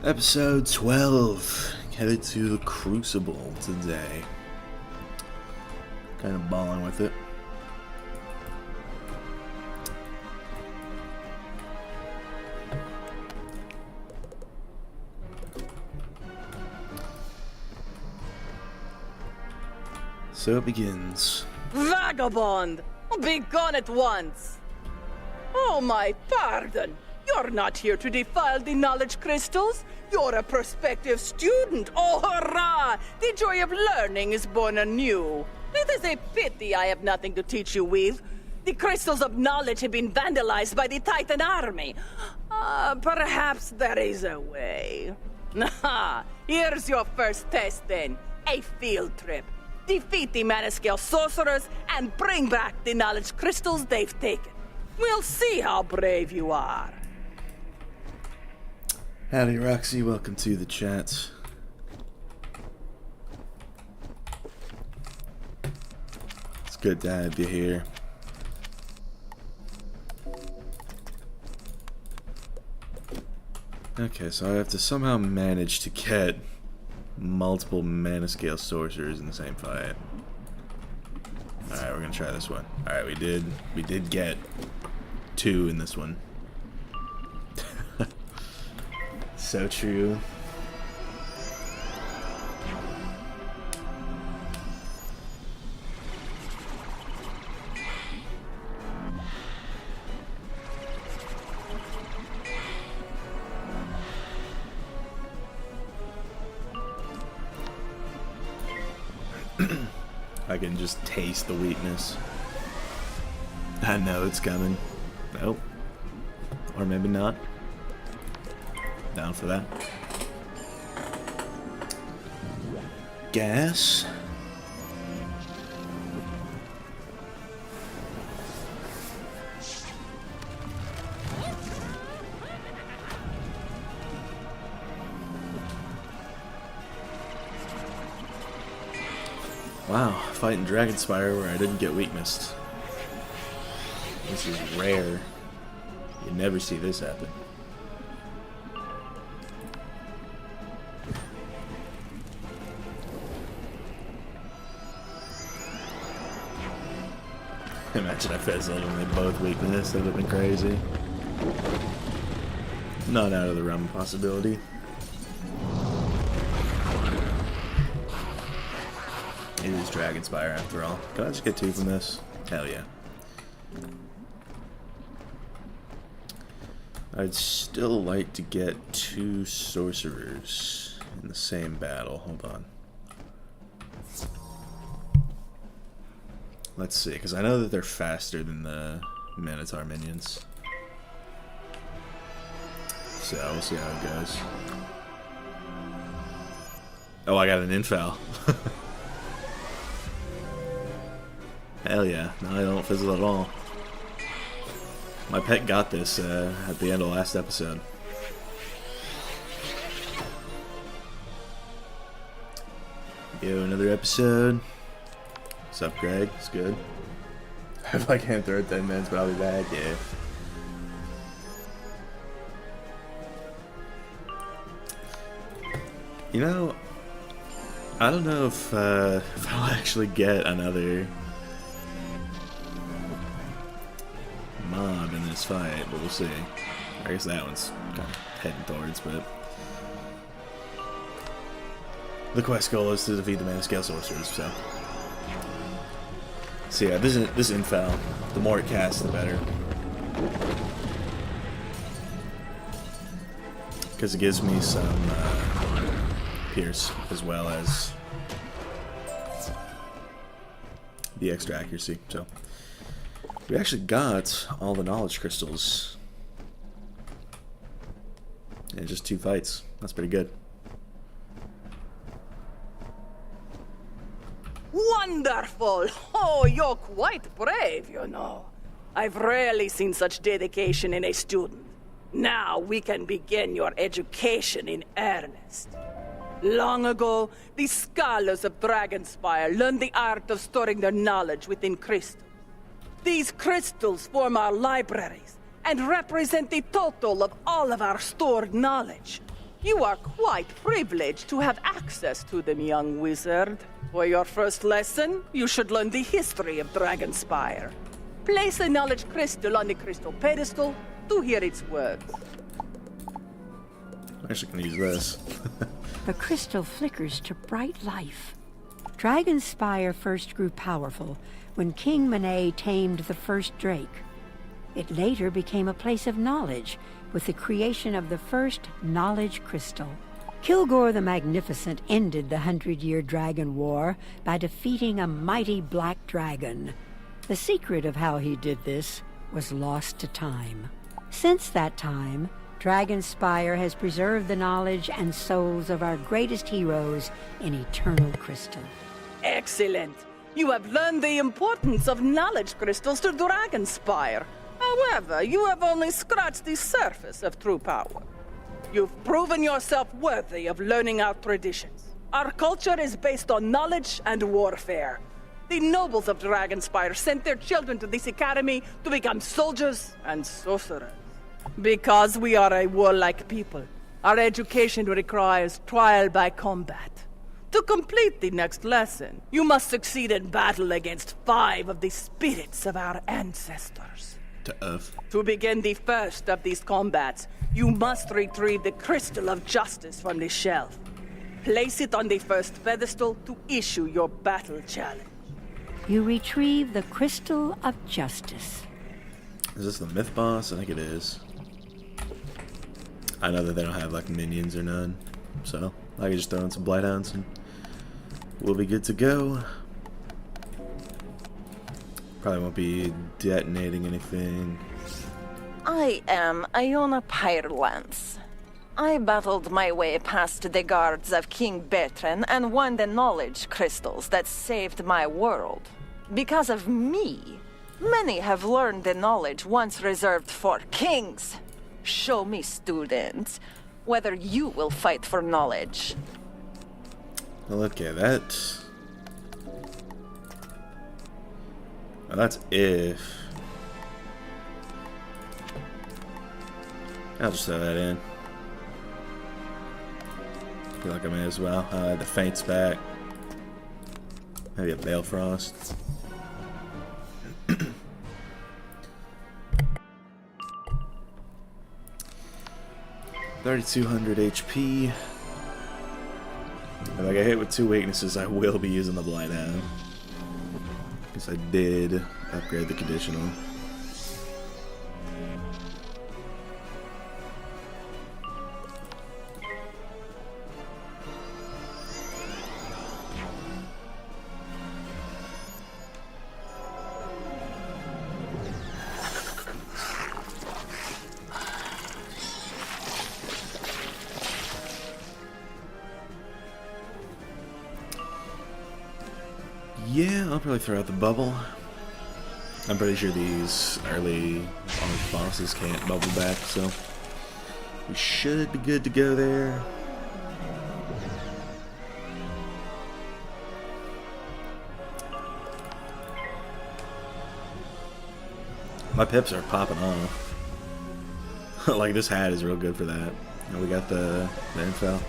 Episode 12. Headed to the Crucible today. Kind of balling with it. So it begins. Vagabond! Be gone at once! Oh, my pardon! You're not here to defile the knowledge crystals. You're a prospective student. Oh, hurrah! The joy of learning is born anew. It is a pity I have nothing to teach you with. The crystals of knowledge have been vandalized by the Titan army. Perhaps there is a way. Here's your first test then. A field trip. Defeat the Manascale sorcerers and bring back the knowledge crystals they've taken. We'll see how brave you are. Howdy, Roxy. Welcome to the chat. It's good to have you here. Okay, so I have to somehow manage to get multiple Manascale sorcerers in the same fight. Alright, we're gonna try this one. Alright, we did get 2 in this one. So true. I can just taste the weakness. I know it's coming. Nope. Or maybe not. Down for that. Gas. Wow, fighting Dragon Spyre where I didn't get weakness. This is rare. You never see this happen. Imagine I fizzled and they both weakness. That would have been crazy. Not out of the realm of possibility. It is Dragon Spyre after all. Can I just get 2 from this? Hell yeah. I'd still like to get 2 sorcerers in the same battle. Hold on. Let's see, because I know that they're faster than the Minotaur minions. So we'll see how it goes. Oh, I got an infal. Hell yeah, now I don't fizzle at all. My pet got this at the end of last episode. Yo, another episode. What's up, Greg? It's good. I have like hand throw 10 minutes, but I'll be back. Yeah. You know, I don't know if I'll actually get another mob in this fight, but we'll see. I guess that one's kind of heading towards, but the quest goal is to defeat the Manascale sorcerers, so. So yeah, this infal, the more it casts, the better. Because it gives me some pierce, as well as the extra accuracy, so. We actually got all the knowledge crystals in just 2 fights. That's pretty good. Wonderful! Oh, you're quite brave, you know. I've rarely seen such dedication in a student. Now we can begin your education in earnest. Long ago, the scholars of Dragon Spyre learned the art of storing their knowledge within crystals. These crystals form our libraries and represent the total of all of our stored knowledge. You are quite privileged to have access to them, young wizard. For your first lesson, you should learn the history of Dragon Spyre. Place a knowledge crystal on the crystal pedestal to hear its words. I actually can use this. The crystal flickers to bright life. Dragon Spyre first grew powerful when King Monet tamed the first drake. It later became a place of knowledge with the creation of the first knowledge crystal. Kilgore the Magnificent ended the 100-year Dragon War by defeating a mighty black dragon. The secret of how he did this was lost to time. Since that time, Dragon Spyre has preserved the knowledge and souls of our greatest heroes in eternal crystal. Excellent! You have learned the importance of knowledge crystals to Dragon Spyre. However, you have only scratched the surface of true power. You've proven yourself worthy of learning our traditions. Our culture is based on knowledge and warfare. The nobles of Dragon Spyre sent their children to this academy to become soldiers and sorcerers. Because we are a warlike people, our education requires trial by combat. To complete the next lesson, you must succeed in battle against 5 of the spirits of our ancestors. To begin the first of these combats, you must retrieve the Crystal of Justice from the shelf. Place it on the first pedestal to issue your battle challenge. You retrieve the Crystal of Justice. Is this the myth boss? I think it is. I know that they don't have like minions or none, so I can just throw in some Blighthounds and we'll be good to go. Probably won't be detonating anything. I am Iona Pyrelance. I battled my way past the guards of King Bertrand and won the knowledge crystals that saved my world. Because of me, many have learned the knowledge once reserved for kings. Show me, students, whether you will fight for knowledge. Well, okay, that... Well, that's if... I'll just throw that in. Feel like I may as well. The Faint's back. Maybe a Balefrost. 3,200 HP. If I get hit with 2 weaknesses, I will be using the Blighthound. Because I did upgrade the conditional. Yeah, I'll probably throw out the bubble. I'm pretty sure these early bosses can't bubble back, so we should be good to go there. My pips are popping off. Like, this hat is real good for that. And we got the info.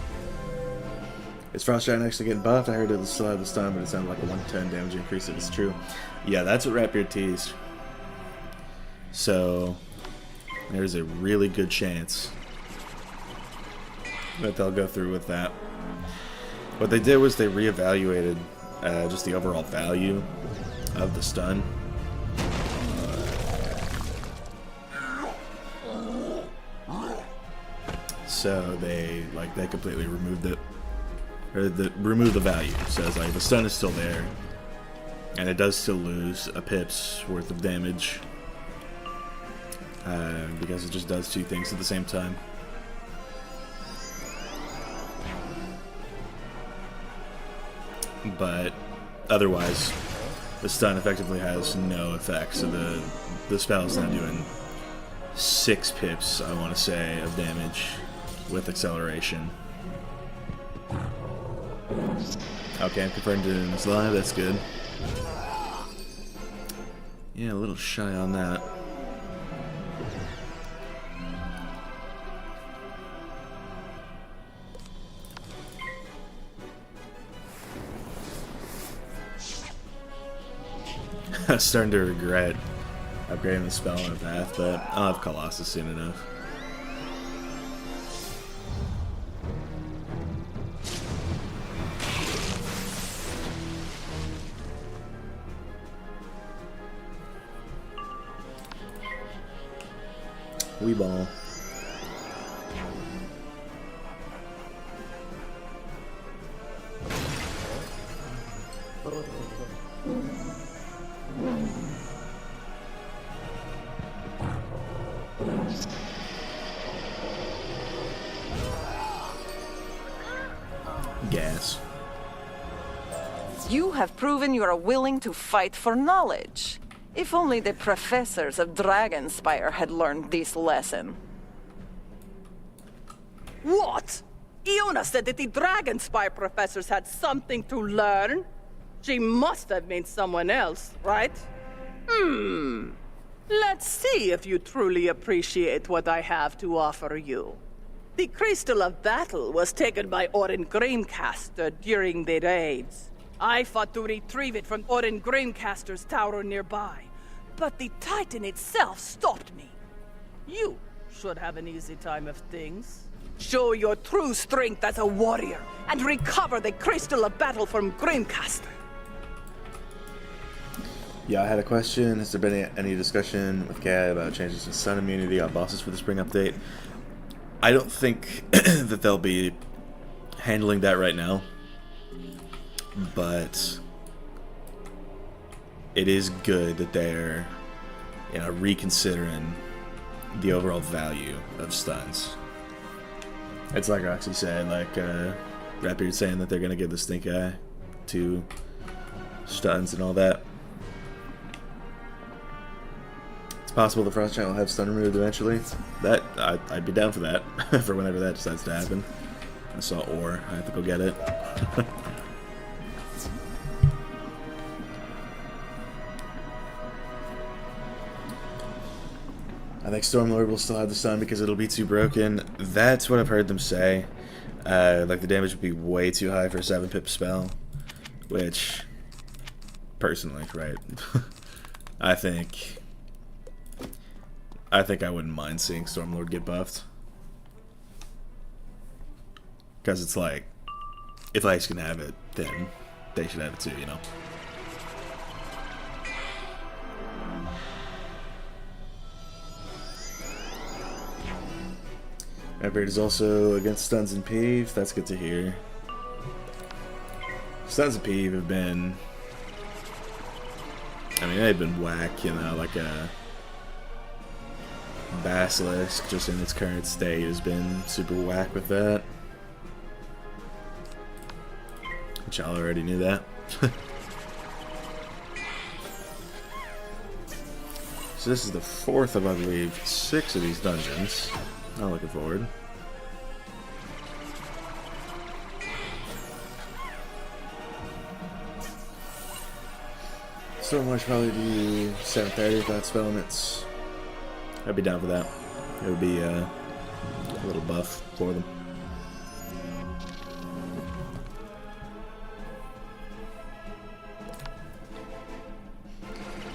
Is Frost Giant actually getting buffed? I heard it still had the stun, but it sounded like a 110 damage increase if it's true. Yeah, that's what Ratbeard teased. So, there's a really good chance that they'll go through with that. What they did was they reevaluated just the overall value of the stun. So they completely removed it. Or remove the value. So it's like the stun is still there, and it does still lose a pip's worth of damage because it just does 2 things at the same time. But otherwise, the stun effectively has no effect. So the spell's now doing 6 pips, I want to say, of damage with acceleration. Okay, I'm confirmed in this live, that's good. Yeah, a little shy on that. I'm starting to regret upgrading the spell on Path, but I'll have Colossus soon enough. Wee ball. Gas. You have proven you are willing to fight for knowledge. If only the professors of Dragon Spyre had learned this lesson. What? Iona said that the Dragon Spyre professors had something to learn? She must have meant someone else, right? Let's see if you truly appreciate what I have to offer you. The Crystal of Battle was taken by Orin Grimcaster during the raids. I fought to retrieve it from Orin Grimcaster's tower nearby, but the Titan itself stopped me. You should have an easy time of things. Show your true strength as a warrior, and recover the Crystal of Battle from Grimcaster. Yeah, I had a question. Has there been any discussion with Gad about changes to sun immunity on bosses for the spring update? I don't think that they'll be handling that right now, but it is good that they're, you know, reconsidering the overall value of stuns. It's like Roxy said, like Rapid saying that they're gonna give the Stink Eye 2 stuns and all that. It's possible the Frost Giant will have stun removed eventually. That I'd be down for that for whenever that decides to happen. I saw Ore. I have to go get it. I think Stormlord will still have the stun because it'll be too broken. That's what I've heard them say. Like the damage would be way too high for a 7-pip spell, which, personally, right? I think I wouldn't mind seeing Stormlord get buffed, because it's like, if Ice can have it, then they should have it too, you know. Everett is also against stuns and peeve. That's good to hear. Stuns and peeve have been, I mean, they've been whack, you know, like a Basilisk just in its current state has been super whack with that. Which y'all already knew that. So this is the 4th of, I believe, 6 of these dungeons. I'm looking forward. Stormwatch probably be 7:30 without spell limits. I'd be down for that. It would be a little buff for them.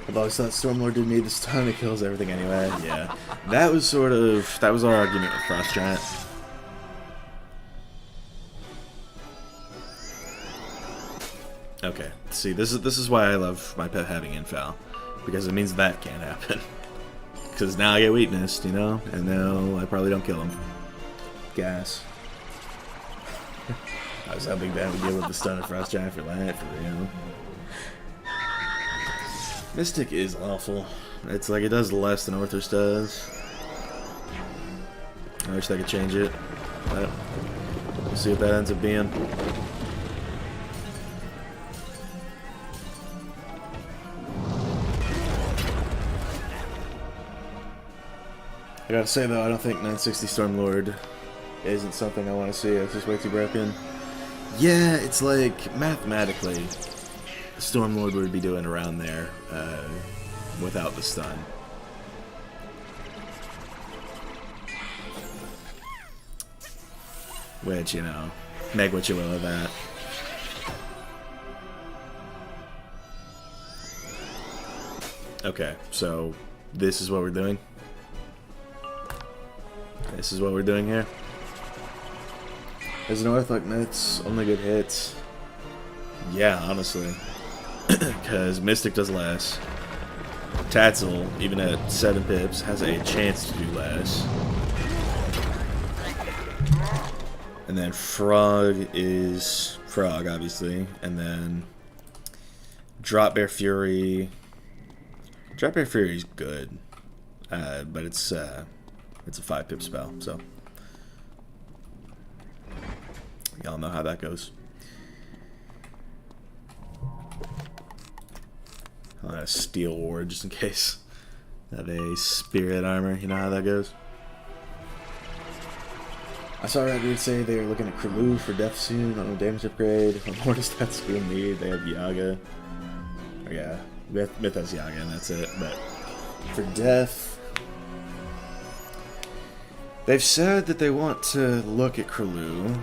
I've always thought Stormlord didn't need the stun, it kills everything anyway. Yeah. That was our argument with Frost Giant. Okay. See, this is why I love my pet having infal. Because it means that can't happen. Because now I get weaknessed, you know? And now I probably don't kill him. Gas. I was hoping that would deal with the stun of Frost Giant for that, for real. Mystic is awful. It's like it does less than Orthros does. I wish I could change it. But we'll see what that ends up being. I gotta say though, I don't think 960 Stormlord isn't something I want to see. It's just way too broken. Yeah, it's like mathematically, Stormlord would be doing around there without the stun. Which, you know, make what you will of that. Okay, so this is what we're doing. This is what we're doing here. There's an Orthodox Myths, only good hits. Yeah, honestly. Because Mystic does less. Tatzel, even at 7 pips, has a chance to do less. And then Frog is Frog, obviously. And then Drop Bear Fury. Drop Bear Fury is good. But it's a 5 pip spell, so y'all know how that goes. I'll have a Steel Ward just in case. Have a Spirit Armor, you know how that goes. I saw a dude say they were looking at Krulu for Death soon on a damage upgrade. What more does that school need? They have Yaga. Oh, yeah, Myth has Yaga and that's it. But for Death, they've said that they want to look at Krulu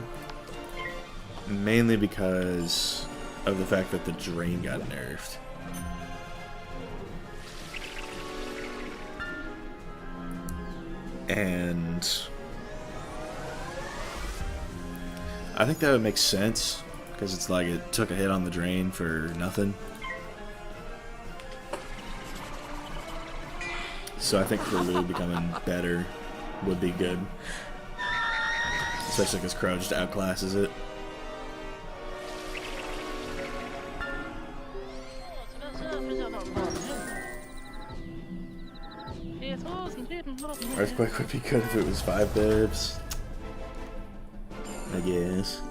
mainly because of the fact that the Drain got nerfed. And I think that would make sense because it's like it took a hit on the Drain for nothing. So I think Krulu becoming better would be good. Especially because Crow just outclasses it. Earthquake would be good if it was 5 bibs. I guess.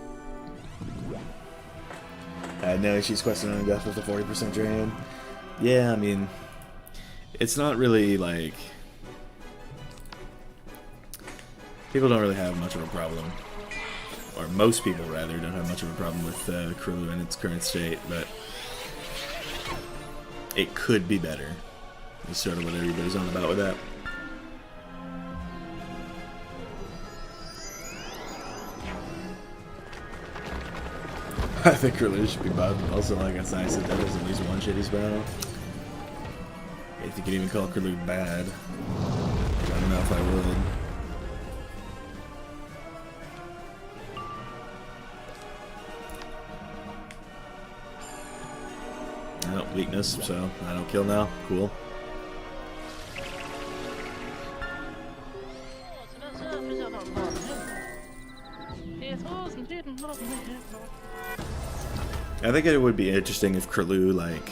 I know she's questioning on death with a 40% drain. Yeah, I mean, it's not really like... People don't really have much of a problem. Or most people, rather, don't have much of a problem with Krulu in its current state, but it could be better. Is sort of what everybody's on about with that. I think Krulu should be buffed. Also, like it's nice that there's at least one shitty spell. If you can even call Krulu bad. I don't know if I would. Oh, weakness, so I don't kill now. Cool. I think it would be interesting if Krulu, like,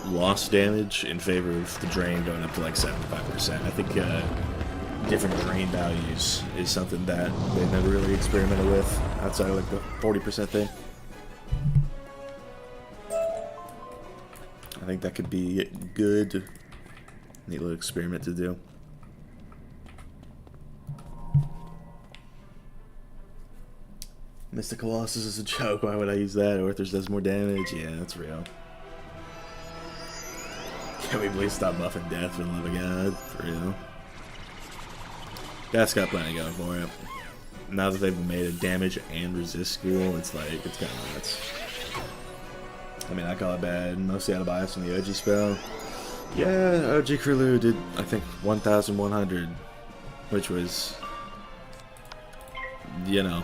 lost damage in favor of the drain going up to, like, 75%. I think different drain values is something that they've never really experimented with outside of, like, the 40% thing. I think that could be good. Neat little experiment to do. Mystic Colossus is a joke. Why would I use that? Orthers does more damage. Yeah, that's real. Can we please stop buffing death for the love of God? For real. That's got plenty going for it. Now that they've made a damage and resist school, it's like, it's kind of nuts. I mean, I call it bad. Mostly out of bias from the OG spell. Yeah, OG Krulu did, I think, 1,100. Which was, you know.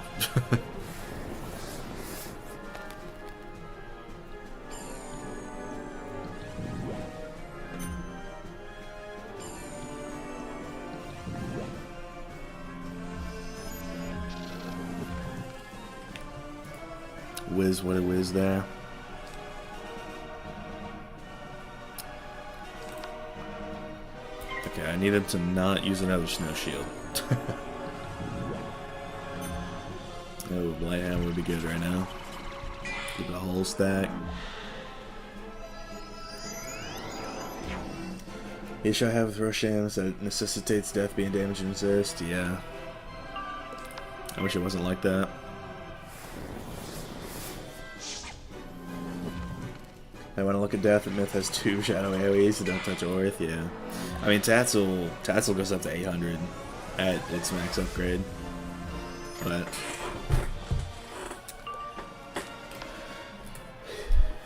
Whiz, what a whiz there. Okay, I need him to not use another snow shield. Oh, Blight Hammer would be good right now. Keep it a whole stack. Issue I have with Roshams that necessitates death being damage and resist. Yeah. I wish it wasn't like that. I want to look at death. And Myth has 2 shadow AoEs that don't touch Orth. Yeah. I mean, Tatzel goes up to 800 at its max upgrade. But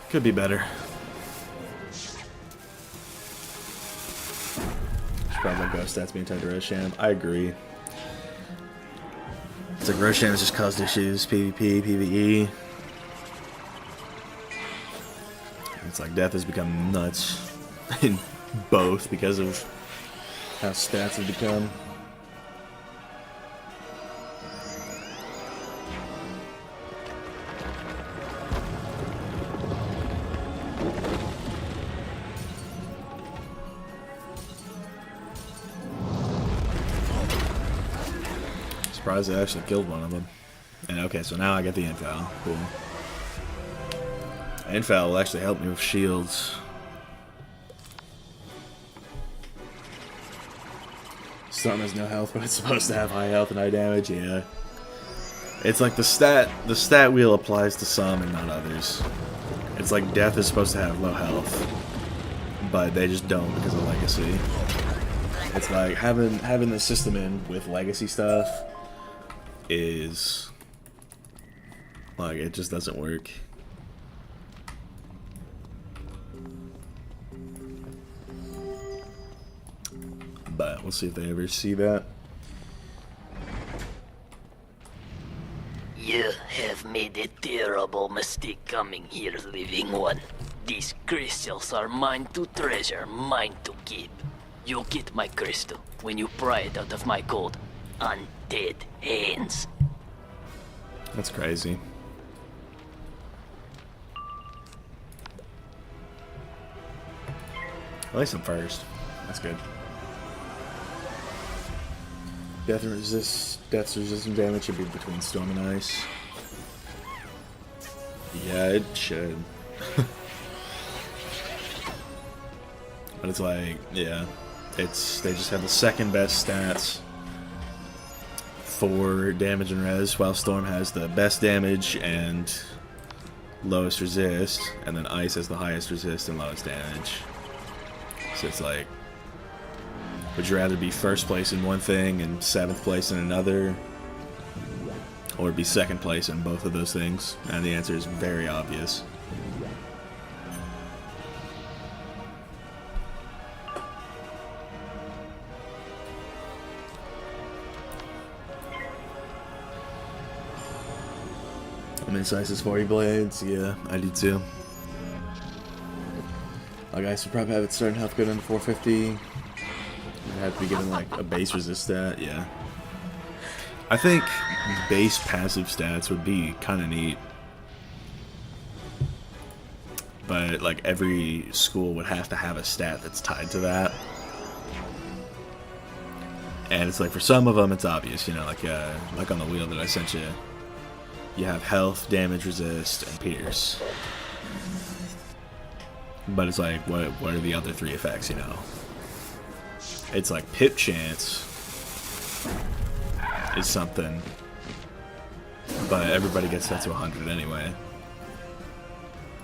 could be better. Should probably let Ghost stats being tied to Rosham. I agree. It's like Rosham has just caused issues, PvP, PvE. It's like Death has become nuts in both because of how stats have become. Surprised I actually killed one of them. And okay, so now I get the info. Cool. Info will actually help me with shields. Storm has no health, but it's supposed to have high health and high damage. Yeah. It's like the stat wheel applies to some and not others. It's like Death is supposed to have low health, but they just don't because of Legacy. It's like having the system in with Legacy stuff is like it just doesn't work. But we'll see if they ever see that. You have made a terrible mistake coming here, living one. These crystals are mine to treasure, mine to keep. You'll get my crystal when you pry it out of my cold, undead hands. That's crazy. At least I'm first. That's good. Death's resistant damage should be between Storm and Ice. Yeah, it should. But it's like, yeah, they just have the second best stats for damage and res, while Storm has the best damage and lowest resist, and then Ice has the highest resist and lowest damage. So it's like, would you rather be first place in one thing and 7th place in another, or be second place in both of those things? And the answer is very obvious. I mean, Ice's 40 blades, yeah, I do too. Like, I should probably have it starting health good on 450. I'd have to be getting like a base resist stat, yeah. I think base passive stats would be kind of neat. But like every school would have to have a stat that's tied to that. And it's like for some of them it's obvious, you know, like on the wheel that I sent you. You have health, damage, resist, and pierce. But it's like, what are the other 3 effects, you know? It's like pip chance is something, but everybody gets that to 100 anyway.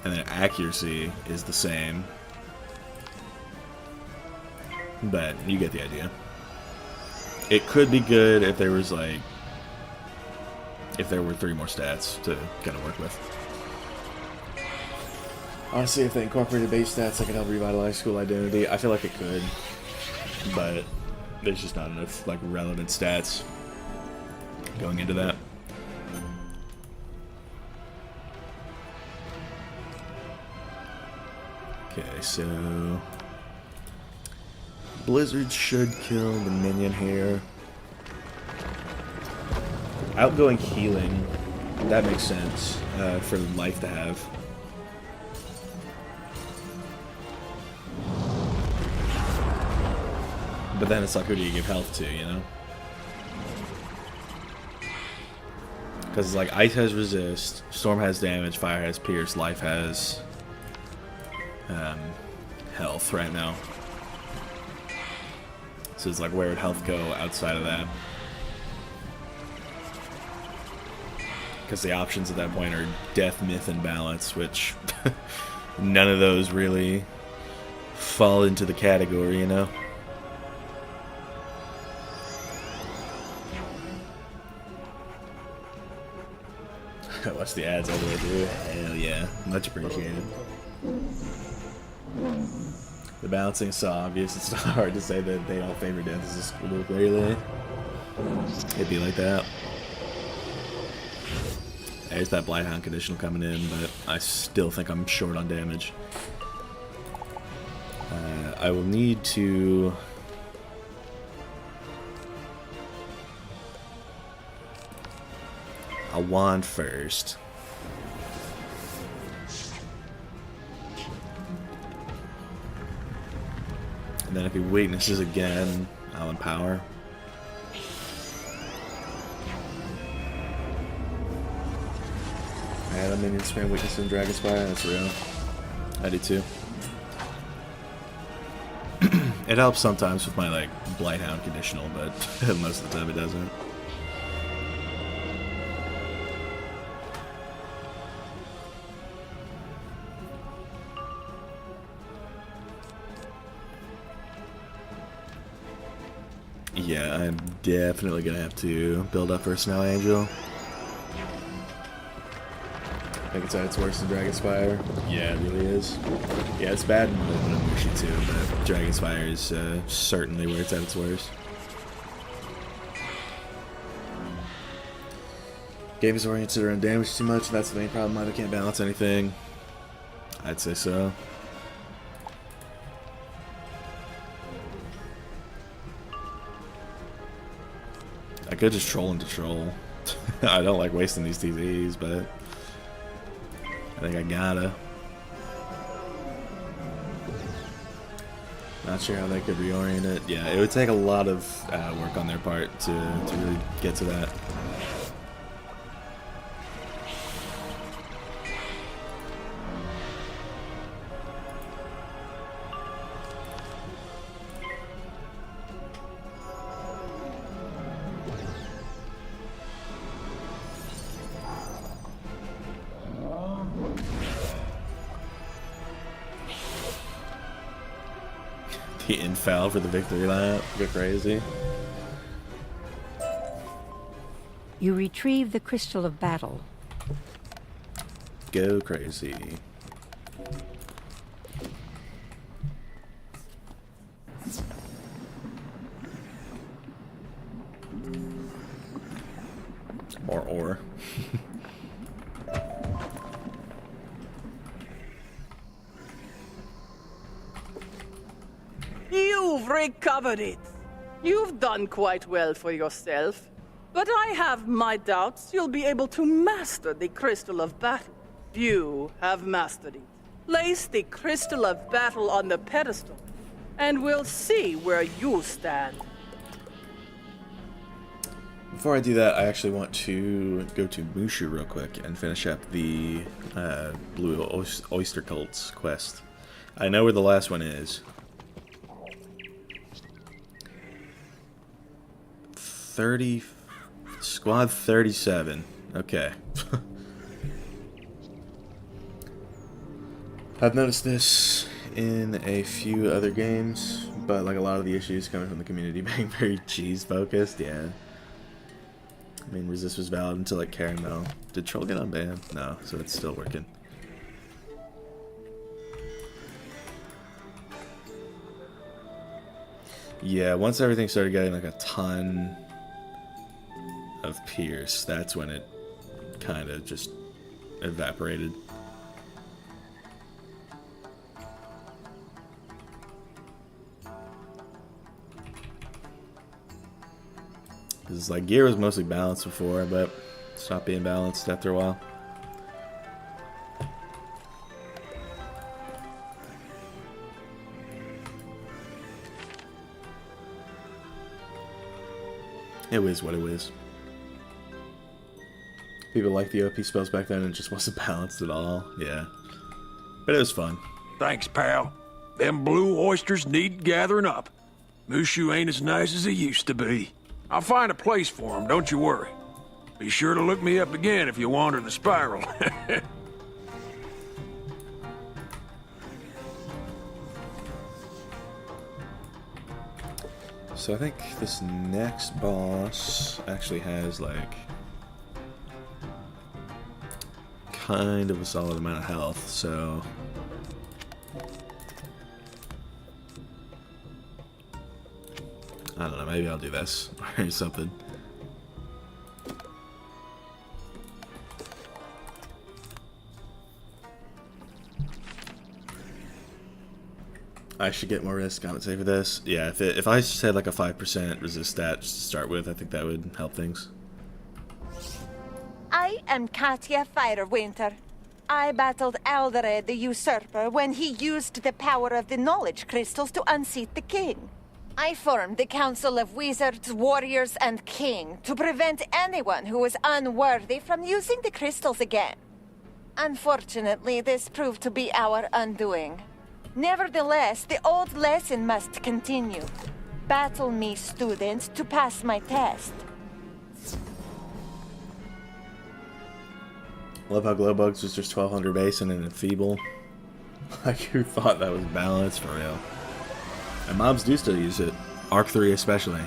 And then accuracy is the same, but you get the idea. It could be good if there was like, if there were 3 more stats to kind of work with. Honestly, if they incorporated base stats, that could help revitalize school identity. I feel like it could, but there's just not enough like relevant stats going into that. Okay, so Blizzard should kill the minion here. Outgoing healing, that makes sense for life to have. But then it's like, who do you give health to, you know? Because it's like Ice has resist, Storm has damage, Fire has pierce, Life has health right now. So it's like, where would health go outside of that? Because the options at that point are Death, Myth, and Balance, which none of those really fall into the category, you know? Watch the ads all the way through. Hell yeah. Much appreciated. The balancing is so obvious, it's not hard to say that they all favor death as a clearly. It'd be like that. There's that Blighthound conditional coming in, but I still think I'm short on damage. I will need to... I'll wand first. And then if he weaknesses again, I'll empower. I had a minion spam weakness in Dragon Spyre, that's real. I do too. It helps sometimes with my like Blighthound conditional, but most of the time it doesn't. Yeah, I'm definitely gonna have to build up first now, Angel. I think it's at its worst in Dragon Spyre. Yeah, it really is. Yeah, it's bad in Mushu too, but Dragon Spyre is certainly where it's at its worst. Game is oriented around damage too much, and that's the main problem. I can't balance anything. I'd say so. I could just troll into troll. I don't like wasting these TVs, but I think I gotta. Not sure how they could reorient it. Yeah, it would take a lot of work on their part to really get to that. The infoul for the victory lap. Go crazy. You retrieve the Crystal of Battle. Go crazy. More ore. You've recovered it. You've done quite well for yourself. But I have my doubts you'll be able to master the Crystal of Battle. You have mastered it. Place the Crystal of Battle on the pedestal, and we'll see where you stand. Before I do that, I actually want to go to Mushu real quick and finish up the Blue Oyster Cults quest. I know where the last one is. 30... Squad 37. Okay. I've noticed this in a few other games, but like a lot of the issues coming from the community being very cheese focused, yeah. I mean, resist was valid until like Caramel. Did Troll get unbanned? No, so it's still working. Yeah, once everything started getting like a ton of Pierce, that's when it kind of just evaporated. Because like gear was mostly balanced before, but it stopped being balanced after a while. It was what it was. People liked the OP spells back then and it just wasn't balanced at all. Yeah. But it was fun. Thanks, pal. Them blue oysters need gathering up. Mushu ain't as nice as it used to be. I'll find a place for 'em, don't you worry. Be sure to look me up again if you wander the spiral. So I think this next boss actually has like kind of a solid amount of health, so I don't know, maybe I'll do this or something. I should get more risk compensate for this. Yeah, if I just had like a 5% resist stat just to start with, I think that would help things. I am Katya Firewinter. I battled Alderete the Usurper when he used the power of the knowledge crystals to unseat the king. I formed the Council of Wizards, Warriors, and King to prevent anyone who was unworthy from using the crystals again. Unfortunately, this proved to be our undoing. Nevertheless, the old lesson must continue. Battle me, students, to pass my test. Love how Glowbugs was just 1200 base and an enfeeble. Like, who thought that was balanced for real? And mobs do still use it. Arc 3 especially.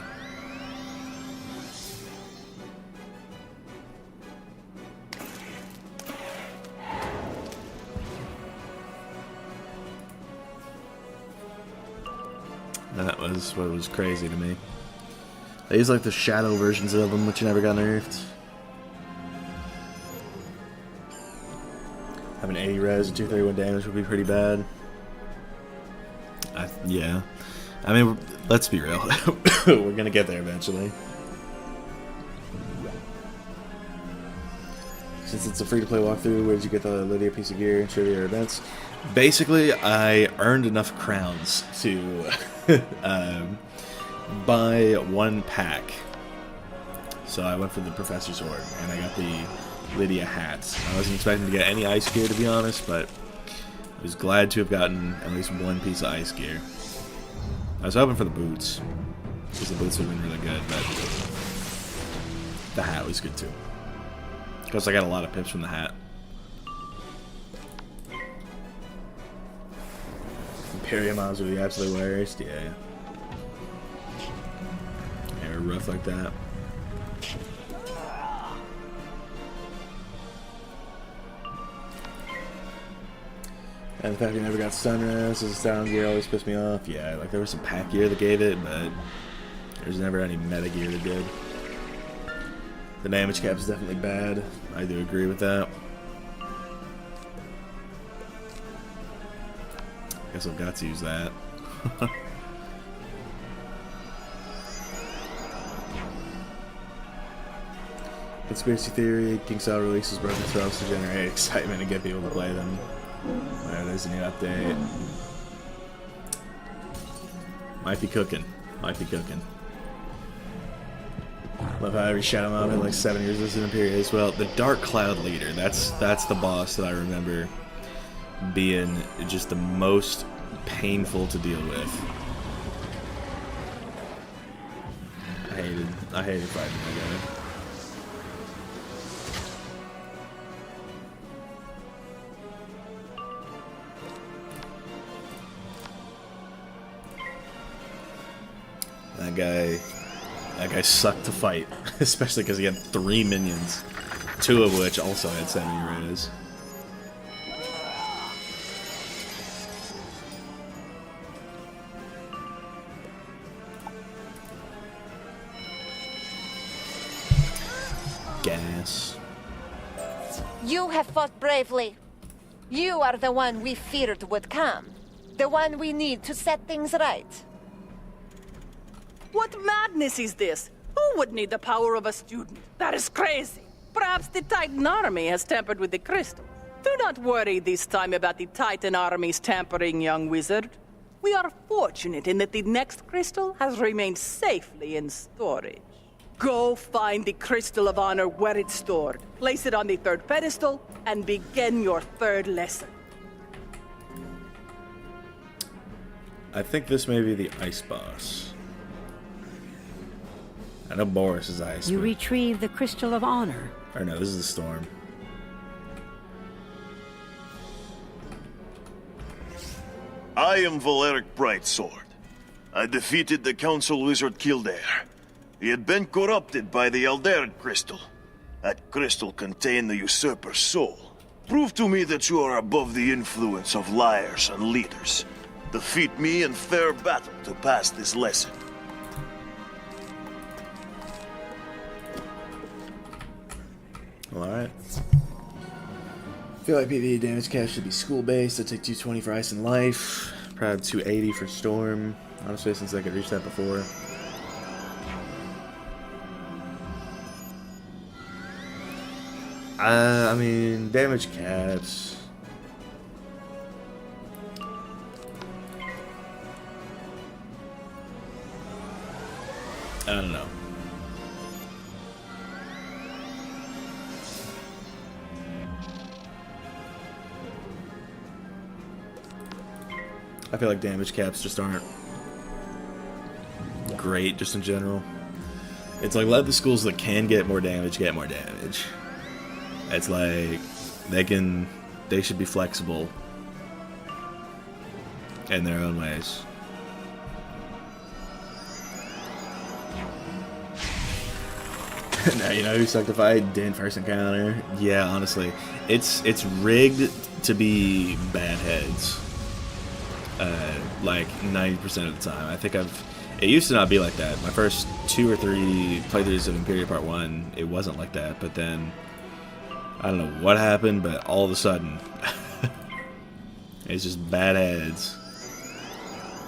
That was what was crazy to me. They use like the shadow versions of them, which never got nerfed. Having 80 res and 231 damage would be pretty bad. Yeah. I mean, let's be real. We're gonna get there eventually. Since it's a free-to-play walkthrough, where did you get the Lydia piece of gear and trivia events? Basically, I earned enough crowns to buy one pack. So I went for the Professor's Sword, and I got the Lydia hats. I wasn't expecting to get any ice gear, to be honest, but I was glad to have gotten at least one piece of ice gear. I was hoping for the boots, because the boots would have been really good, but the hat was good too. Because I got a lot of pips from the hat. Imperium mobs are the absolute worst, yeah. They're rough like that. And the fact you never got sunrise as a sound gear always pissed me off. Yeah, like there was some pack gear that gave it, but there's never any meta gear that did. The damage cap is definitely bad. I do agree with that. Guess I've got to use that. Conspiracy theory: King Saul releases broken spells to generate excitement and get people to play them. There's a new update. Might be cooking. Might be cooking. Love how every shadow mob had like 7 years as an Imperial as well. The Dark Cloud Leader. That's the boss that I remember being just the most painful to deal with. I hated fighting that guy. That guy sucked to fight, especially because he had 3 minions, 2 of which also had 70 res. Gas. You have fought bravely. You are the one we feared would come. The one we need to set things right. What madness is this? Who would need the power of a student? That is crazy. Perhaps the Titan army has tampered with the crystals. Do not worry this time about the Titan army's tampering, young wizard. We are fortunate in that the next crystal has remained safely in storage. Go find the Crystal of Honor where it's stored, place it on the 3rd pedestal, and begin your 3rd lesson. I think this may be the ice boss. I know Boris is ice. You retrieve the Crystal of Honor. Or no, this is the storm. I am Valeric Brightsword. I defeated the Council Wizard Kildare. He had been corrupted by the Alderete crystal. That crystal contained the Usurper's soul. Prove to me that you are above the influence of liars and leaders. Defeat me in fair battle to pass this lesson. Well, alright. I feel like PvE damage cap should be school-based. I take 220 for Ice and Life. Probably 280 for Storm. Honestly, since I could reach that before. I mean, damage caps. I don't know. I feel like damage caps just aren't great, just in general. It's like, let the schools that can get more damage get more damage. It's like they should be flexible in their own ways. Now you know who sucked if I didn't first encounter. Yeah, honestly, it's rigged to be bad heads. Like 90% of the time. I think it used to not be like that. My first 2 or 3 playthroughs of Imperia Part 1, it wasn't like that, but then I don't know what happened, but all of a sudden it's just bad heads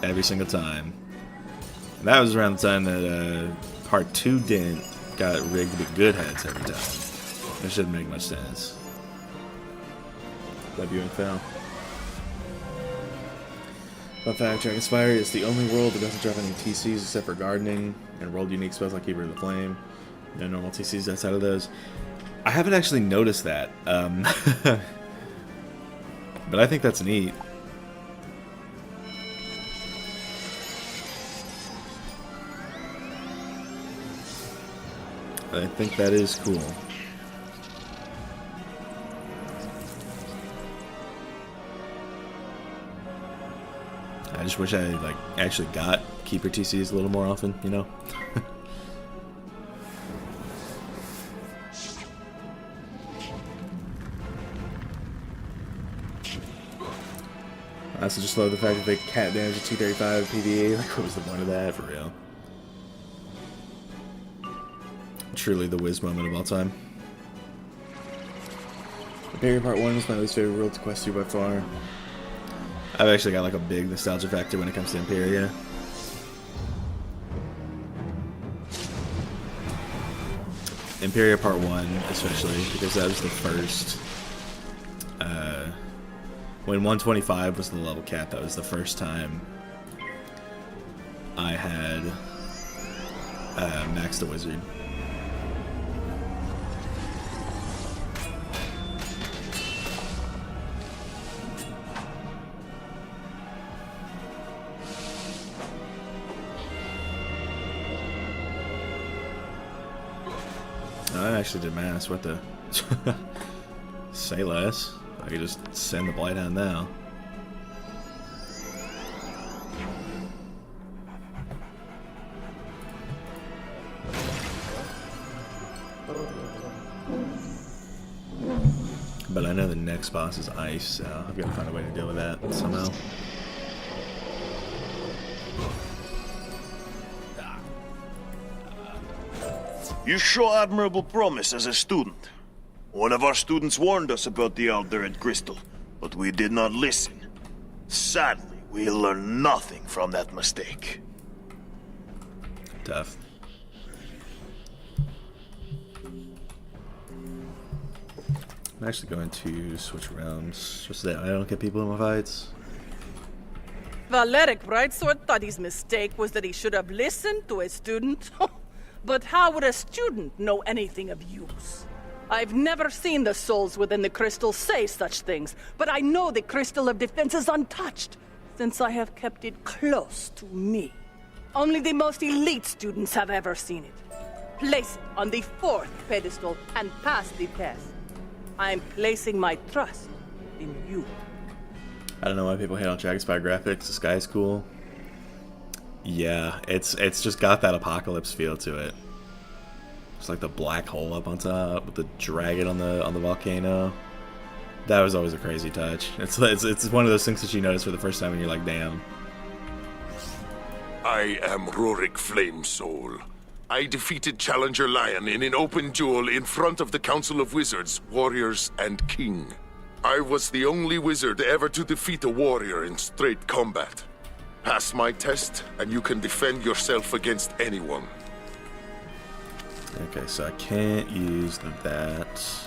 every single time. And that was around the time that Part 2 got rigged to be good heads every time. It shouldn't make much sense. That viewing fail. Fun fact, Dragon Spyre is the only world that doesn't drop any TCs except for gardening and world unique spells like Keeper of the Flame. No normal TCs outside of those. I haven't actually noticed that, but I think that's neat. I think that is cool. I just wish I like actually got Keeper TCs a little more often, you know? I also just love the fact that they cat damage at 235 PvE. Like, what was the point of that, for real? Truly the whiz moment of all time. Imperia Part 1 is my least favorite world to quest through by far. I've actually got like a big nostalgia factor when it comes to Imperia. Imperia Part 1 especially, because that was the first when 125 was the level cap, that was the first time I had maxed the wizard. I actually did mass. What the? Say less. I could just send the Blighthound now. But I know the next boss is ice, so I've got to find a way to deal with that somehow. You show admirable promise as a student. One of our students warned us about the Alderaan crystal, but we did not listen. Sadly, we learned nothing from that mistake. Tough. I'm actually going to switch realms, just so that I don't get people in my fights. Valeric Brightsword thought his mistake was that he should have listened to a student. But how would a student know anything of use? I've never seen the souls within the crystal say such things, but I know the crystal of defense is untouched, since I have kept it close to me. Only the most elite students have ever seen it. Place it on the 4th pedestal and pass the test. I'm placing my trust in you. I don't know why people hate on Dragon Spyre graphics. The sky's cool. Yeah, it's just got that apocalypse feel to it. It's like the black hole up on top with the dragon on the volcano. That was always a crazy touch. It's one of those things that you notice for the first time and you're like, damn. I am Rorik Flamesoul. I defeated Challenger Lion in an open duel in front of the Council of Wizards, Warriors, and King. I was the only wizard ever to defeat a warrior in straight combat. Pass my test, and you can defend yourself against anyone. Okay, so I can't use that.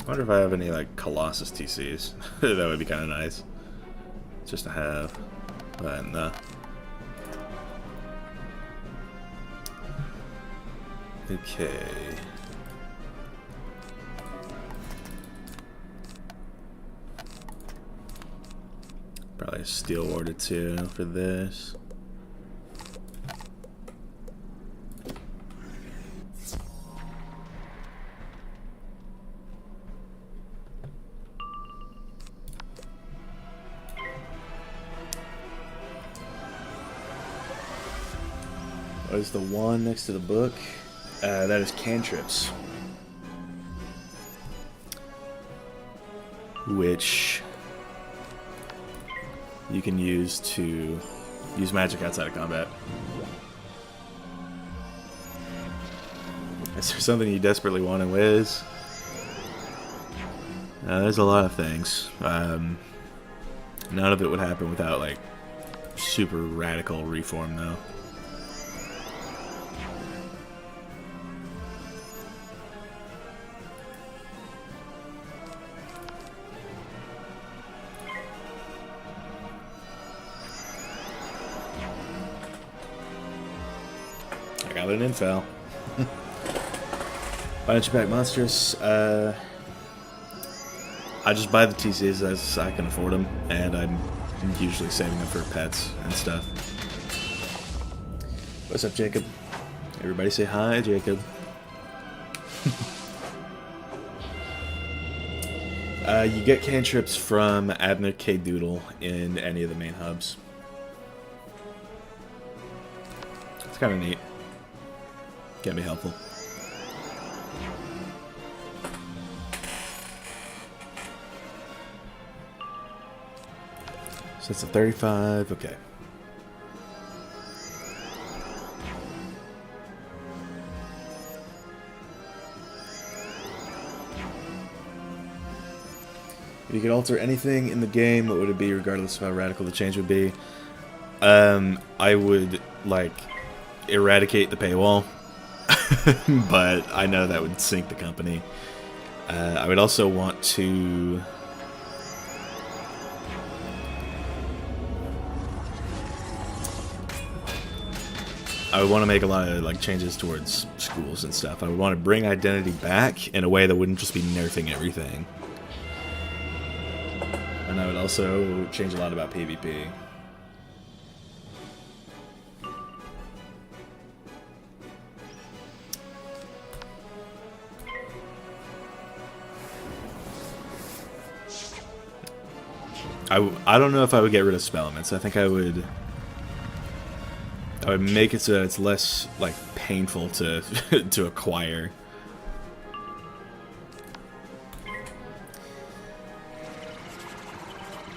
I wonder if I have any, like, Colossus TCs. That would be kind of nice. Just to have. But, no. Okay. Probably a Steel Ward or two for this. What is the one next to the book? That is cantrips. Which you can use to use magic outside of combat. Is there something you desperately want in Wiz? There's a lot of things. None of it would happen without, like, super radical reform, though. Got an info. Bunch of pack monsters. I just buy the TCs as I can afford them, and I'm usually saving them for pets and stuff. What's up, Jacob? Everybody say hi, Jacob. You get cantrips from Abner K. Doodle in any of the main hubs. It's kind of neat. Can be helpful. So it's a 35, okay. If you could alter anything in the game, what would it be, regardless of how radical the change would be? I would, like, eradicate the paywall. But I know that would sink the company. I would also want to... I would want to make a lot of, like, changes towards schools and stuff. I would want to bring identity back in a way that wouldn't just be nerfing everything. And I would also change a lot about PvP. I don't know if I would get rid of spell elements. I think I would make it so that it's less, like, painful to to acquire.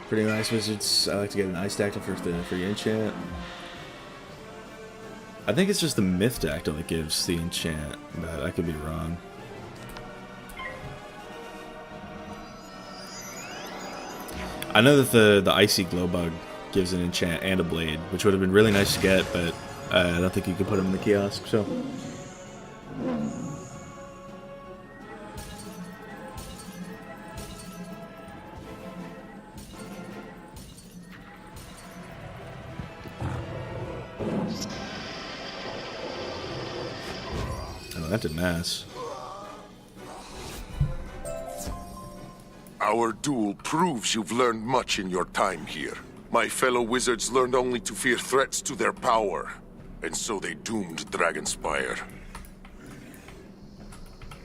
Pretty nice wizards. I like to get an ice dactyl for your enchant. I think it's just the myth dactyl that gives the enchant, but I could be wrong. I know that the icy glowbug gives an enchant and a blade, which would have been really nice to get, but I don't think you can put them in the kiosk, so. Oh, that did mass. Our duel proves you've learned much in your time here. My fellow wizards learned only to fear threats to their power, and so they doomed Dragon Spyre.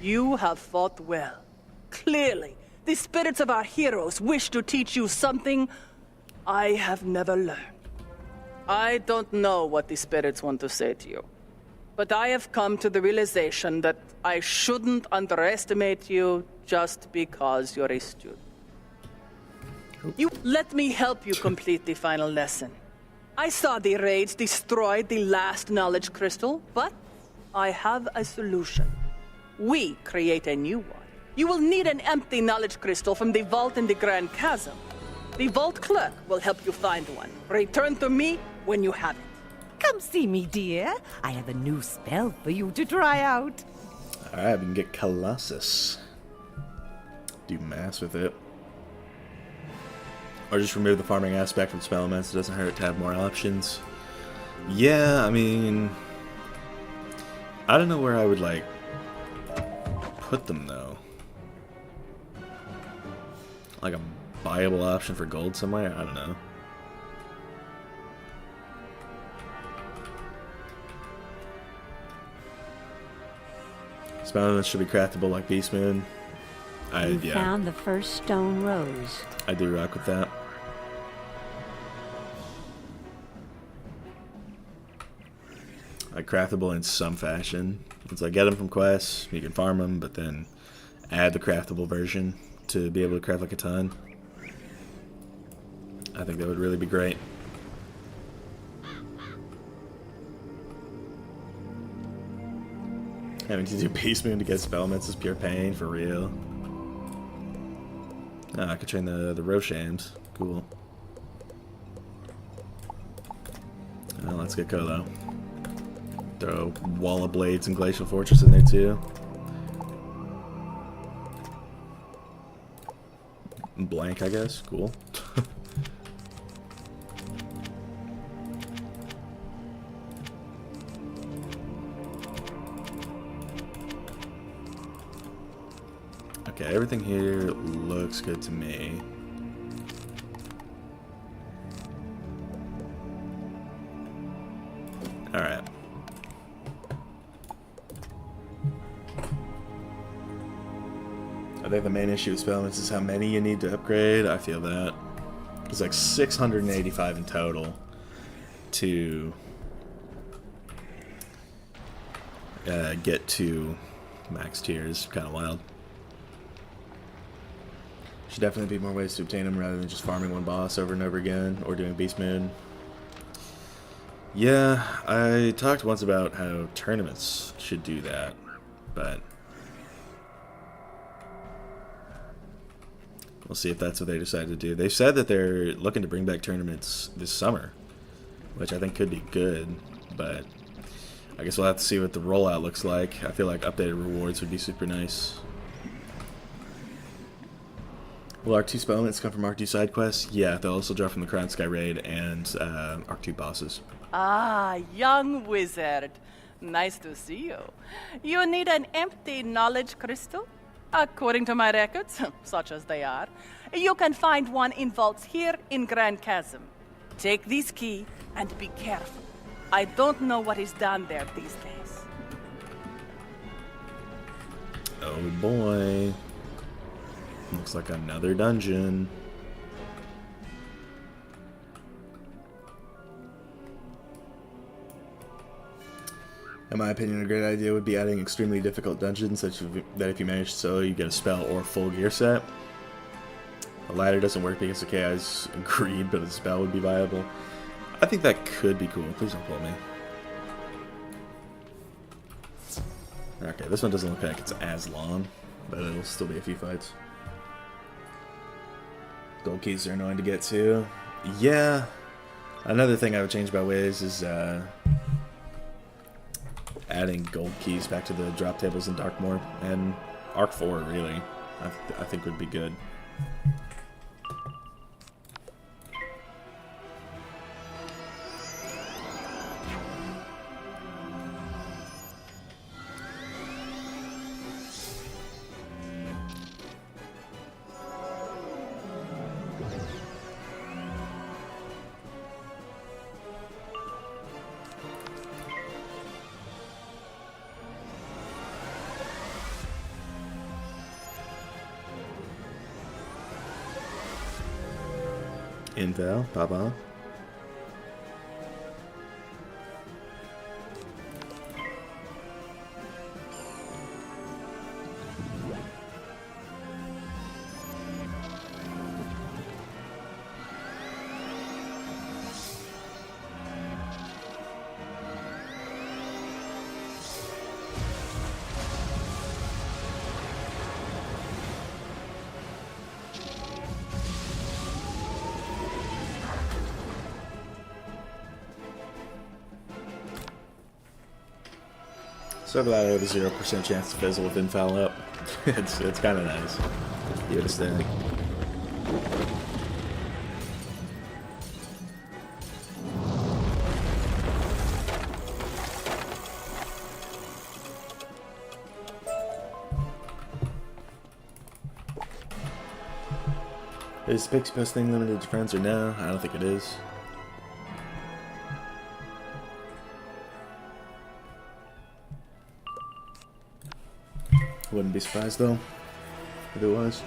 You have fought well. Clearly, the spirits of our heroes wish to teach you something I have never learned. I don't know what the spirits want to say to you, but I have come to the realization that I shouldn't underestimate you just because you're a student. You let me help you complete the final lesson. I saw the raids destroy the last knowledge crystal, but I have a solution. We create a new one. You will need an empty knowledge crystal from the vault in the Grand Chasm. The vault clerk will help you find one. Return to me when you have it. Come see me, dear. I have a new spell for you to try out. Alright, we can get Colossus. Do mass with it. Or just remove the farming aspect from spell elements. It doesn't hurt to have more options. Yeah, I mean... I don't know where I would, like, put them, though. Like a viable option for gold somewhere? I don't know. Spell elements should be craftable like Beast Moon. You found the first stone rose. I do rock with that. Like craftable in some fashion. It's like get them from quests, you can farm them, but then add the craftable version to be able to craft like a ton. I think that would really be great. Having to do Beast Moon to get spell elements is pure pain, for real. Oh, I could train the Roshams. Cool. Well, let's get Kolo. Throw Wall of Blades and Glacial Fortress in there too. Blank, I guess. Cool. Okay, everything here looks good to me. Alright. I think the main issue with spell elements is how many you need to upgrade. I feel that. It's like 685 in total to get to max tiers. Kind of wild. Should definitely be more ways to obtain them rather than just farming one boss over and over again or doing Beast Moon. Yeah, I talked once about how tournaments should do that, but we'll see if that's what they decide to do. They've said that they're looking to bring back tournaments this summer, which I think could be good, but I guess we'll have to see what the rollout looks like. I feel like updated rewards would be super nice. Will Arc 2 spell elements come from Arc 2 side quests? Yeah, they'll also drop from the Crown Sky Raid and Arc 2 bosses. Ah, young wizard. Nice to see you. You need an empty knowledge crystal? According to my records, such as they are, you can find one in vaults here in Grand Chasm. Take this key and be careful. I don't know what is down there these days. Oh boy. Looks like another dungeon. In my opinion, a great idea would be adding extremely difficult dungeons that if you manage to solo, you get a spell or full gear set. The latter doesn't work because the KI's agreed, but a spell would be viable. I think that could be cool. Please don't pull me. Okay, this one doesn't look like it's as long, but it'll still be a few fights. Gold keys are annoying to get to. Yeah. Another thing I would change about ways is adding gold keys back to the drop tables in Darkmoor and Arc 4, really. I think would be good. Inval, Baba. So glad I have a 0% chance to fizzle with infal up. it's kind of nice. Give it a stack. Is Pixie Post thing limited to friends or no? I don't think it is. Wouldn't be surprised though, if it was.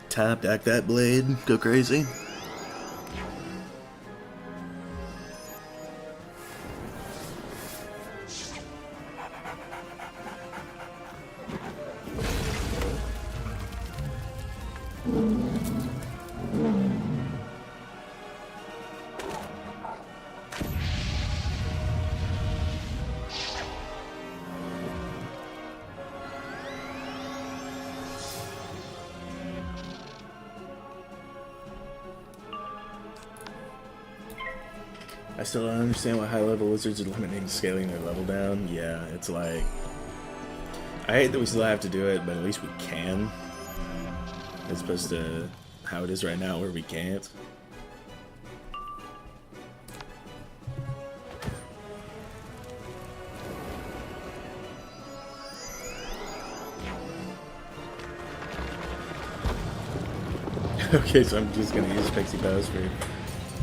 Tap deck that blade, go crazy. I still don't understand why high-level wizards are limiting scaling their level down. Yeah, it's like... I hate that we still have to do it, but at least we can. As opposed to how it is right now where we can't. Okay, so I'm just gonna use Pixie Post for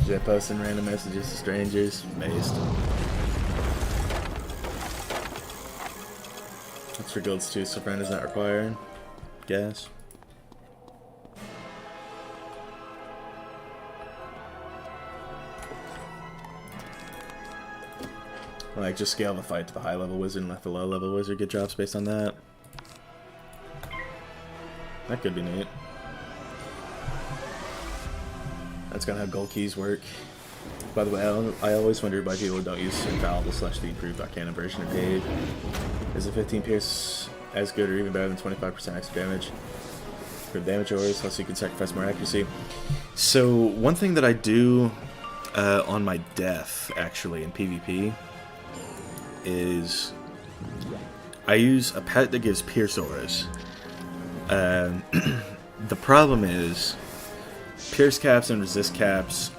just posting random messages to strangers. Based. Extra guilds too, so friend is not required. Guess. Like, just scale the fight to the high level wizard and let the low level wizard get drops based on that. That could be neat. That's kind of how gold keys work. By the way, I always wonder why people don't use infallible / the improved Arcana version of Cade. Is a 15 pierce as good or even better than 25% extra damage? For damage ores, plus you can sacrifice more accuracy. So one thing that I do on my death, actually, in PvP, is I use a pet that gives pierce auras. The problem is pierce caps and resist caps,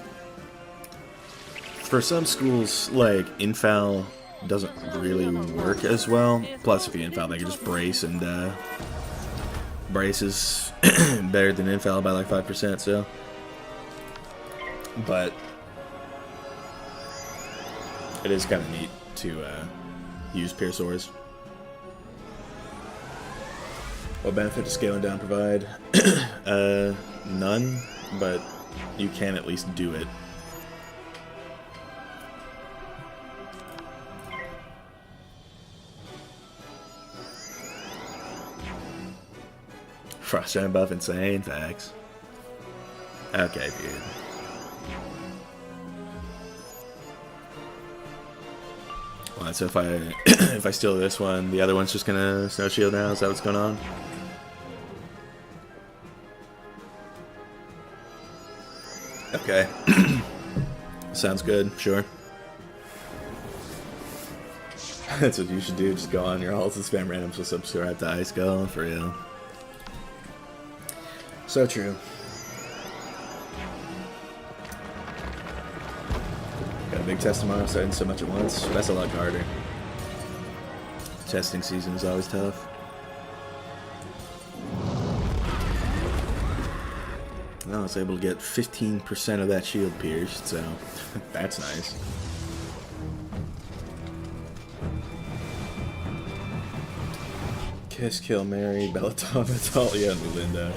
for some schools, like, infal doesn't really work as well. Plus, if you infal, they can just brace, and brace is better than infal by like 5%, so. But it is kind of neat to use pierce auras. What benefit does scaling down provide? None, but you can at least do it. Frostgiant buff insane, facts. Okay, dude. Well, so if I if I steal this one, the other one's just gonna snow shield now. Is that what's going on? Okay. Sounds good. Sure. That's what you should do. Just go on your halls and spam randoms with subscribe to Ice Go for real. So true. Got a big test tomorrow, starting so much at once. That's a lot harder. Testing season is always tough. I was able to get 15% of that shield pierced, so that's nice. Kiss, Kill, Mary, Belladonna, Talia, and Melinda.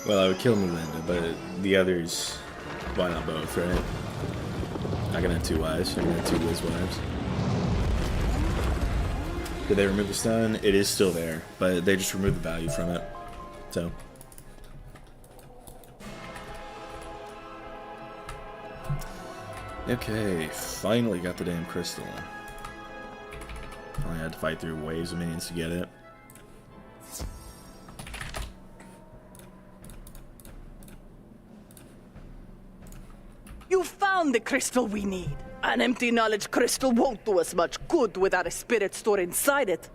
Well, I would kill Melinda, but the others, why not both, right? I can have two wives, I can have two Wiz wives. Did they remove the stone? It is still there, but they just removed the value from it. So. Okay, finally got the damn crystal. Only had to fight through waves of minions to get it. You found the crystal we need. An empty knowledge crystal won't do us much good without a spirit stored inside it.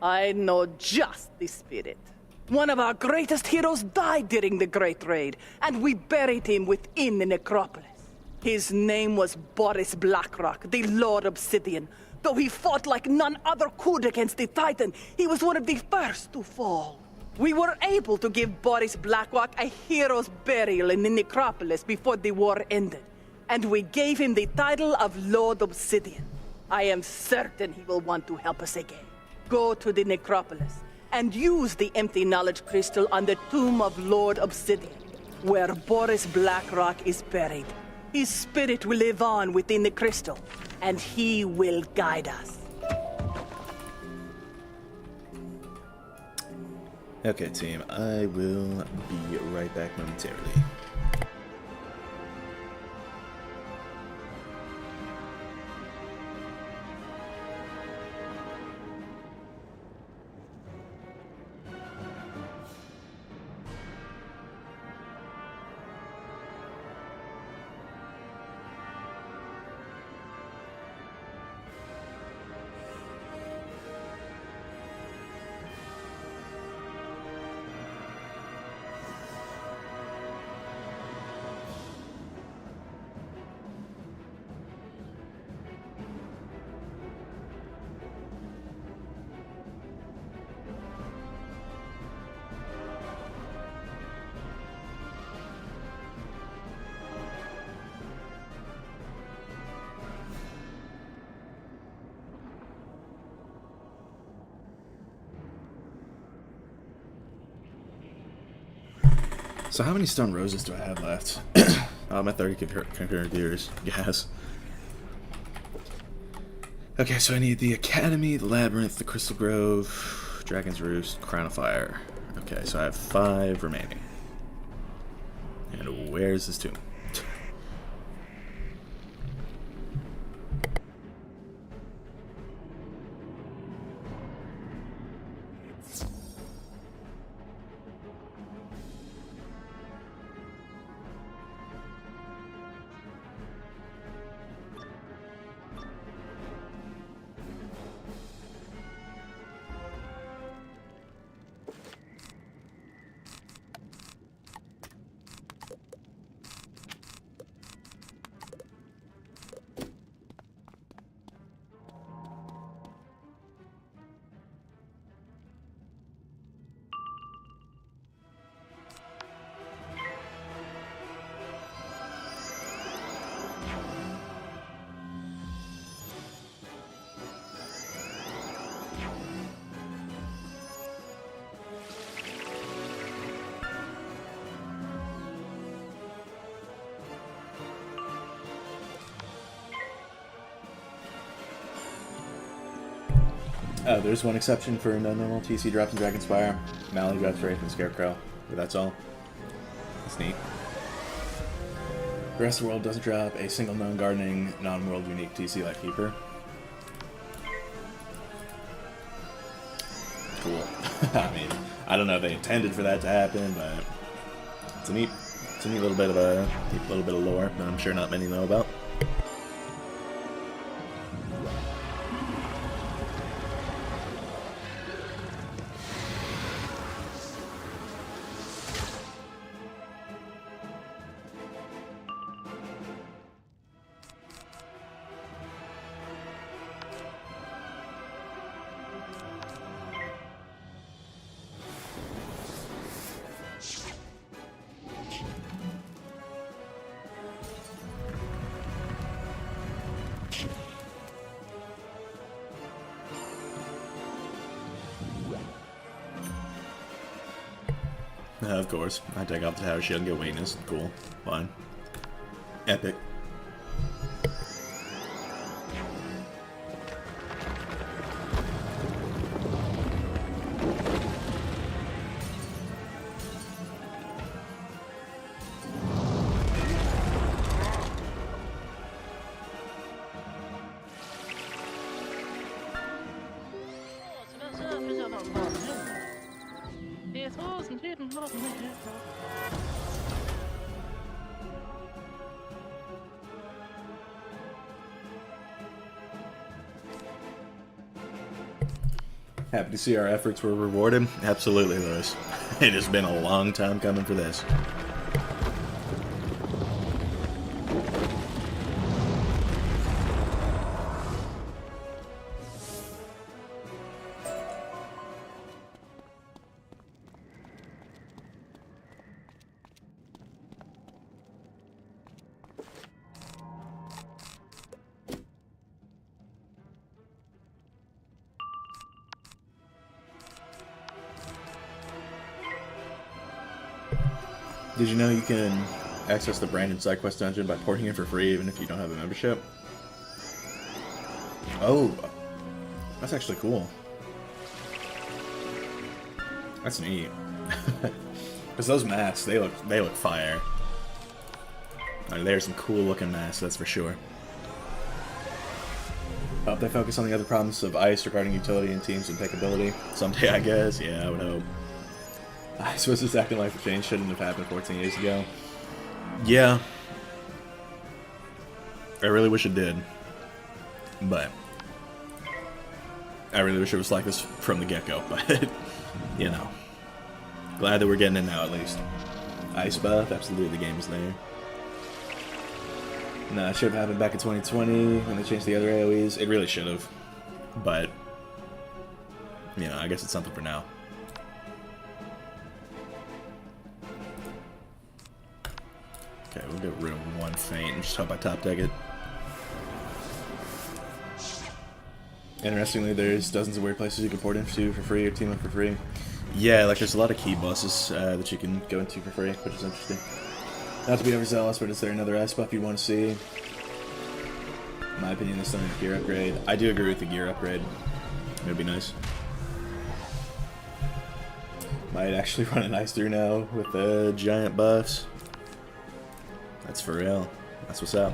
I know just the spirit. One of our greatest heroes died during the Great Raid, and we buried him within the necropolis. His name was Boris Blackrock, the Lord Obsidian. Though he fought like none other could against the Titan, he was one of the first to fall. We were able to give Boris Blackrock a hero's burial in the necropolis before the war ended, and we gave him the title of Lord Obsidian. I am certain he will want to help us again. Go to the necropolis and use the empty knowledge crystal on the tomb of Lord Obsidian, where Boris Blackrock is buried. His spirit will live on within the crystal, and he will guide us. Okay, team, I will be right back momentarily. So how many stone roses do I have left? I'm at 30 concurrent viewers. Yes. Okay, so I need the Academy, the Labyrinth, the Crystal Grove, Dragon's Roost, Crown of Fire. Okay, so I have 5 remaining. And where's this tomb? Oh, there's one exception for no normal TC drops in Dragon Spyre. Mally drops Wraith and Scarecrow. But that's all. That's neat. The rest of the world doesn't drop a single known gardening, non-world unique TC like Keeper. Cool. I mean, I don't know if they intended for that to happen, but it's a neat little bit of lore that I'm sure not many know about. Of course. I take off the tower shield and get weakness. Cool. Fine. Epic. Happy to see our efforts were rewarded. Absolutely, Lewis. It has been a long time coming for this. Did you know you can access the Brandon side quest dungeon by porting it for free even if you don't have a membership? Oh, that's actually cool. That's neat. Because those masks, they look fire. There's some cool looking masks, that's for sure. Hope they focus on the other problems of ICE regarding utility and teams and pickability. Someday, I guess. Yeah, I would hope. I suppose this acting like the change shouldn't have happened 14 years ago. Yeah. I really wish it did. But I really wish it was like this from the get-go. But, you know. Glad that we're getting it now, at least. Ice buff, absolutely, the game is there. Nah, it should have happened back in 2020 when they changed the other AoEs. It really should have. But, you know, I guess it's something for now. Okay, we'll get rid of one feint and just hope I top deck it. Interestingly, there's dozens of weird places you can port into for free or team up for free. Yeah, like there's a lot of key bosses that you can go into for free, which is interesting. Not to be overzealous, but is there another ice buff you want to see? In my opinion, there's something with gear upgrade. I do agree with the gear upgrade. It would be nice. Might actually run an ice through now with the giant buffs. That's for real. That's what's up.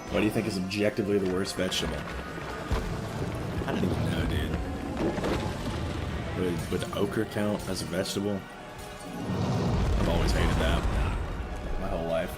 What do you think is objectively the worst vegetable? I don't even know, dude. Would ochre count as a vegetable? I've always hated that. My whole life.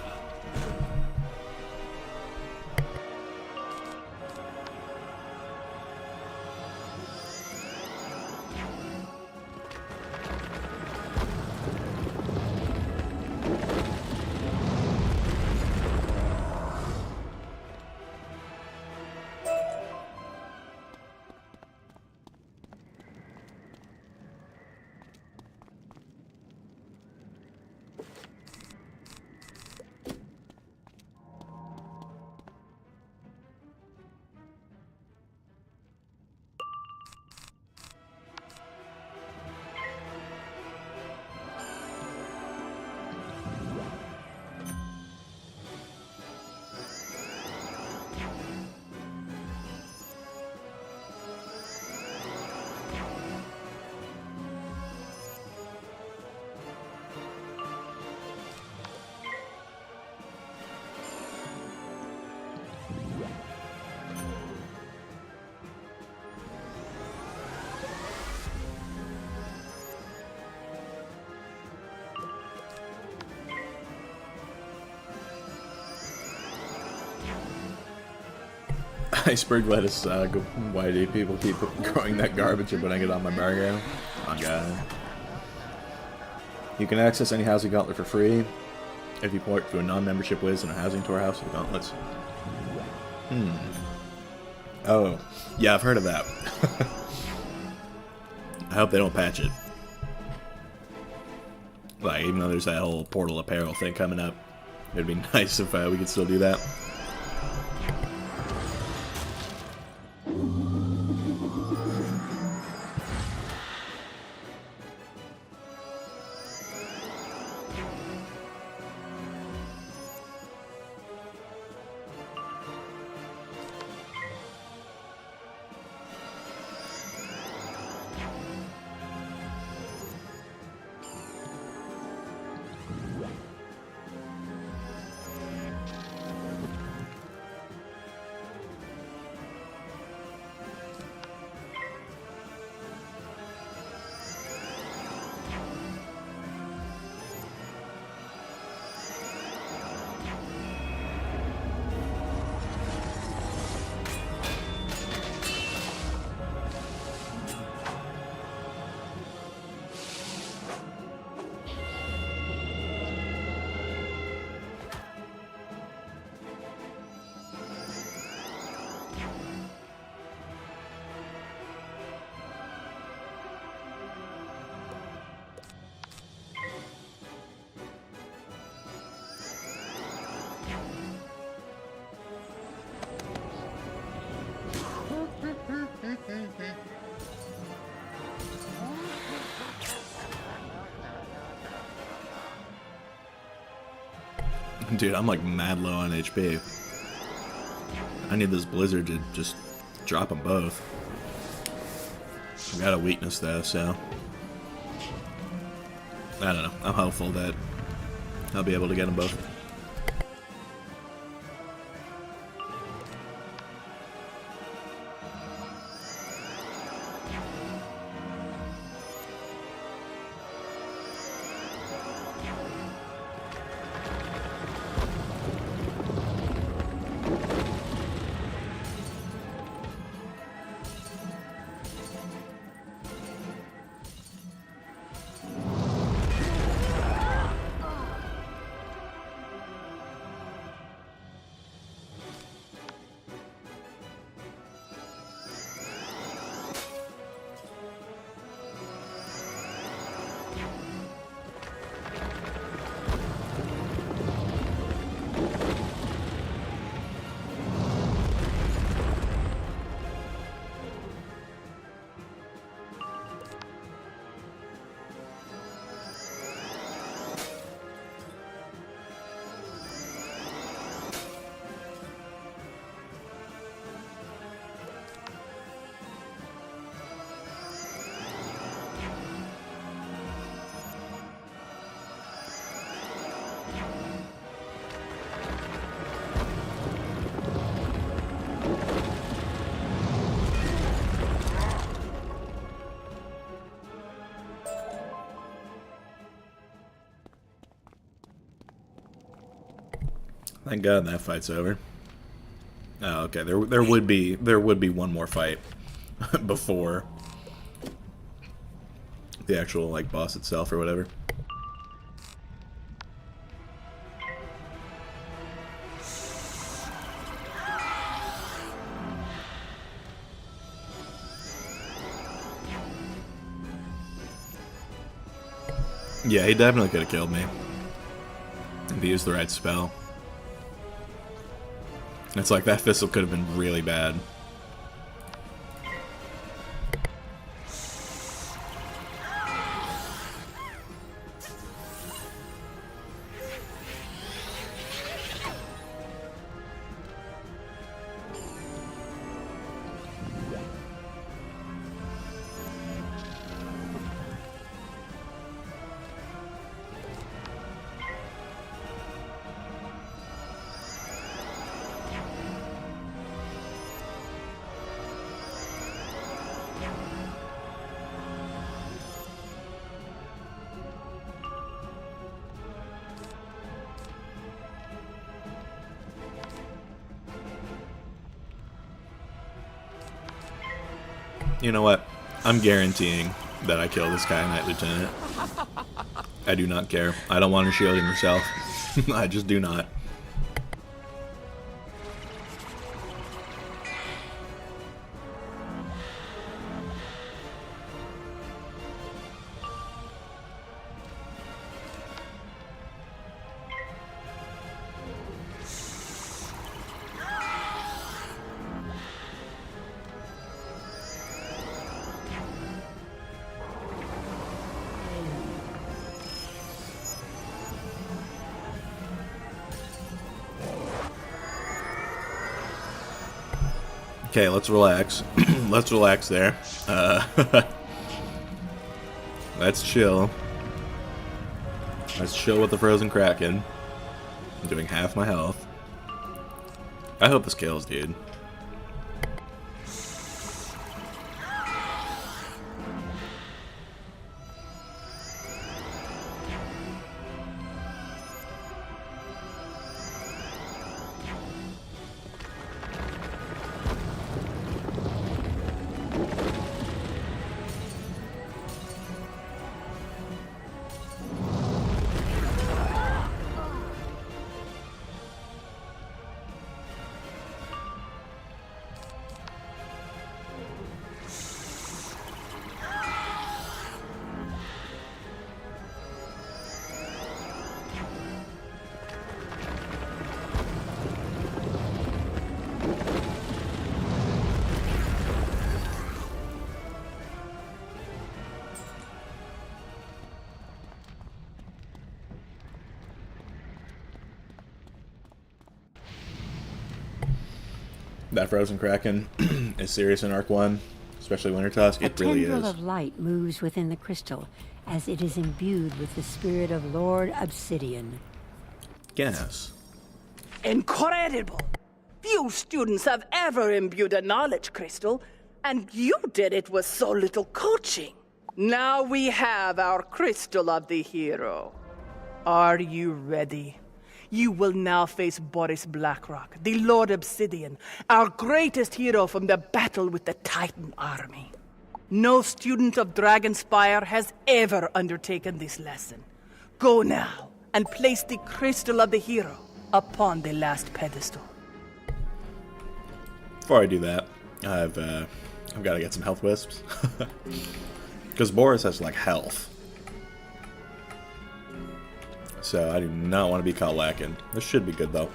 Iceberg lettuce, why do people keep growing that garbage and putting it on my burger? Oh god. You can access any housing gauntlet for free if you port to a non-membership Wiz in a housing tour house with gauntlets. Oh, yeah, I've heard of that. I hope they don't patch it. Like, even though there's that whole Portal apparel thing coming up, it'd be nice if we could still do that. Dude, I'm like mad low on HP. I need this blizzard to just drop them both. I got a weakness though, so I don't know. I'm hopeful that I'll be able to get them both. Thank God that fight's over. Oh, okay. There would be one more fight before the actual like boss itself or whatever. Yeah, he definitely could have killed me if he used the right spell. It's like that Thistle could have been really bad. You know what? I'm guaranteeing that I kill this guy, Knight Lieutenant. I do not care. I don't want her shielding herself. I just do not. Okay, let's relax. Let's relax there. Let's chill. Let's chill with the Frozen Kraken. I'm doing half my health. I hope this kills, dude. That Frozen Kraken is serious in Arc 1, especially Wintertusk. It really tendril is. of light moves within the crystal as it is imbued with the spirit of Lord Obsidian. Yes. Incredible! Few students have ever imbued a knowledge crystal, and you did it with so little coaching. Now we have our crystal of the hero. Are you ready? You will now face Boris Blackrock, the Lord Obsidian, our greatest hero from the battle with the Titan army. No student of Dragon Spyre has ever undertaken this lesson. Go now and place the crystal of the hero upon the last pedestal. Before I do that, I've got to get some health wisps. Because Boris has, like, health. So I do not want to be caught lacking. This should be good, though.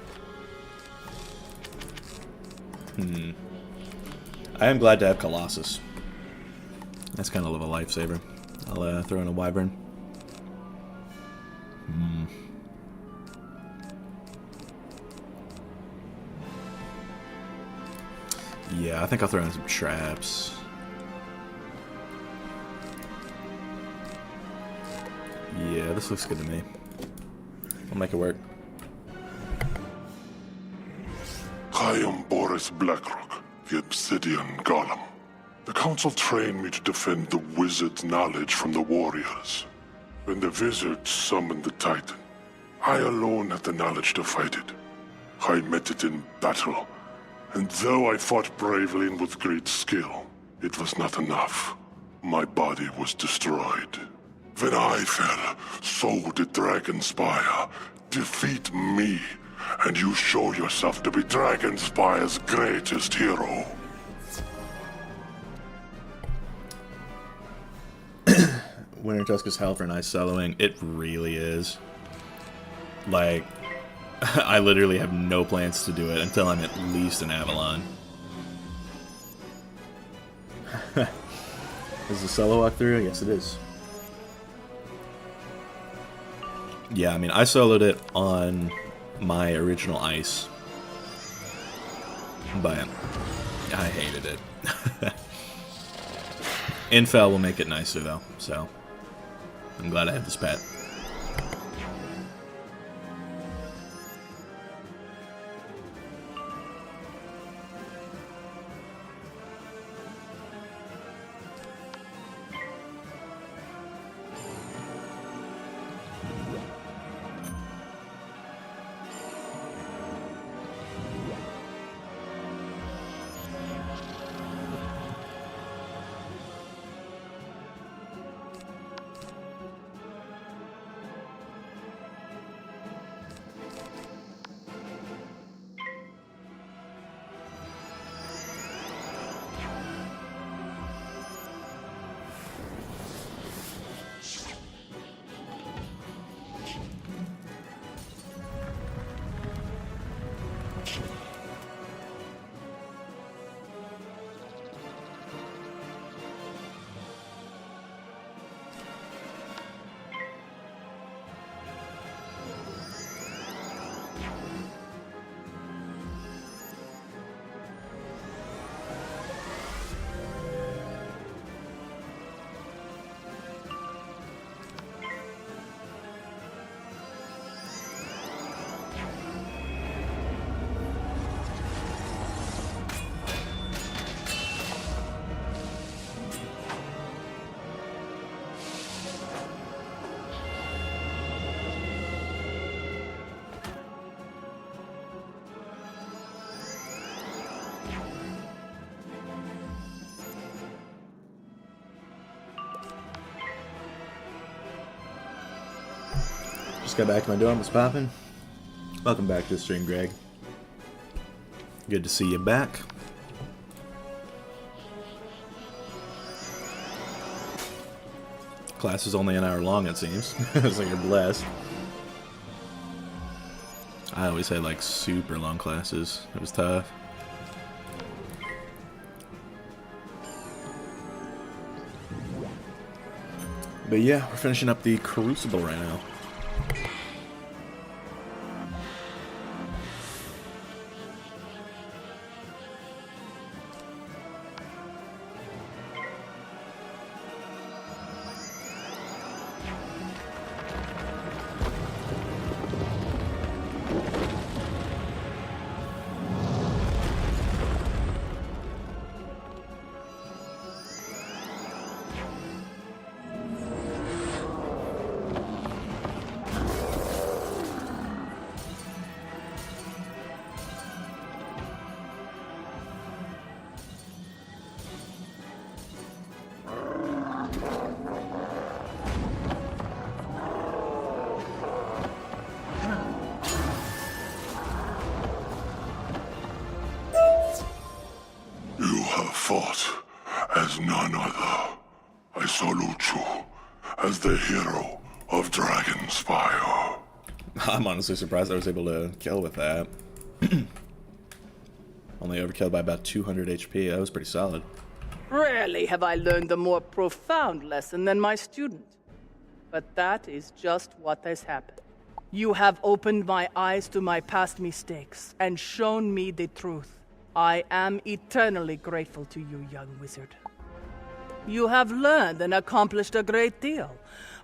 I am glad to have Colossus. That's kind of a lifesaver. I'll throw in a Wyvern. Yeah, I think I'll throw in some traps. Yeah, this looks good to me. I'll make it work. I am Boris Blackrock, the Obsidian Golem. The Council trained me to defend the Wizard's knowledge from the warriors. When the Wizards summoned the Titan, I alone had the knowledge to fight it. I met it in battle, and though I fought bravely and with great skill, it was not enough. My body was destroyed. When I fell, so did Dragon Spyre. Defeat me, and you show yourself to be Dragon Spyre's greatest hero. Wintertusk health for nice soloing. It really is. Like, I literally have no plans to do it until I'm at least an Avalon. Is the solo walkthrough? Yes, it is. Yeah, I mean, I soloed it on my original ice, but I hated it. Infel will make it nicer, though, so I'm glad I have this pet. Just got back to my dorm. What's poppin'? Welcome back to the stream, Greg. Good to see you back. Class is only an hour long, it seems. So you're blessed. I always had like super long classes. It was tough. But yeah, we're finishing up the Crucible right now. fought as none other. I salute you as the hero of Dragon Spyre. I'm honestly surprised I was able to kill with that. Only overkilled by about 200 HP. That was pretty solid. Rarely have I learned a more profound lesson than my student. But that is just what has happened. You have opened my eyes to my past mistakes and shown me the truth. I am eternally grateful to you, young wizard. You have learned and accomplished a great deal,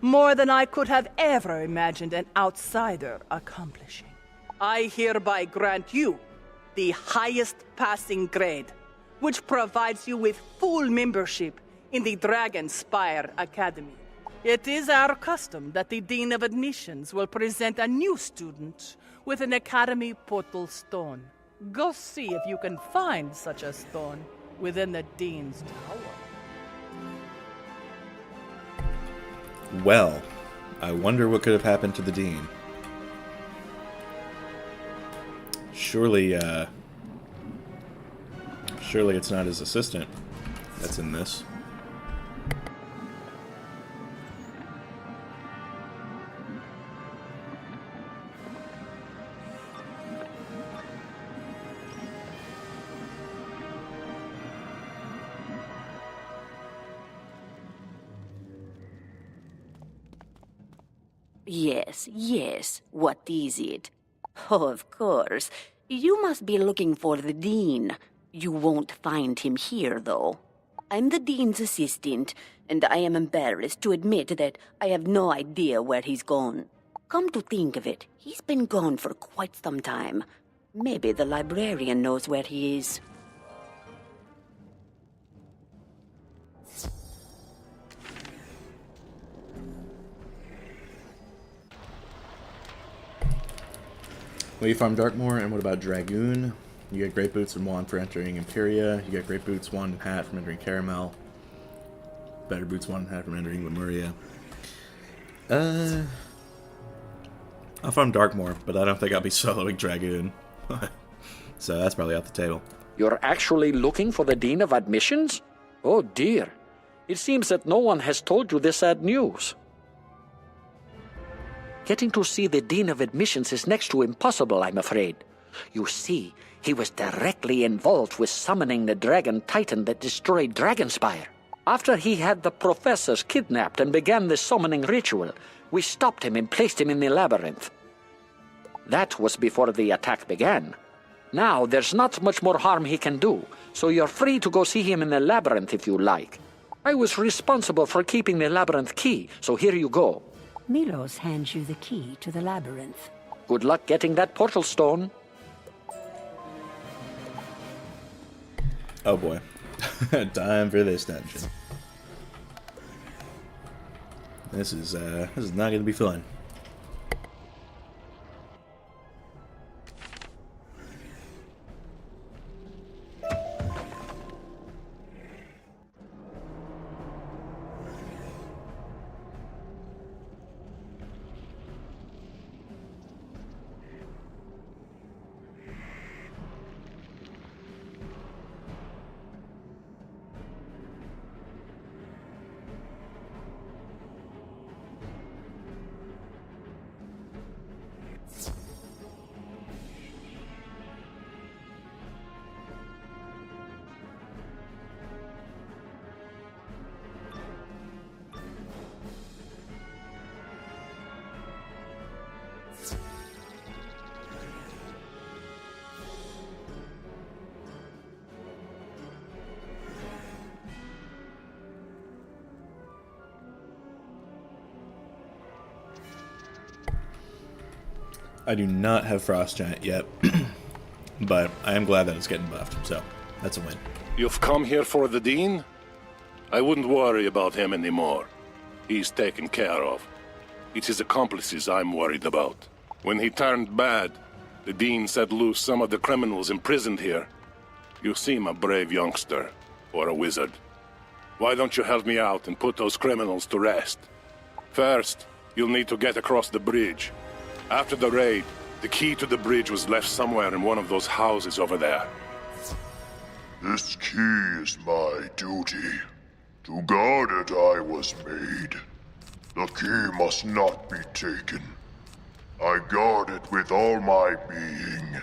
more than I could have ever imagined an outsider accomplishing. I hereby grant you the highest passing grade, which provides you with full membership in the Dragon Spyre Academy. It is our custom that the Dean of Admissions will present a new student with an Academy portal stone. Go see if you can find such a stone within the Dean's tower. Well, I wonder what could have happened to the Dean. Surely it's not his assistant that's in this. Yes. What is it? Oh, of course. You must be looking for the Dean. You won't find him here, though. I'm the Dean's assistant, and I am embarrassed to admit that I have no idea where he's gone. Come to think of it, he's been gone for quite some time. Maybe the librarian knows where he is. Well, you farm Darkmoor, and what about Dragoon? You get Great Boots and Wand for entering Imperia. You get Great Boots, Wand, and Hat from entering Caramel. Better Boots, Wand, and Hat from entering Lemuria. I'll farm Darkmoor, but I don't think I'll be soloing Dragoon. So that's probably off the table. You're actually looking for the Dean of Admissions? Oh dear. It seems that no one has told you this sad news. Getting to see the Dean of Admissions is next to impossible, I'm afraid. You see, he was directly involved with summoning the dragon titan that destroyed Dragon Spyre. After he had the professors kidnapped and began the summoning ritual, we stopped him and placed him in the labyrinth. That was before the attack began. Now, there's not much more harm he can do, so you're free to go see him in the labyrinth if you like. I was responsible for keeping the labyrinth key, so here you go. Milos hands you the key to the labyrinth. Good luck getting that portal stone. Oh boy. Time for this dungeon. This is not gonna be fun. I do not have Frost Giant yet, but I am glad that it's getting buffed, so that's a win. You've come here for the Dean? I wouldn't worry about him anymore. He's taken care of. It's his accomplices I'm worried about. When he turned bad, the Dean set loose some of the criminals imprisoned here. You seem a brave youngster, or a wizard. Why don't you help me out and put those criminals to rest? First, you'll need to get across the bridge. After the raid, the key to the bridge was left somewhere in one of those houses over there. This key is my duty. To guard it I was made. The key must not be taken. I guard it with all my being.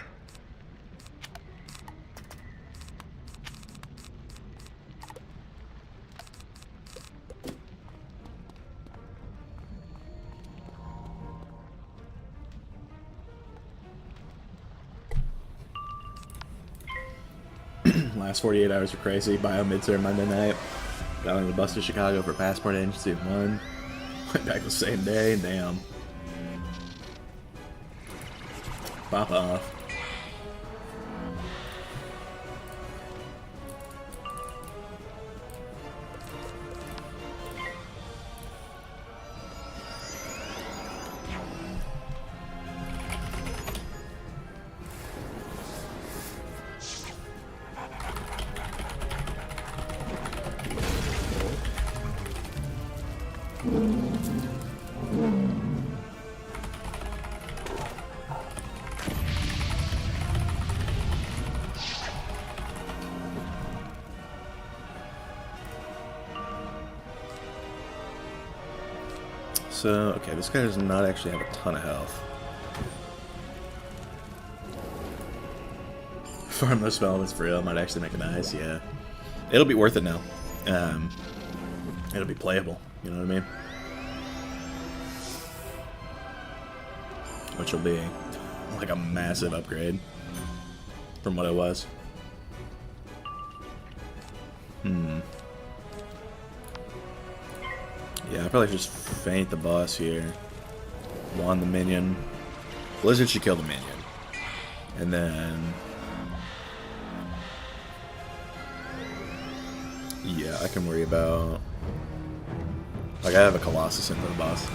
Last 48 hours were crazy. Bio midterm Monday night. Got on the bus to Chicago for passport agency at 1. Went back the same day. Damn. Pop off. So, okay, this guy does not actually have a ton of health. Farm those spells for real might actually make it nice, yeah. It'll be worth it now. It'll be playable, you know what I mean? Which will be like a massive upgrade from what it was. Yeah, I probably just feint the boss here. Wand the minion. Blizzard should kill the minion. And then... yeah, I can worry about... like, I have a Colossus in for the boss.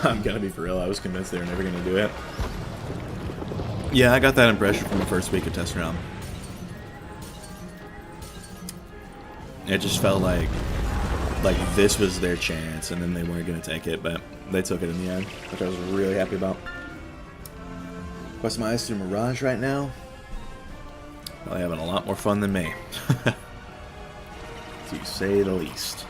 I'm gonna be for real, I was convinced they were never gonna do it. Yeah, I got that impression from the first week of test round. It just felt like this was their chance, and then they weren't gonna take it, but they took it in the end, which I was really happy about. Quest my eyes through Mirage right now. Probably having a lot more fun than me, to say the least.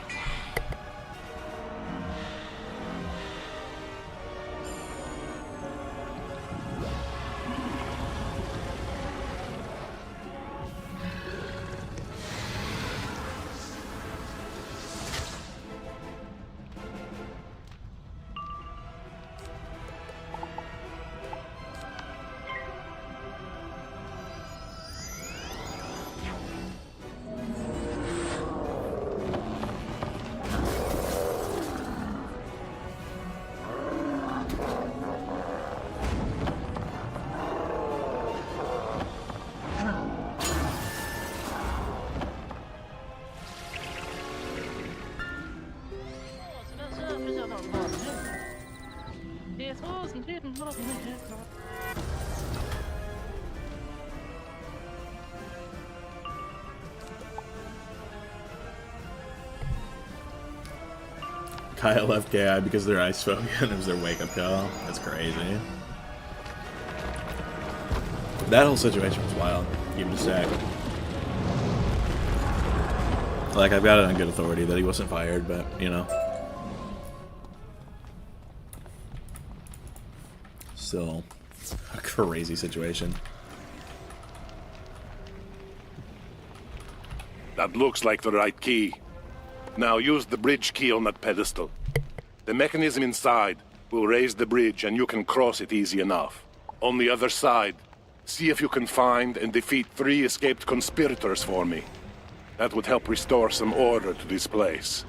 Kyle left KI because they're ice folk and it was their wake up call. That's crazy. That whole situation was wild. Give me a sec. Like, I've got it on good authority that he wasn't fired, but, you know. Still a crazy situation. That looks like the right key. Now use the bridge key on that pedestal. The mechanism inside will raise the bridge and you can cross it easy enough. On the other side, see if you can find and defeat 3 escaped conspirators for me. That would help restore some order to this place.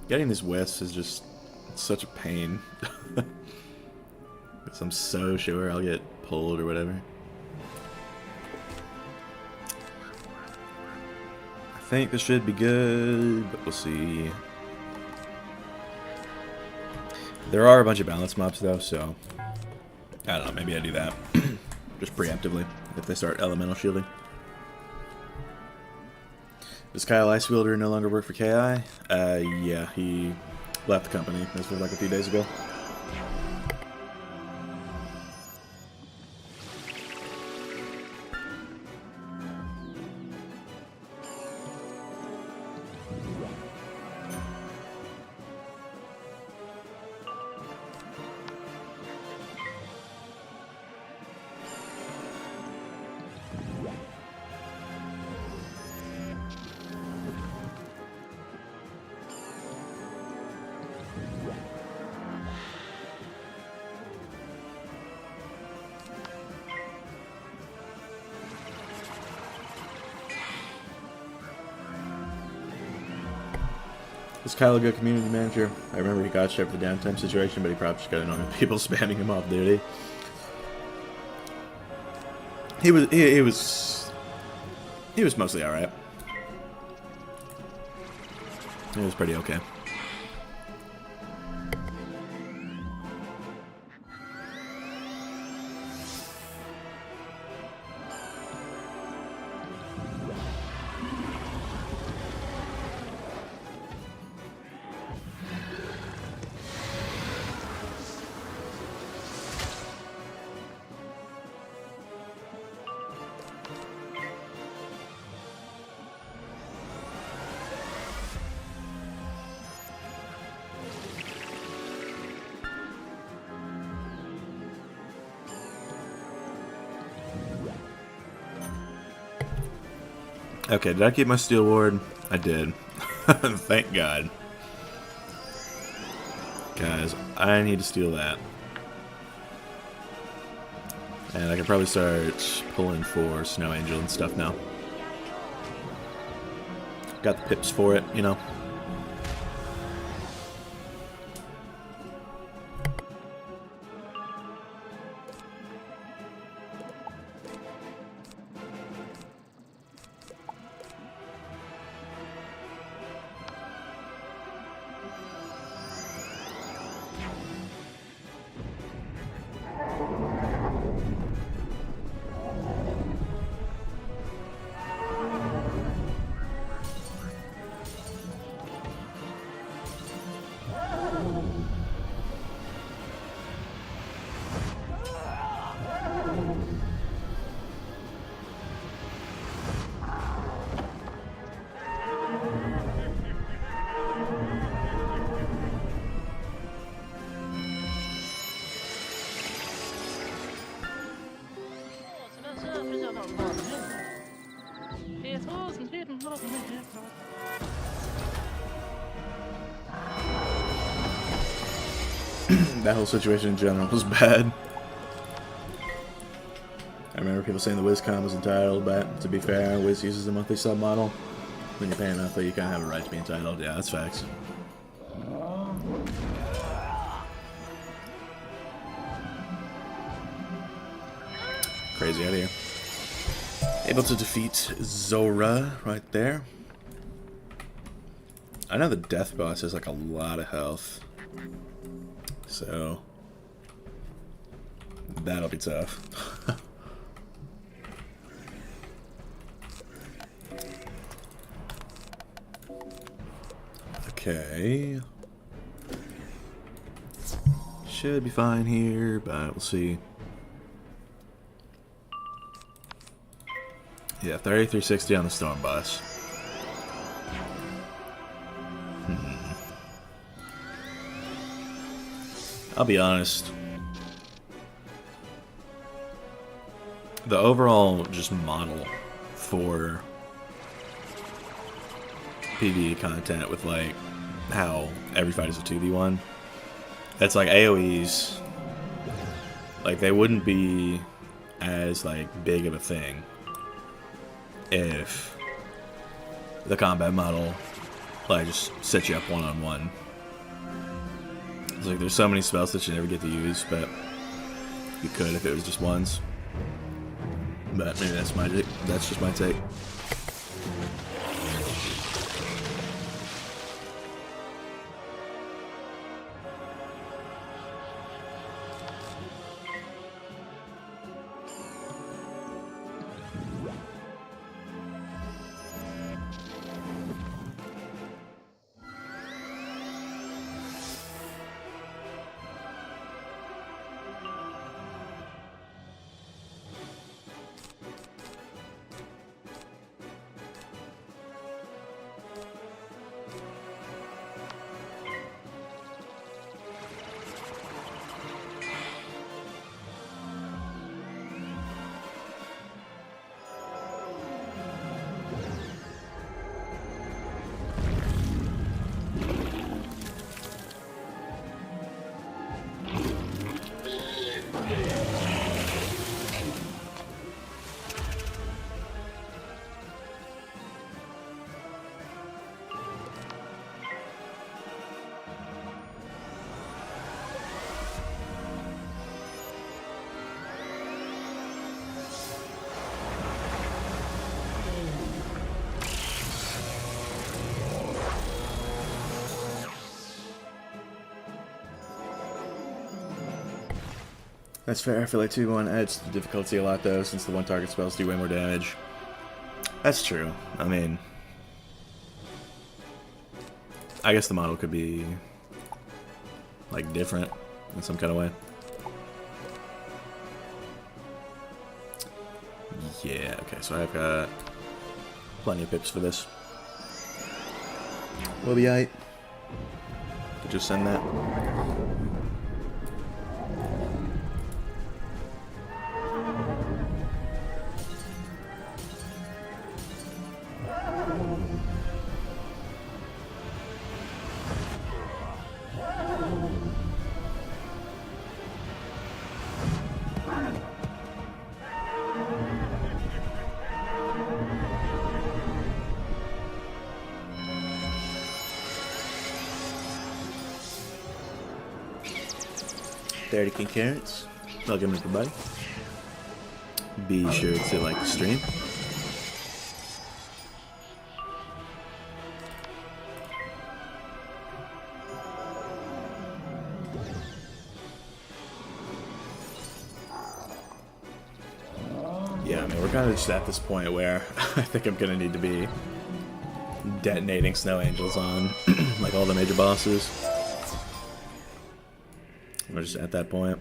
Getting this west is just such a pain. Because I'm so sure I'll get pulled or whatever. I think this should be good, but we'll see. There are a bunch of balance mobs though, so I don't know, maybe I do that. Just preemptively, if they start elemental shielding. Does Kyle Icewielder no longer work for KI? Yeah, he left the company. This was like a few days ago. Is Kyle a good community manager? I remember he got shit for the downtime situation, but he probably just got annoying people spamming him off duty. He was mostly alright. He was pretty okay. Okay, did I keep my steel ward? I did. Thank God. Guys, I need to steal that. And I can probably start pulling for Snow Angel and stuff now. Got the pips for it, you know. That whole situation in general was bad. I remember people saying the WizCon was entitled, but to be fair, Wiz uses a monthly sub model. When you're paying monthly, you kind of have a right to be entitled. Yeah, that's facts. Crazy idea. Able to defeat Zora right there. I know the death boss has like a lot of health. So that'll be tough. Okay. should be fine here, but we'll see. Yeah, 3360 on the storm bus. I'll be honest. The overall just model for PvE content with like how every fight is a 2v1. That's like AoEs. Like they wouldn't be as like big of a thing if the combat model like just sets you up one-on-one. It's like there's so many spells that you never get to use, but you could if it was just ones. But maybe that's just my take. That's fair. I feel like 2-1 adds to the difficulty a lot, though, since the one-target spells do way more damage. That's true. I mean, I guess the model could be, like, different in some kind of way. Yeah, okay, so I've got plenty of pips for this. We'll be aight. Just send that. $30 carrots. Welcome everybody. Be sure to like the stream. Yeah, I mean we're kind of just at this point where I think I'm gonna need to be detonating snow angels on like all the major bosses. We're just at that point.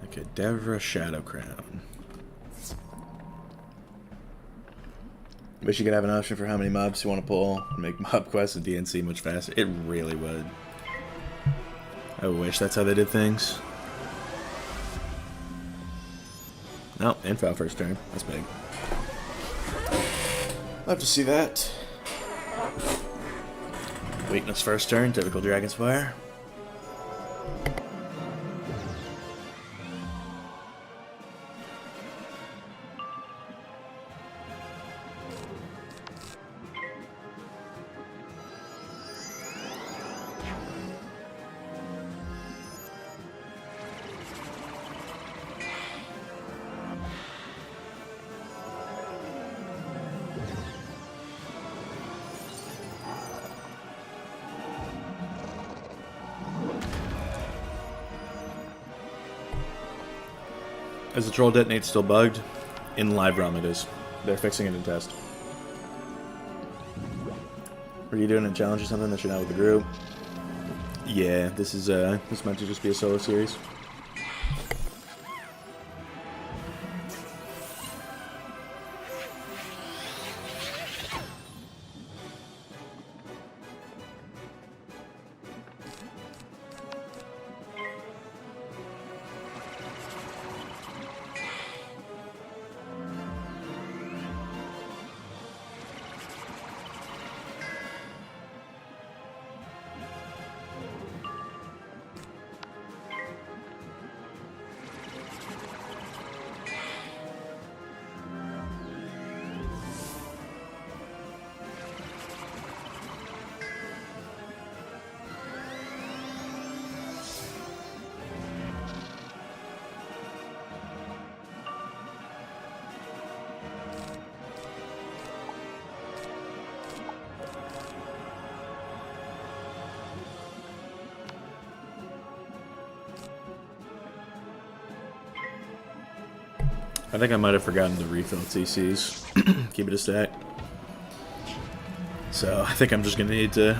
Okay, Devra Shadow Crown. Wish you could have an option for how many mobs you want to pull and make mob quests and DNC much faster. It really would. I wish that's how they did things. No, info first turn. That's big. Love to see that. Weakness first turn, typical Dragon Spyre. Is the troll detonate still bugged? In live realm it is. They're fixing it in test. Were you doing a challenge or something that you're not with the group? Yeah, this is this meant to just be a solo series. I think I might have forgotten to refill TCs. Keep it a stack. So I think I'm just gonna need to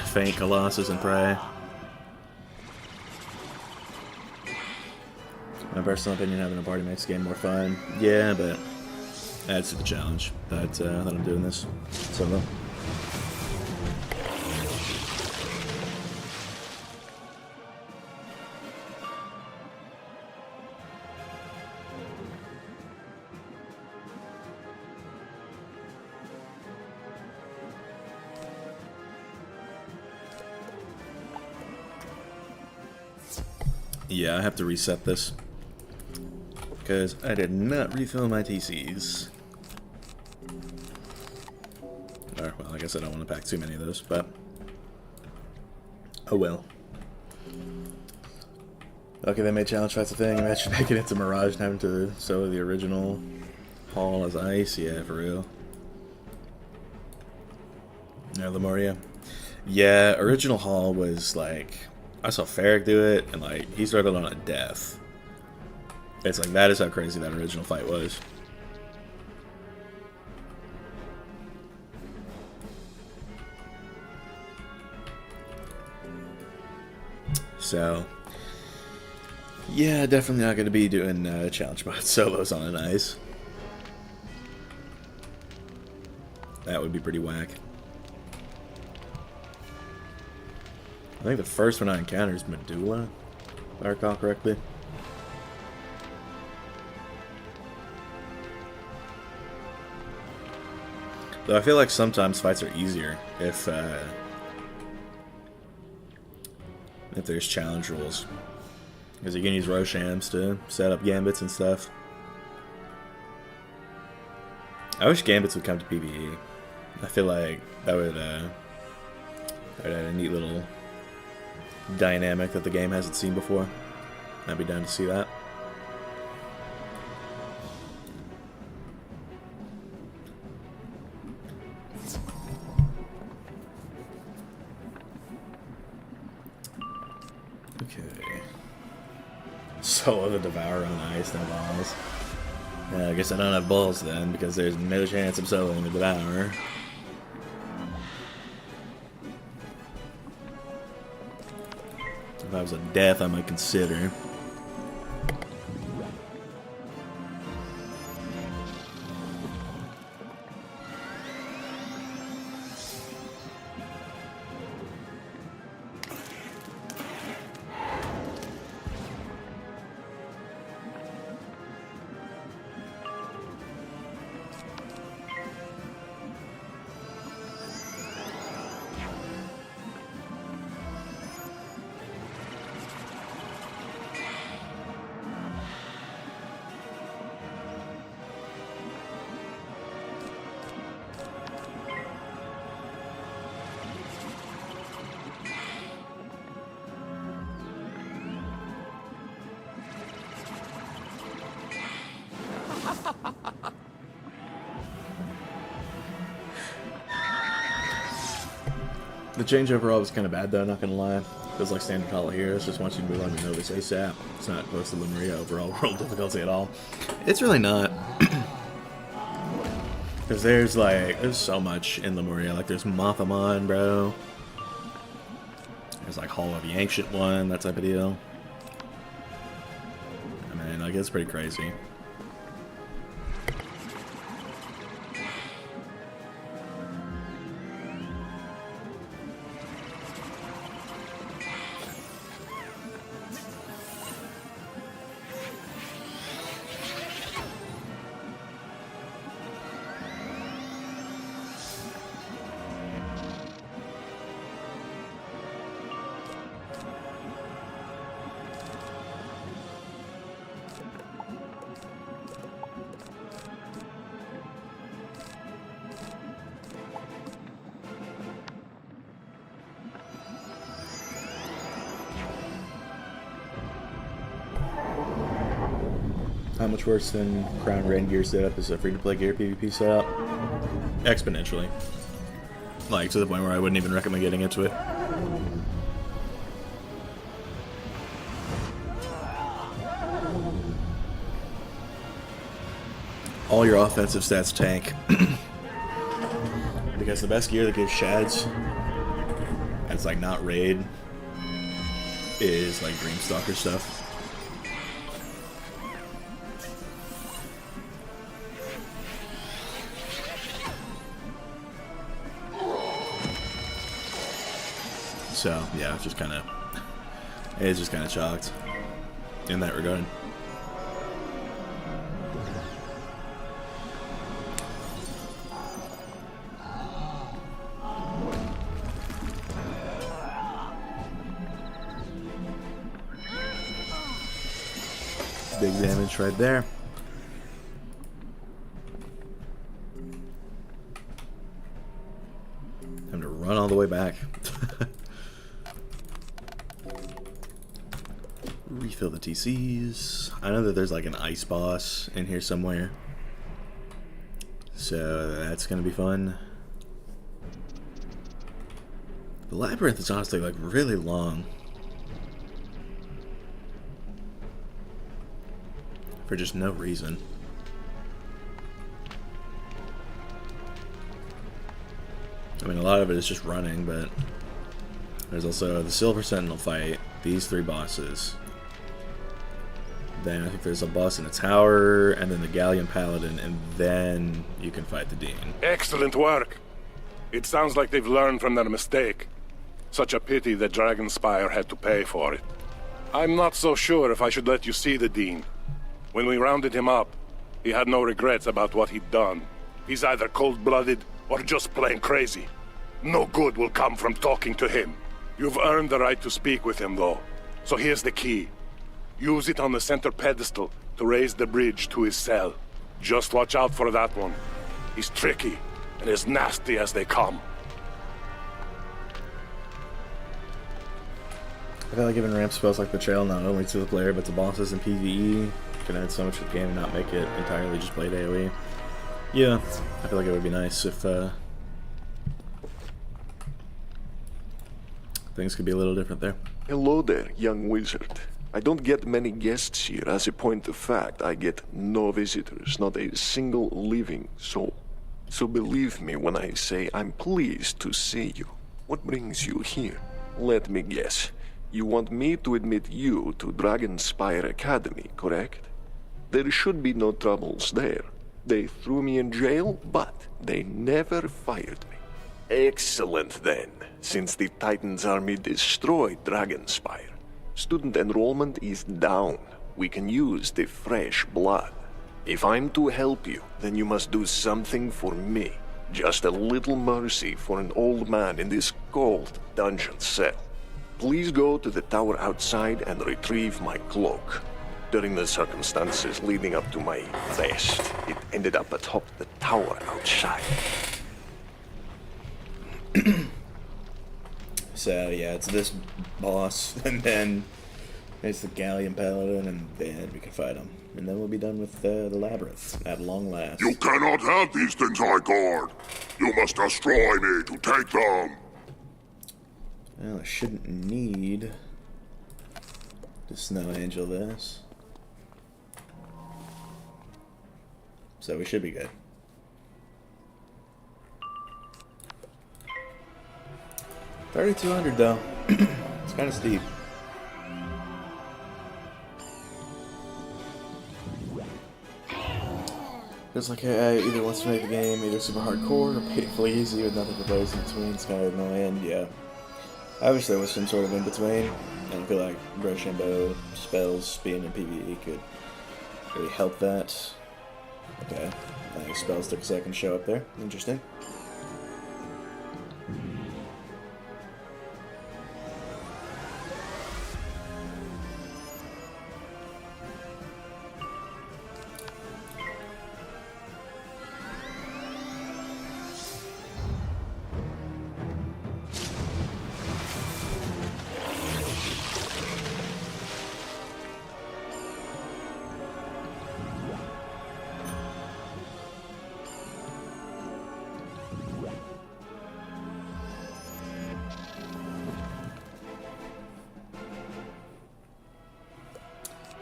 feint Colossus and pray. My personal opinion, having a party makes the game more fun. Yeah, but adds to the challenge that I'm doing this solo. Yeah, I have to reset this because I did not refill my TCs. Or, well, I guess I don't want to pack too many of those, but oh well. Okay, they made challenge fights a thing. Imagine making it to Mirage and having to solo the original Hall as ice. Yeah, for real. No, Lemuria. Yeah, original Hall was like, I saw Ferric do it, and like he started on a death. It's like that is how crazy that original fight was. So yeah, definitely not going to be doing challenge mode solos on an ice. That would be pretty whack. I think the first one I encountered is Medulla, if I recall correctly. Though I feel like sometimes fights are easier if there's challenge rules. Because you can use Roshams to set up gambits and stuff. I wish gambits would come to PvE. I feel like that would add a neat little dynamic that the game hasn't seen before. I'd be down to see that. Okay. Solo the Devourer on ice, no balls. Yeah, I guess I don't have balls then, because there's no chance of soloing the Devourer. If I was a death, I might consider. The change overall was kind of bad though, not gonna lie. Feels like standard Hall of Heroes, just wants you to move on to Novus ASAP. It's not close to Lemuria overall world difficulty at all. It's really not. Because there's so much in Lemuria. Like, there's Mothamon, bro. There's, like, Hall of the Ancient One, that type of deal. I mean, like, it's pretty crazy. How much worse than Crown Rain Gear setup is a free-to-play gear PvP setup? Exponentially. Like, to the point where I wouldn't even recommend getting into it. All your offensive stats tank. Because the best gear that gives shads, that's like not raid, is like Dreamstalker stuff. So yeah, it's just kind of shocked in that regard. Big damage right there. Time to run all the way back. Refill the TCs. I know that there's like an ice boss in here somewhere, so that's gonna be fun. The labyrinth is honestly like really long for just no reason. I mean, a lot of it is just running, but there's also the Silver Sentinel fight, these 3 bosses. Then I think there's a boss in a tower, and then the Galleon Paladin, and then you can fight the Dean. Excellent work. It sounds like they've learned from their mistake. Such a pity that Dragon Spyre had to pay for it. I'm not so sure if I should let you see the Dean. When we rounded him up, he had no regrets about what he'd done. He's either cold-blooded or just plain crazy. No good will come from talking to him. You've earned the right to speak with him, though. So here's the key. Use it on the center pedestal to raise the bridge to his cell. Just watch out for that one. He's tricky and as nasty as they come. I feel like giving ramp spells like Betrayal not only to the player, but to bosses and PvE can add so much to the game and not make it entirely just played AoE. Yeah, I feel like it would be nice if things could be a little different there. Hello there, young wizard. I don't get many guests here. As a point of fact, I get no visitors, not a single living soul. So believe me when I say I'm pleased to see you. What brings you here? Let me guess. You want me to admit you to Dragon Spyre Academy, correct? There should be no troubles there. They threw me in jail, but they never fired me. Excellent then. Since the Titan's army destroyed Dragon Spyre, student enrollment is down. We can use the fresh blood. If I'm to help you, then you must do something for me. Just a little mercy for an old man in this cold dungeon cell. Please go to the tower outside and retrieve my cloak. During the circumstances leading up to my arrest, it ended up atop the tower outside. So yeah, it's this boss, and then it's the Galleon Paladin, and then we can fight him. And then we'll be done with the labyrinth, at long last. You cannot have these things I guard. You must destroy me to take them. Well, I shouldn't need to Snow Angel this. So we should be good. $3,200 though. It's kind of steep. It's like either wants to make the game either super hardcore or painfully easy with nothing for players in between. It's kind of annoying, yeah. I wish there was some sort of in between. I feel like Rochambeau spells being in PvE could really help that. Okay, spells took a second to show up there. Interesting.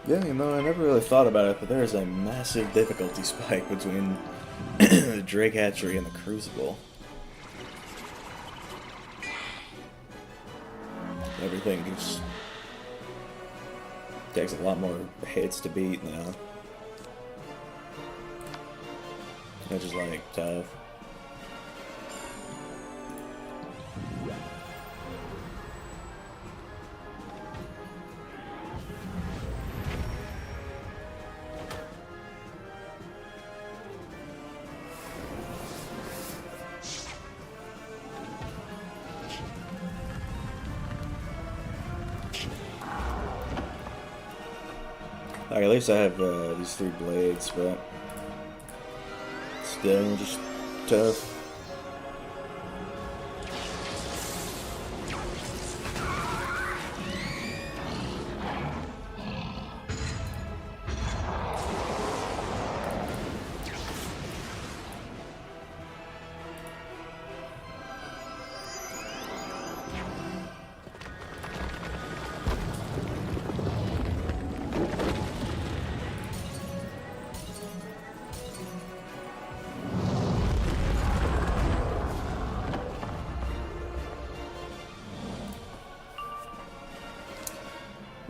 Yeah, you know, I never really thought about it, but there is a massive difficulty spike between the Drake Hatchery and the Crucible. Everything just takes a lot more hits to beat now. Which is like tough. Like, at least I have these 3 blades, but still just tough.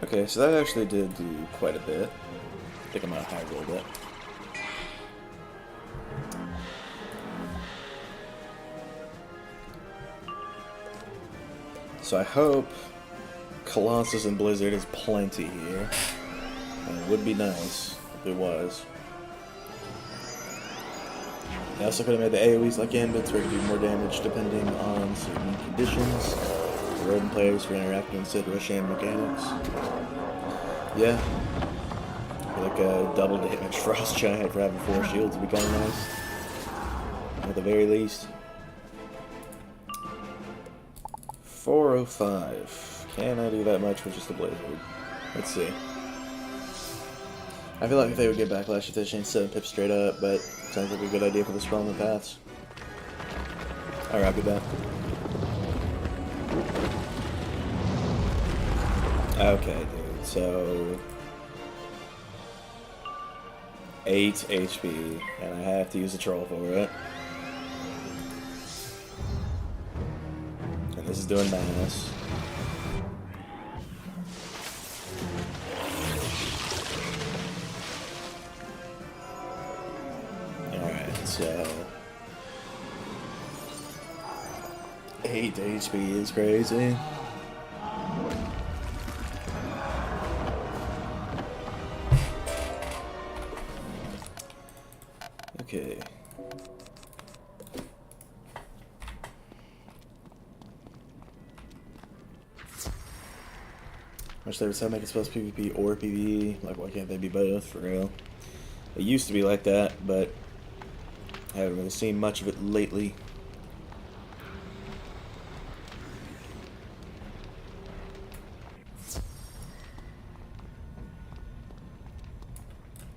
Okay, so that actually did do quite a bit. I think I might have high-rolled it. So I hope Colossus and Blizzard is plenty here. And it would be nice if it was. I also could have made the AoEs like Ambits where it could do more damage depending on certain conditions. Rodent players for interacting with said Roshan mechanics. Yeah. Like a double damage Frost Giant for having 4 shields would be kind of nice. At the very least. 405. Can I do that much with just a Blizzard? Let's see. I feel like if they would get Backlash if they changed 7 pips straight up, but sounds like a good idea for the spell and the paths. Alright, I'll do that. Okay, dude, so 8 HP, and I have to use a troll for it. And this is doing mass. Alright, so 8 HP is crazy. Okay. Wish they would say make it supposed PvP or PvE. Like, why can't they be both, for real? It used to be like that, but I haven't really seen much of it lately.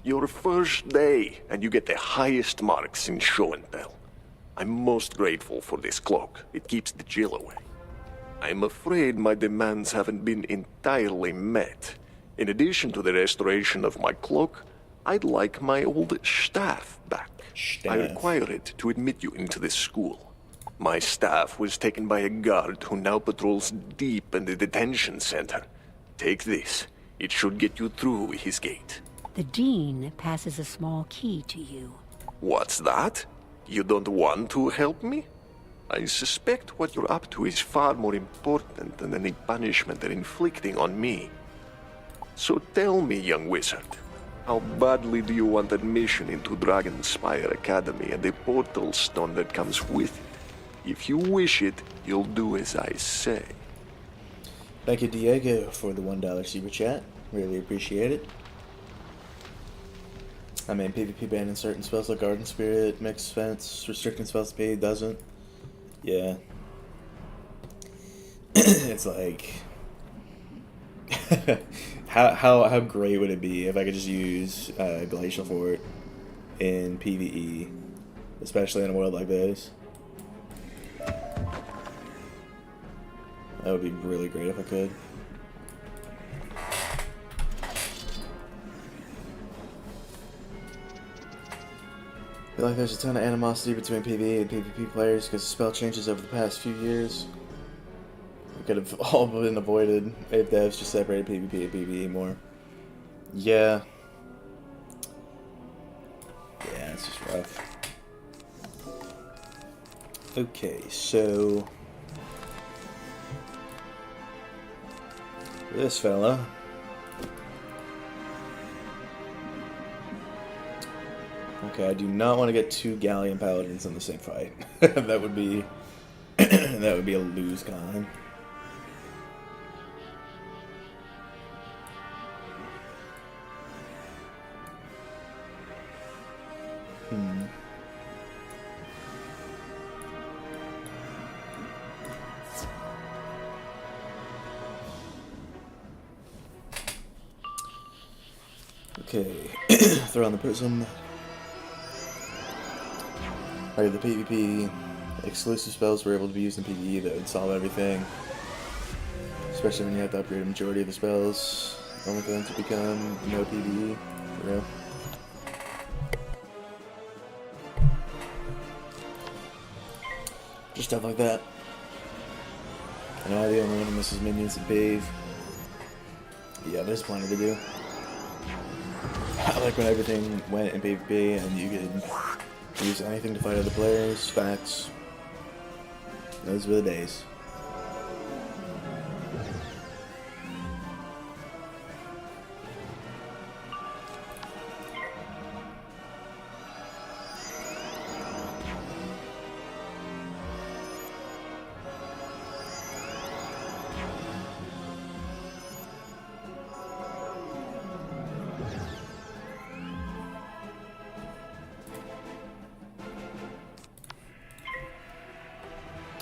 Your first day, and you get the highest marks in show and tell. I'm most grateful for this cloak. It keeps the chill away. I'm afraid my demands haven't been entirely met. In addition to the restoration of my cloak, I'd like my old staff back. I require it to admit you into this school. My staff was taken by a guard who now patrols deep in the detention center. Take this. It should get you through his gate. The Dean passes a small key to you. What's that? You don't want to help me? I suspect what you're up to is far more important than any punishment they're inflicting on me. So tell me, young wizard, how badly do you want admission into Dragon Spyre Academy and the portal stone that comes with it? If you wish it, you'll do as I say. Thank you, Diego, for the $1 super chat. Really appreciate it. I mean, PvP banning certain spells like Garden Spirit, Mixed Fence, restricting spells to PvP doesn't. Yeah. It's like... how great would it be if I could just use Glacial Fort in PvE, especially in a world like this? That would be really great if I could. I feel like there's a ton of animosity between PvE and PvP players because the spell changes over the past few years. It could have all been avoided if devs just separated PvP and PvE more. Yeah. Yeah, it's just rough. Okay, so... this fella. Okay, I do not want to get 2 Galleon Paladins in the same fight. That would be that would be a lose con. Okay, throw on the prism. Alright, the PvP exclusive spells we're able to be used in PvE that would solve everything. Especially when you have to upgrade a majority of the spells, only for them to become no PvE. For real. Just stuff like that. And am I the only one who misses minions and pave? Yeah, there's plenty to do. I like when everything went in PvP and you could use anything to fight other players. Facts. Those were the days.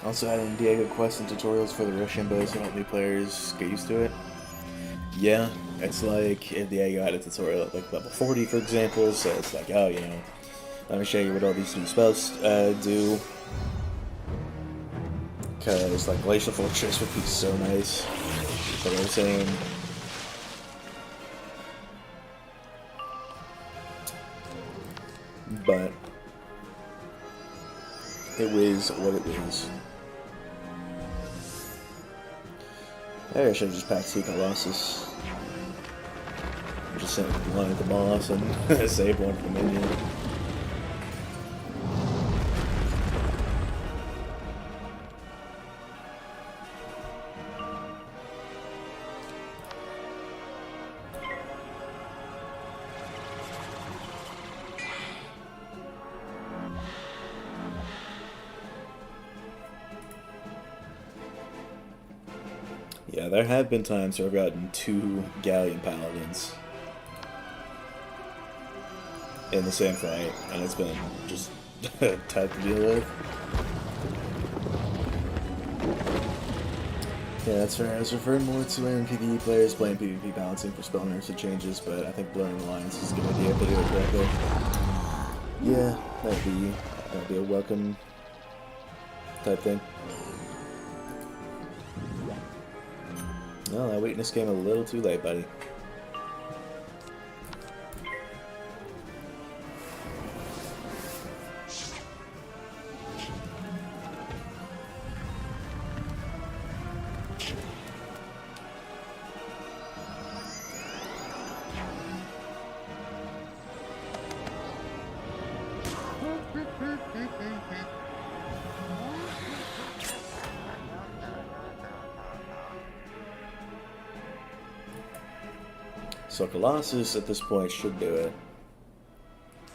Also adding Diego quests and tutorials for the Russian bows to help new players get used to it. Yeah, it's like if Diego had a tutorial at like level 40, for example, so it's like, oh, you know, let me show you what all these new spells do. Because like Glacial Fortress would be so nice. But I'm saying, but it was what it was. Maybe I should have just packed 2 Colossus. Just sent one at the boss and save one for the minion. Yeah, there have been times where I've gotten 2 Galleon Paladins in the same fight, and it's been just tough to deal with. Yeah, that's fair. I was referring more to when PvE players playing PvP balancing for spell nerfs and changes, but I think blurring the lines is a good idea if they do it correctly. Yeah, that'd be a welcome type thing. No, that weakness came a little too late, buddy. So Colossus at this point should do it.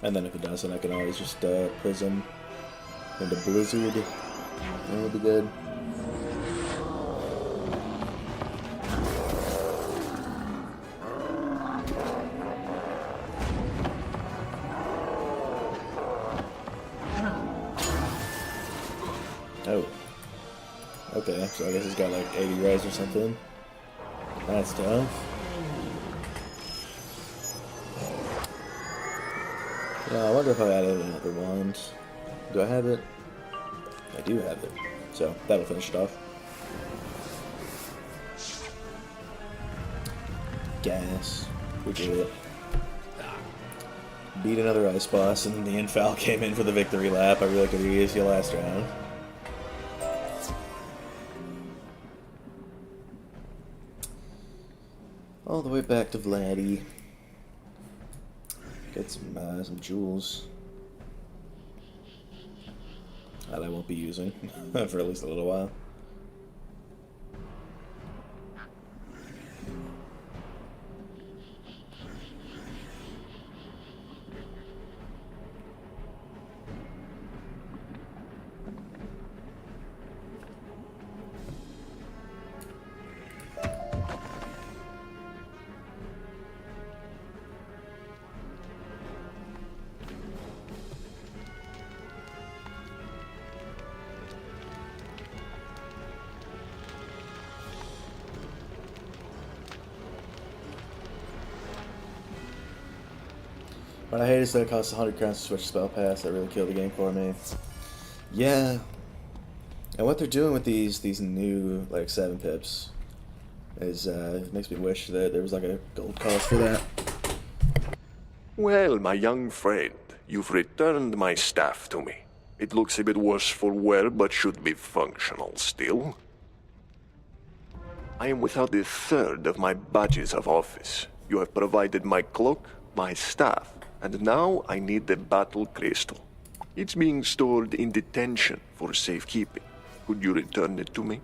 And then if it doesn't, I can always just prism into Blizzard. That would be good. Oh. Okay, so I guess he's got like 80 res or something. That's tough. Yeah, I wonder if I added another wand. Do I have it? I do have it. So, that'll finish it off. Gas. We did it. Beat another ice boss, and the infal came in for the victory lap. I really could have used you last round. All the way back to Vladdy. Get some jewels that I won't be using for at least a little while. What I hate is that it costs 100 crowns to switch spell pass. That really killed the game for me. Yeah. And what they're doing with these new, like, 7 pips is, it makes me wish that there was, like, a gold cost for that. Well, my young friend, you've returned my staff to me. It looks a bit worse for wear, but should be functional still. I am without a third of my badges of office. You have provided my cloak, my staff, and now I need the battle crystal. It's being stored in detention for safekeeping. Could you return it to me?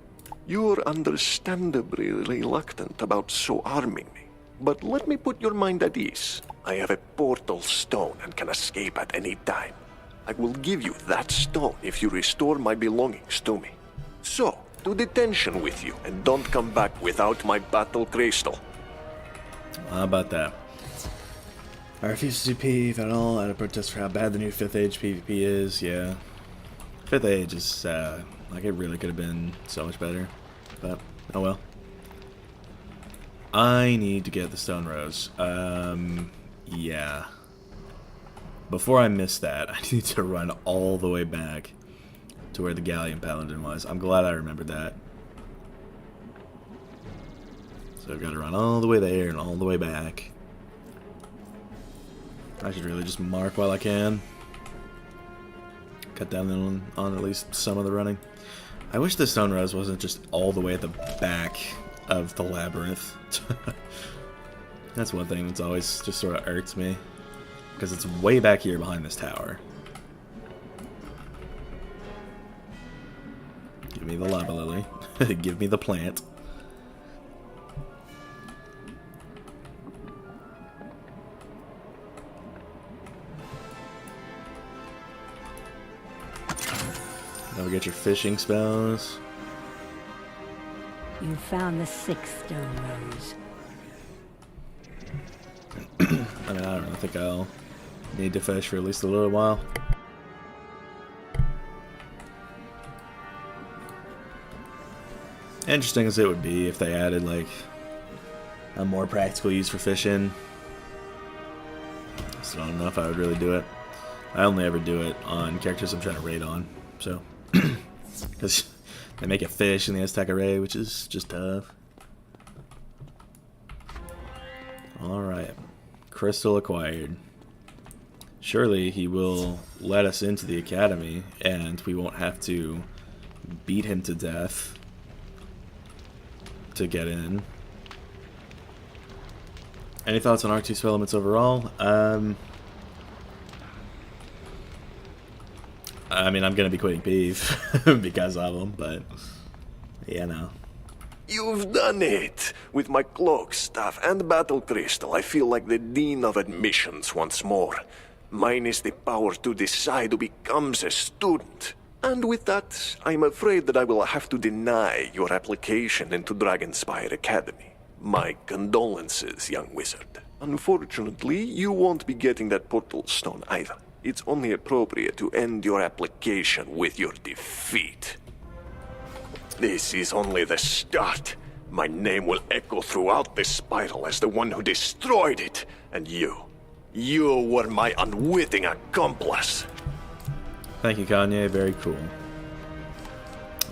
You're understandably reluctant about so arming me. But let me put your mind at ease. I have a portal stone and can escape at any time. I will give you that stone if you restore my belongings to me. So, to detention with you, and don't come back without my battle crystal. How about that? I refuse to do PvP at all out of protest for how bad the new 5th Age PvP is, yeah. 5th Age is, like, it really could have been so much better. But, oh well. I need to get the Stone Rose. Yeah. Before I miss that, I need to run all the way back to where the Galleon Paladin was. I'm glad I remembered that. So I've got to run all the way there and all the way back. I should really just mark while I can. Cut down on at least some of the running. I wish the Stone Rose wasn't just all the way at the back of the labyrinth. That's one thing that's always just sort of irks me. Because it's way back here behind this tower. Give me the lava lily. Give me the plant. Now we get your fishing spells. You found the 6th Stone Rose. I mean, I don't know, I think I'll need to fish for at least a little while. Interesting as it would be if they added, like, a more practical use for fishing. So I don't know if I would really do it. I only ever do it on characters I'm trying to raid on, so. Because they make a fish in the Aztec array, which is just tough. Alright. Crystal acquired. Surely he will let us into the academy, and we won't have to beat him to death to get in. Any thoughts on R2 spell elements overall? I mean, I'm gonna be quitting Peeve because of them, but yeah, no. You've done it! With my cloak, staff, and battle crystal, I feel like the Dean of Admissions once more. Mine is the power to decide who becomes a student. And with that, I'm afraid that I will have to deny your application into Dragon Spyre Academy. My condolences, young wizard. Unfortunately, you won't be getting that portal stone either. It's only appropriate to end your application with your defeat. This is only the start. My name will echo throughout this spiral as the one who destroyed it. And you were my unwitting accomplice. Thank you, Kanye. Very cool.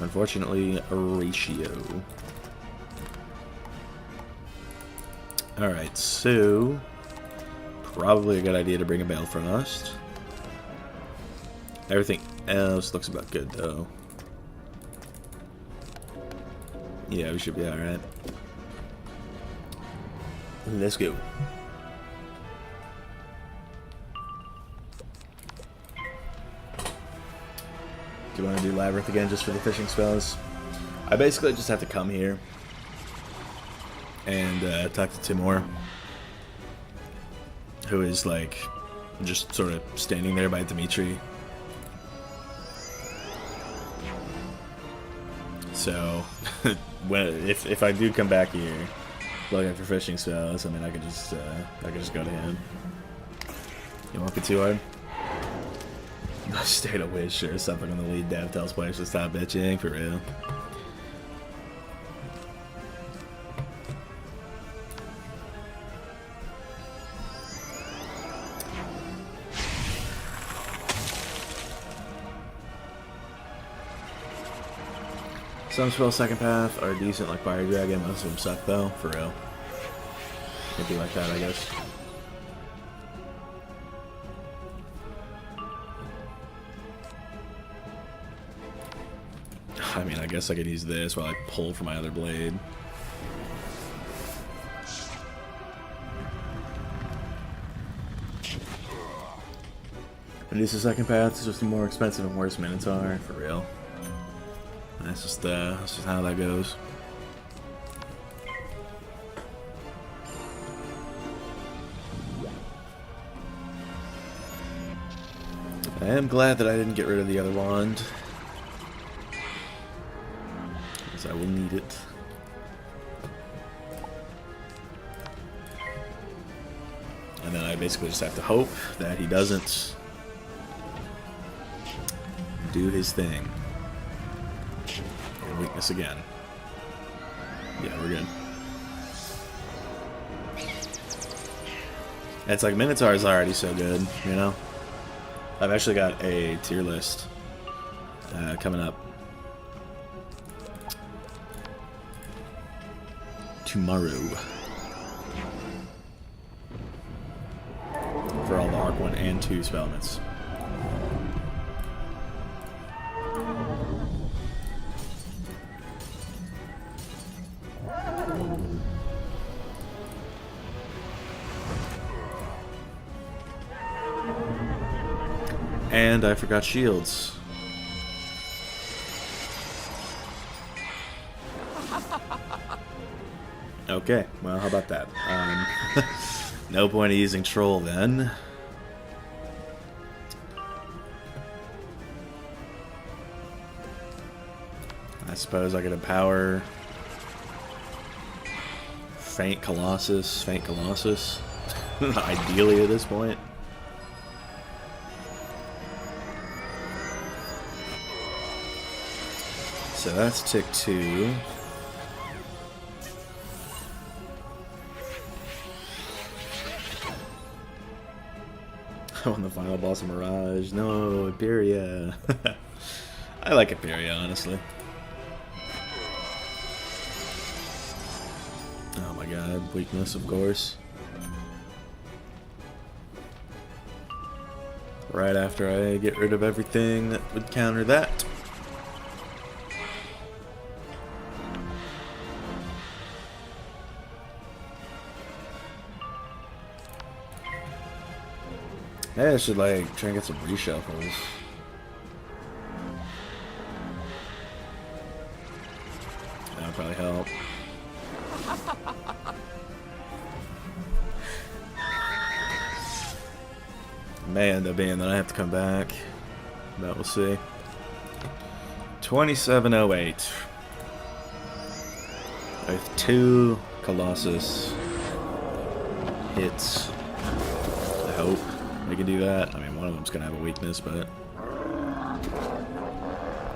Unfortunately, a ratio. Alright, so... probably a good idea to bring a Balefrost. Everything else looks about good, though. Yeah, we should be alright. Let's go. Do you want to do Labyrinth again just for the fishing spells? I basically just have to come here and talk to Timur, who is like just sort of standing there by Dimitri. So if I do come back here looking for fishing spells, I mean I could just go to him. You won't be too hard. State of Wish, sure. Something on the lead dev tells players to stop bitching, for real. Some spells second path are decent, like Fire Dragon. Most of them suck, though, for real. Could be like that, I guess. I mean, I guess I could use this while I pull for my other blade. Reduce the second path. It's just a more expensive and worse Minotaur, for real. That's just how that goes. I am glad that I didn't get rid of the other wand. I will need it. And then I basically just have to hope that he doesn't do his thing. And weakness again. Yeah, we're good. And it's like Minotaur is already so good, you know? I've actually got a tier list coming up tomorrow for all the Arc 1 and 2 spellments. And I forgot shields. Okay, well, how about that? No point in using Troll then. I suppose I could empower Faint Colossus. Ideally at this point. So that's tick 2. On the final boss of Mirage. No, Imperia. I like Imperia, honestly. Oh my god, weakness, of course. Right after I get rid of everything that would counter that. Maybe I should like try and get some reshuffles. That would probably help. May end up being that I have to come back. But we'll see. 2708. With 2 Colossus hits. I hope we can do that. I mean, one of them's gonna have a weakness, but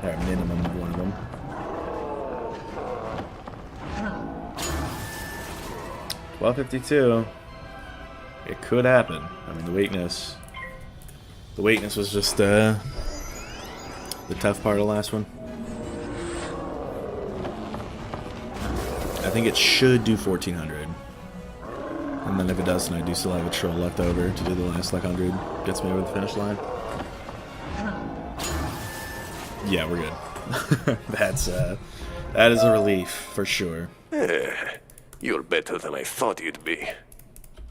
or a minimum of one of them. $12.52. It could happen. I mean, the weakness was just the tough part of the last one. I think it should do 1400. And then if it doesn't, I do still have a troll left over to do the last like 100. Gets me over the finish line. Yeah, we're good. That is a relief for sure. You're better than I thought you'd be.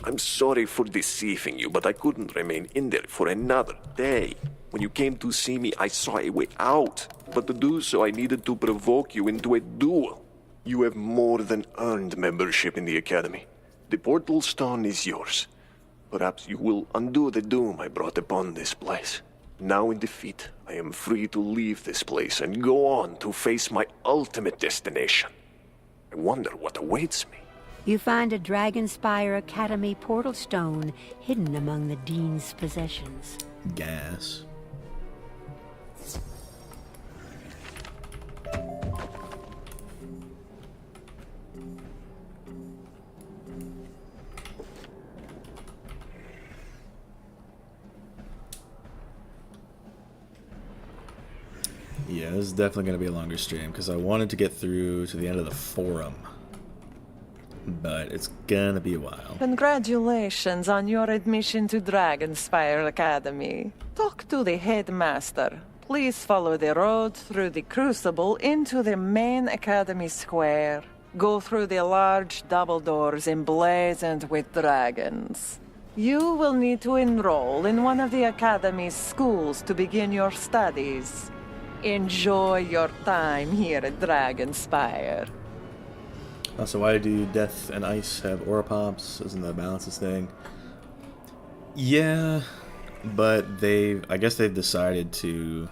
I'm sorry for deceiving you, but I couldn't remain in there for another day. When you came to see me, I saw a way out. But to do so, I needed to provoke you into a duel. You have more than earned membership in the Academy. The Portal Stone is yours. Perhaps you will undo the doom I brought upon this place. Now in defeat, I am free to leave this place and go on to face my ultimate destination. I wonder what awaits me. You find a Dragon Spyre Academy portal stone hidden among the Dean's possessions. Gas. Yeah, this is definitely going to be a longer stream because I wanted to get through to the end of the forum. But it's gonna be a while. Congratulations on your admission to Dragon Spyre Academy. Talk to the headmaster. Please follow the road through the Crucible into the main Academy Square. Go through the large double doors emblazoned with dragons. You will need to enroll in one of the Academy's schools to begin your studies. Enjoy your time here at Dragon Spyre. Also, why do Death and Ice have aura pops? Isn't that a balances thing? Yeah, but I guess they've decided to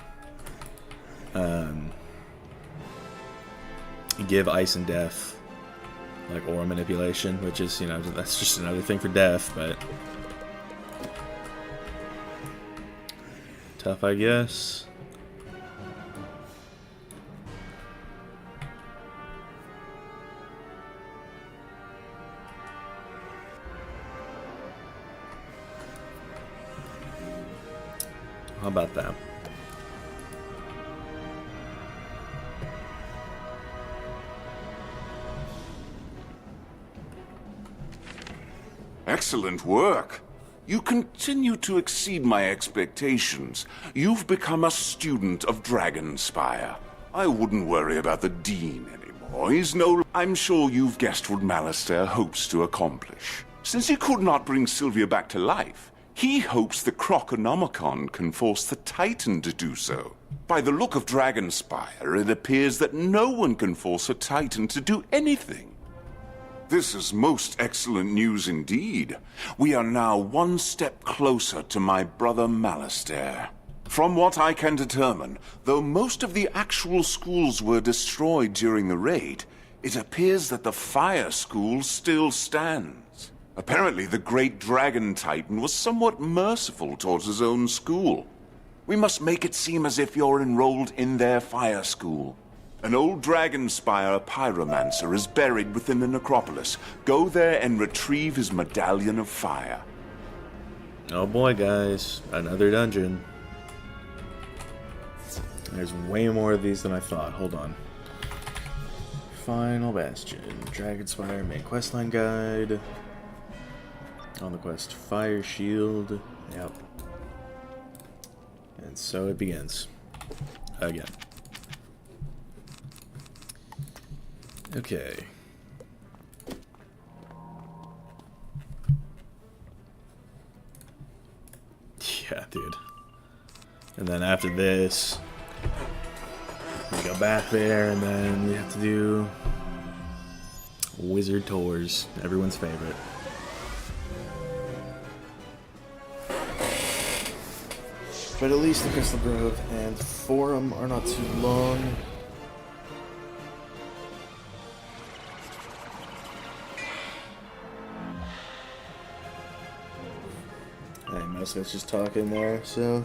give Ice and Death like aura manipulation, which is, you know, that's just another thing for Death, but tough, I guess. How about that? Excellent work. You continue to exceed my expectations. You've become a student of Dragon Spyre. I wouldn't worry about the Dean anymore. I'm sure you've guessed what Malastair hopes to accomplish. Since he could not bring Sylvia back to life, he hopes the Croconomicon can force the Titan to do so. By the look of Dragon Spyre, it appears that no one can force a Titan to do anything. This is most excellent news indeed. We are now one step closer to my brother Malastair. From what I can determine, though most of the actual schools were destroyed during the raid, it appears that the Fire School still stands. Apparently, the Great Dragon Titan was somewhat merciful towards his own school. We must make it seem as if you're enrolled in their Fire School. An old Dragon Spyre pyromancer is buried within the necropolis. Go there and retrieve his medallion of fire. Oh boy, guys. Another dungeon. There's way more of these than I thought. Hold on. Final Bastion. Dragon Spyre main questline guide. On the quest, Fire Shield. Yep. And so it begins. Again. Okay. Yeah, dude. And then after this, we go back there, and then we have to do Wizard Tours, everyone's favorite. But at least the Crystal Grove and Forum are not too long. Hey, most of it's just talking there, so...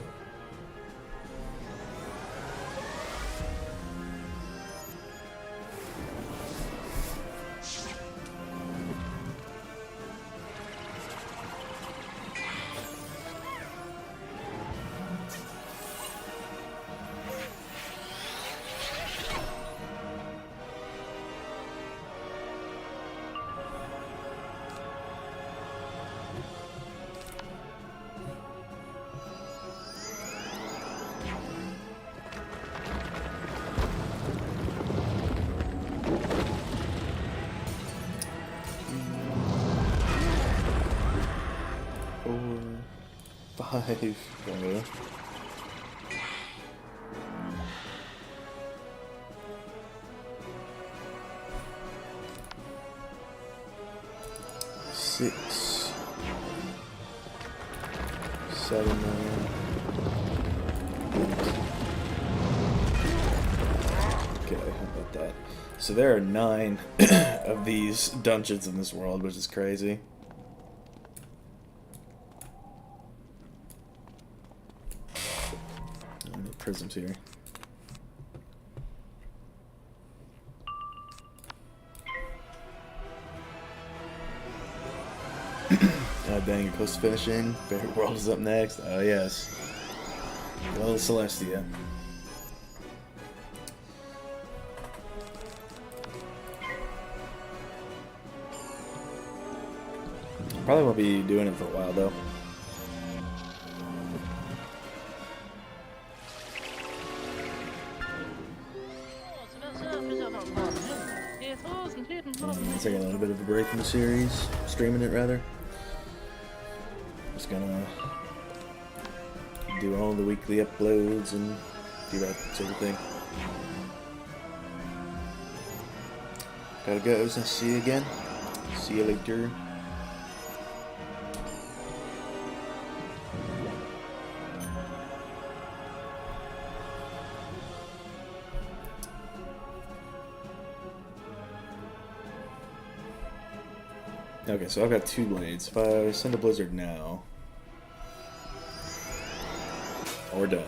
Five. There. Six. 7 million. Okay, how about that? So there are 9 of these dungeons in this world, which is crazy. Prisms here. God dang, you're close to finishing. Favorite world is up next. Oh yes. Well, Celestia. Probably won't be doing it for a while though. Take a little bit of a break from the series, streaming it rather. Just gonna do all the weekly uploads and do that sort of thing. Gotta go, so see you again. See you later. Okay, so I've got 2 blades. If I send a blizzard now, or don't,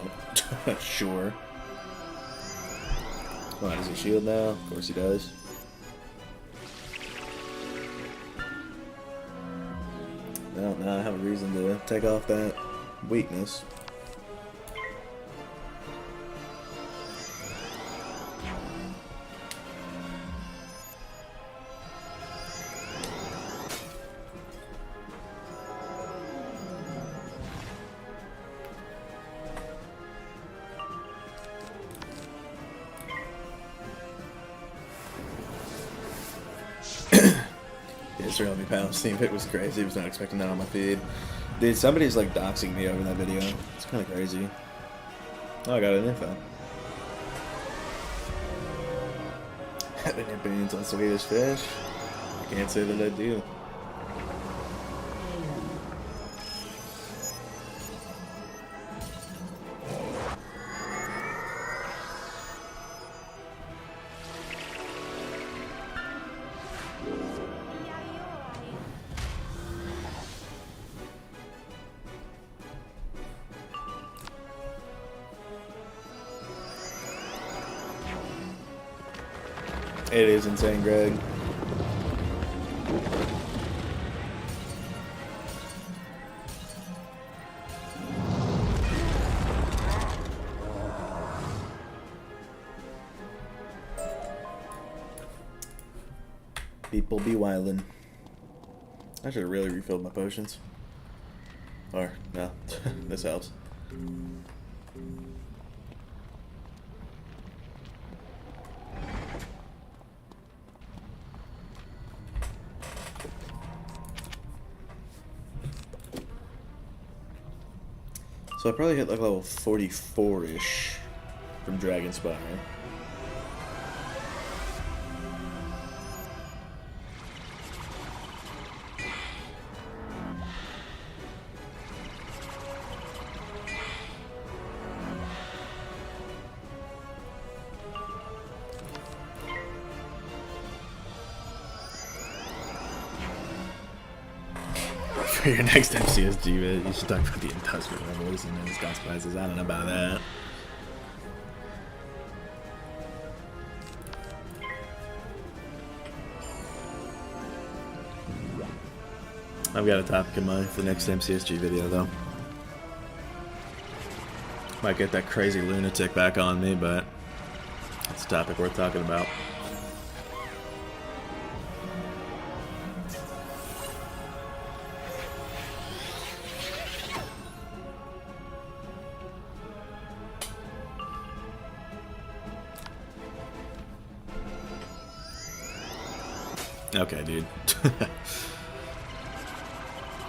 sure. Come on, does he shield now? Of course he does. Well, now I have a reason to take off that weakness. Really pound Steam Hit was crazy. I was not expecting that on my feed. Dude, somebody's like doxing me over that video. It's kind of crazy. Oh, I got an info. Having opinions on Swedish fish? I can't say that I do. It is insane, Greg. People be wildin'. I should have really refilled my potions. Or, no, this helps. So I probably hit like level 44-ish from Dragon Spyre. For your next MCSG vid, you should talk about the industrial revolution and its consequences. I don't know about that. I've got a topic in mind for the next MCSG video, though. Might get that crazy lunatic back on me, but it's a topic worth talking about. Okay, dude.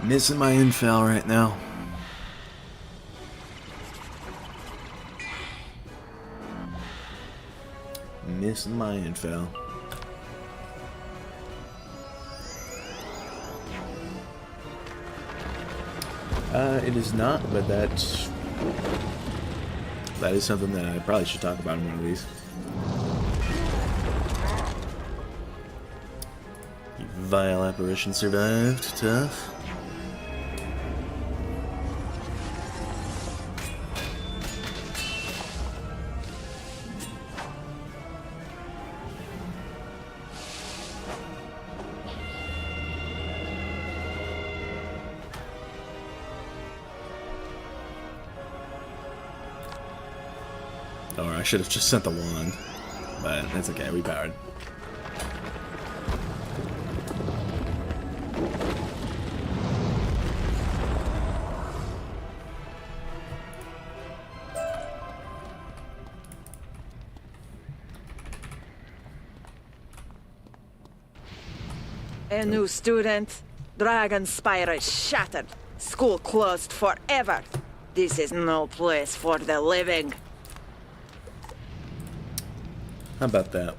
Missing my infel right now. Missing my infel. It is not, but that is something that I probably should talk about in one of these. You vile apparition survived. Tough. Or I should have just sent the wand, but that's okay, we powered. A new student. Dragon Spyre is shattered. School closed forever. This is no place for the living. How about that?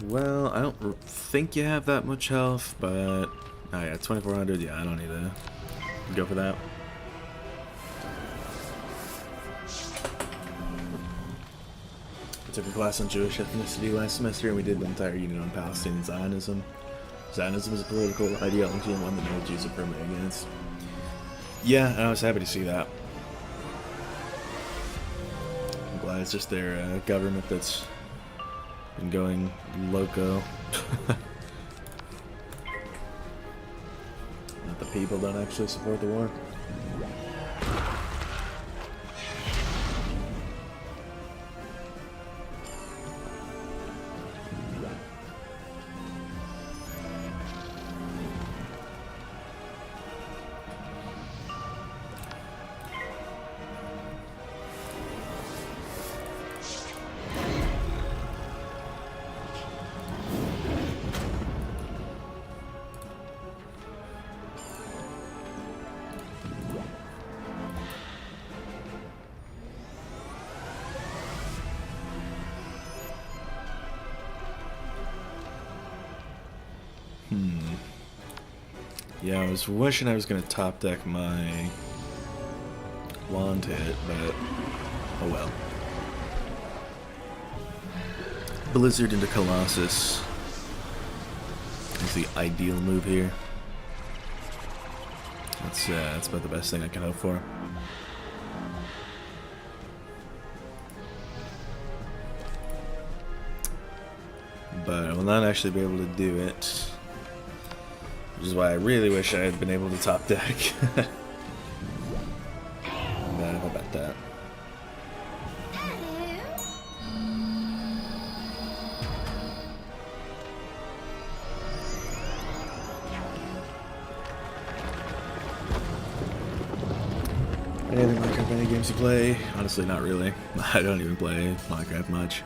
Well, I don't think you have that much health, but... Oh yeah, 2400, yeah, I don't need to go for that. I took a class on Jewish ethnicity last semester, and we did the entire unit on Palestinian Zionism. Zionism is a political ideology and one that no Jews are firmly against. Yeah, I was happy to see that. I'm glad it's just their government that's been going loco. Not the people don't actually support the war. Yeah, I was wishing I was going to top deck my wand hit, but oh well. Blizzard into Colossus is the ideal move here. That's about the best thing I can hope for. But I will not actually be able to do it. Which is why I really wish I had been able to top deck. But how about that? Anything Minecraft, any games you play? Honestly, not really. I don't even play Minecraft much.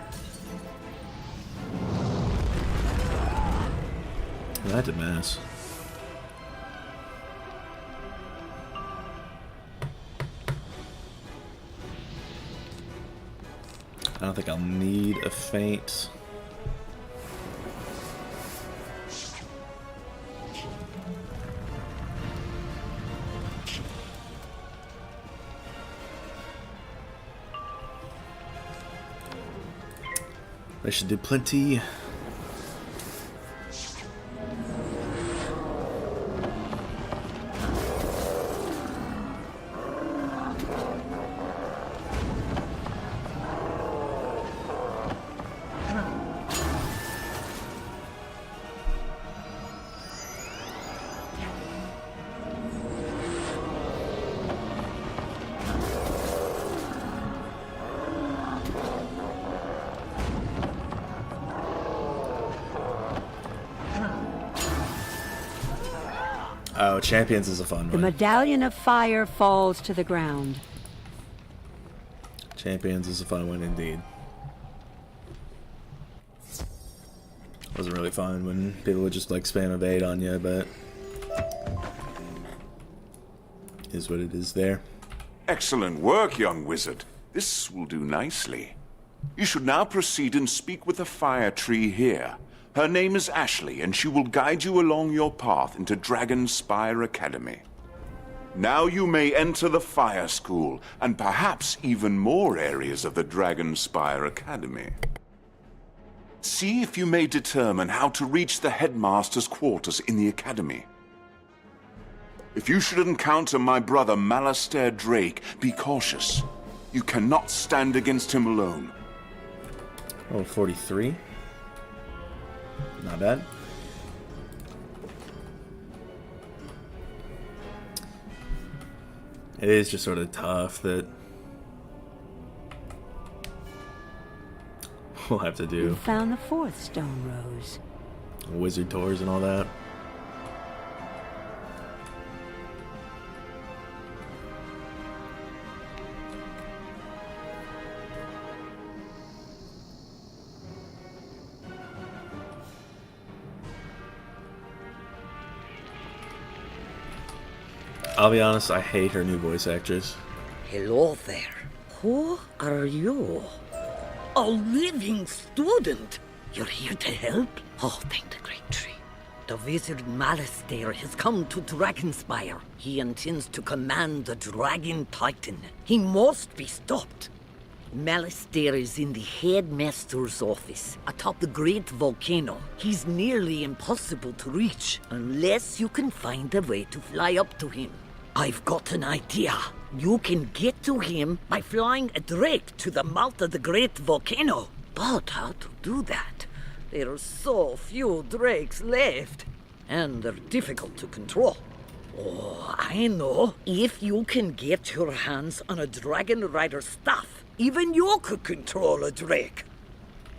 That's a mess. I don't think I'll need a feint. I should do plenty. Oh, Champions is a fun The one. medallion of fire falls to the ground. Champions is a fun one indeed. Wasn't really fun when people would just like spam evade on you, but is what it is there. Excellent work, young wizard. This will do nicely. You should now proceed and speak with the fire tree here. Her name is Ashley, and she will guide you along your path into Dragon Spyre Academy. Now you may enter the Fire School, and perhaps even more areas of the Dragon Spyre Academy. See if you may determine how to reach the headmaster's quarters in the academy. If you should encounter my brother Malastair Drake, be cautious. You cannot stand against him alone. Oh, 43. Not bad. It is just sort of tough that we'll have to do You found the 4th stone rose. wizard tours and all that. I'll be honest, I hate her new voice actress. Hello there. Who are you? A living student. You're here to help? Oh, thank the great tree. The wizard Malastair has come to Dragonspire. He intends to command the Dragon Titan. He must be stopped. Malastair is in the headmaster's office atop the great volcano. He's nearly impossible to reach unless you can find a way to fly up to him. I've got an idea. You can get to him by flying a drake to the mouth of the great volcano. But how to do that? There are so few drakes left, and they're difficult to control. Oh, I know. If you can get your hands on a Dragon Rider staff, even you could control a drake.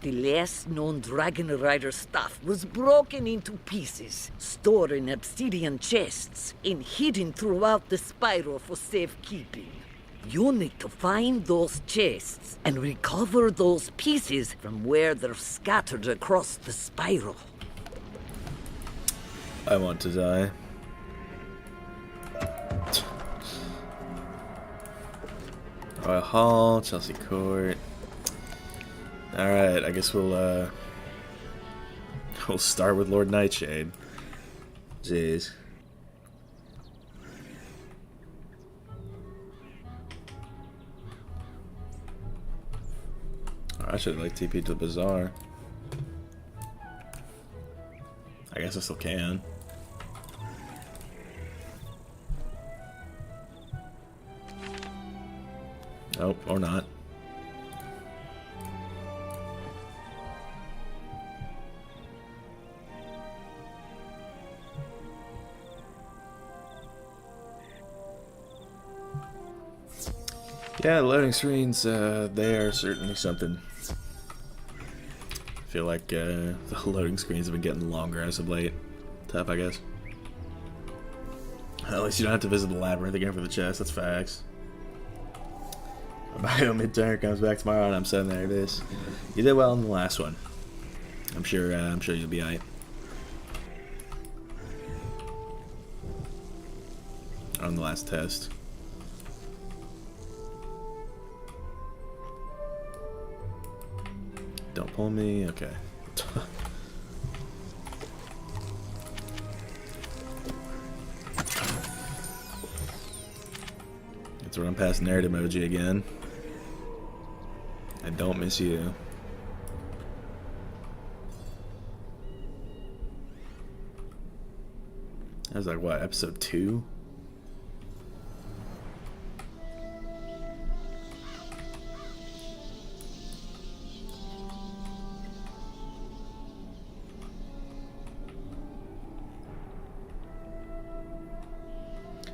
The last known Dragon Rider staff was broken into pieces, stored in obsidian chests, and hidden throughout the spiral for safekeeping. You need to find those chests and recover those pieces from where they're scattered across the spiral. I want to die. Royal Hall, Chelsea Court. Alright, I guess we'll start with Lord Nightshade. Jeez. I should like TP to the bazaar. I guess I still can. Nope, or not. Yeah, loading screens, they are certainly something. I feel like the loading screens have been getting longer as of late. Tough, I guess. At least you don't have to visit the labyrinth again for the chest, that's facts. Bio midterm comes back tomorrow and I'm sitting there, it is. You did well in the last one. I'm sure you'll be alright. On the last test. Don't pull me, okay. Let's run past nerd emoji again. I don't miss you. That was like what, episode 2?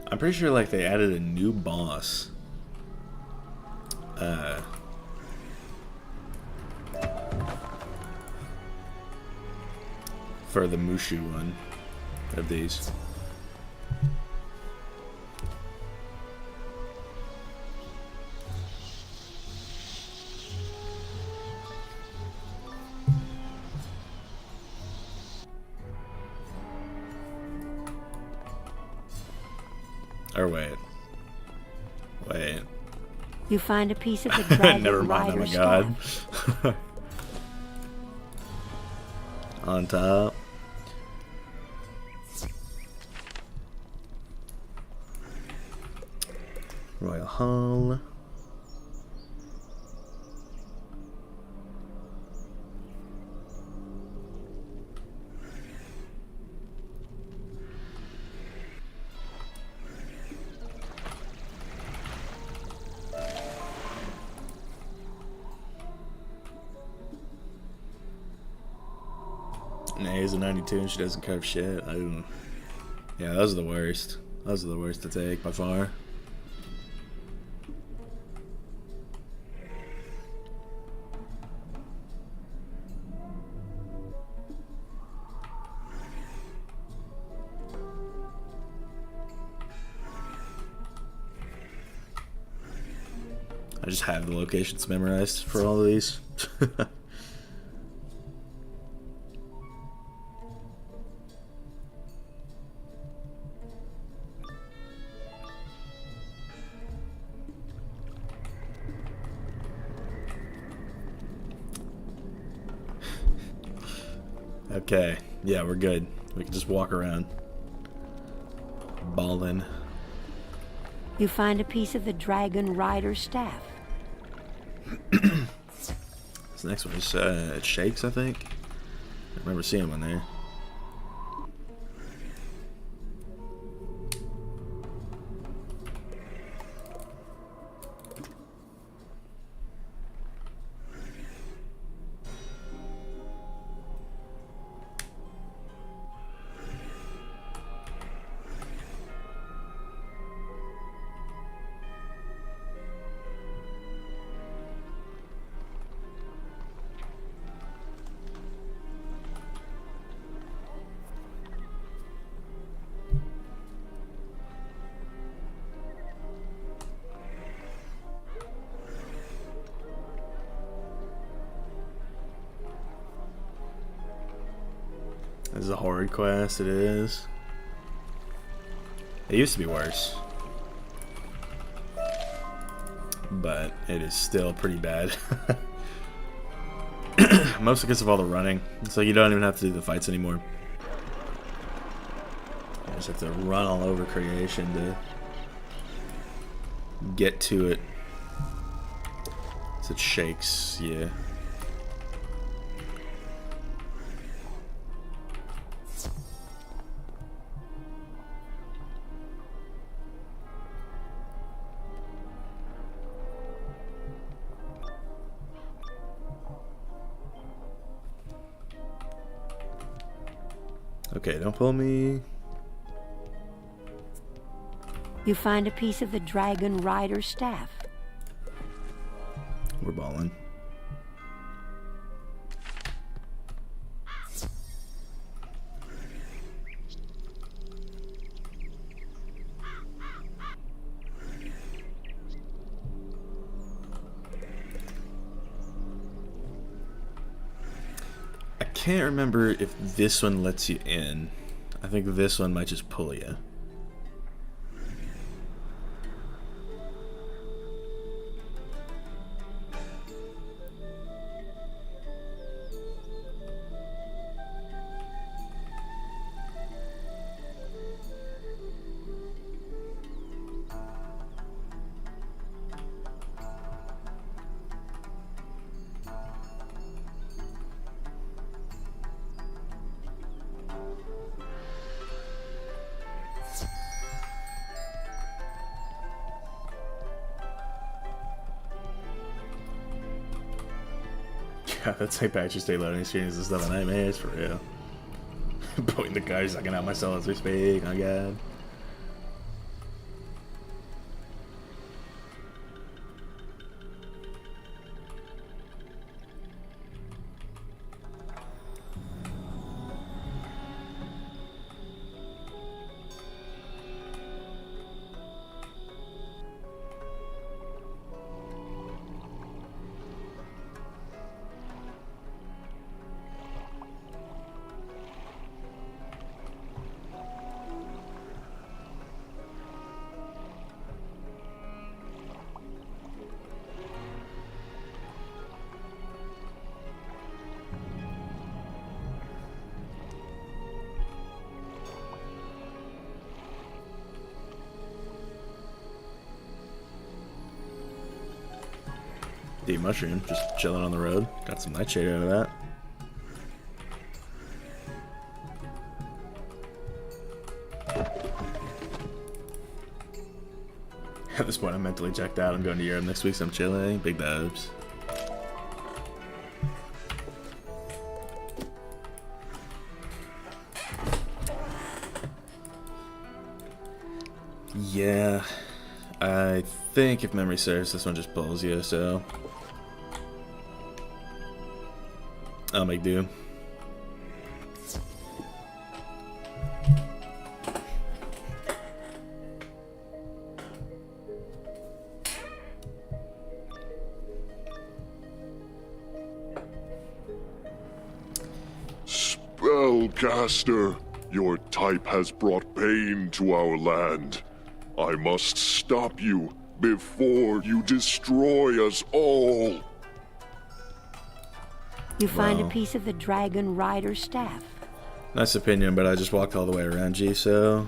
I'm pretty sure like they added a new boss. For the Mushu one of these. Or wait. Wait. You find a piece of the dragon Never mind, oh rider my staff. god. On top. Royal Hall. Nae's a 92 and she doesn't curve shit. Yeah, those are the worst. Those are the worst to take by far. I just have the locations memorized for all of these. Okay, yeah, we're good. We can just walk around. Ballin'. You find a piece of the dragon rider staff. This next one is it shakes, I think. I remember seeing one there. This is a horror quest, it is. It used to be worse. But it is still pretty bad. Mostly because of all the running. So you don't even have to do the fights anymore. You just have to run all over creation to get to it. So it shakes, yeah. Okay, don't pull me. You find a piece of the dragon rider staff. We're balling. I can't remember if this one lets you in. I think this one might just pull you. Yeah, that St. Patrick's Day loading screen is the stuff of nightmares, for real. Putting the guys sucking out my soul as we speak, oh god. Deep mushroom, just chilling on the road. Got some nightshade out of that. At this point, I'm mentally checked out. I'm going to Europe next week, so I'm chilling. Big dubs. Yeah, I think if memory serves, this one just pulls you, so I'll make do. Spellcaster, your type has brought pain to our land. I must stop you before you destroy us all. You find a piece of the Dragon Rider's staff. Nice opinion, but I just walked all the way around G, so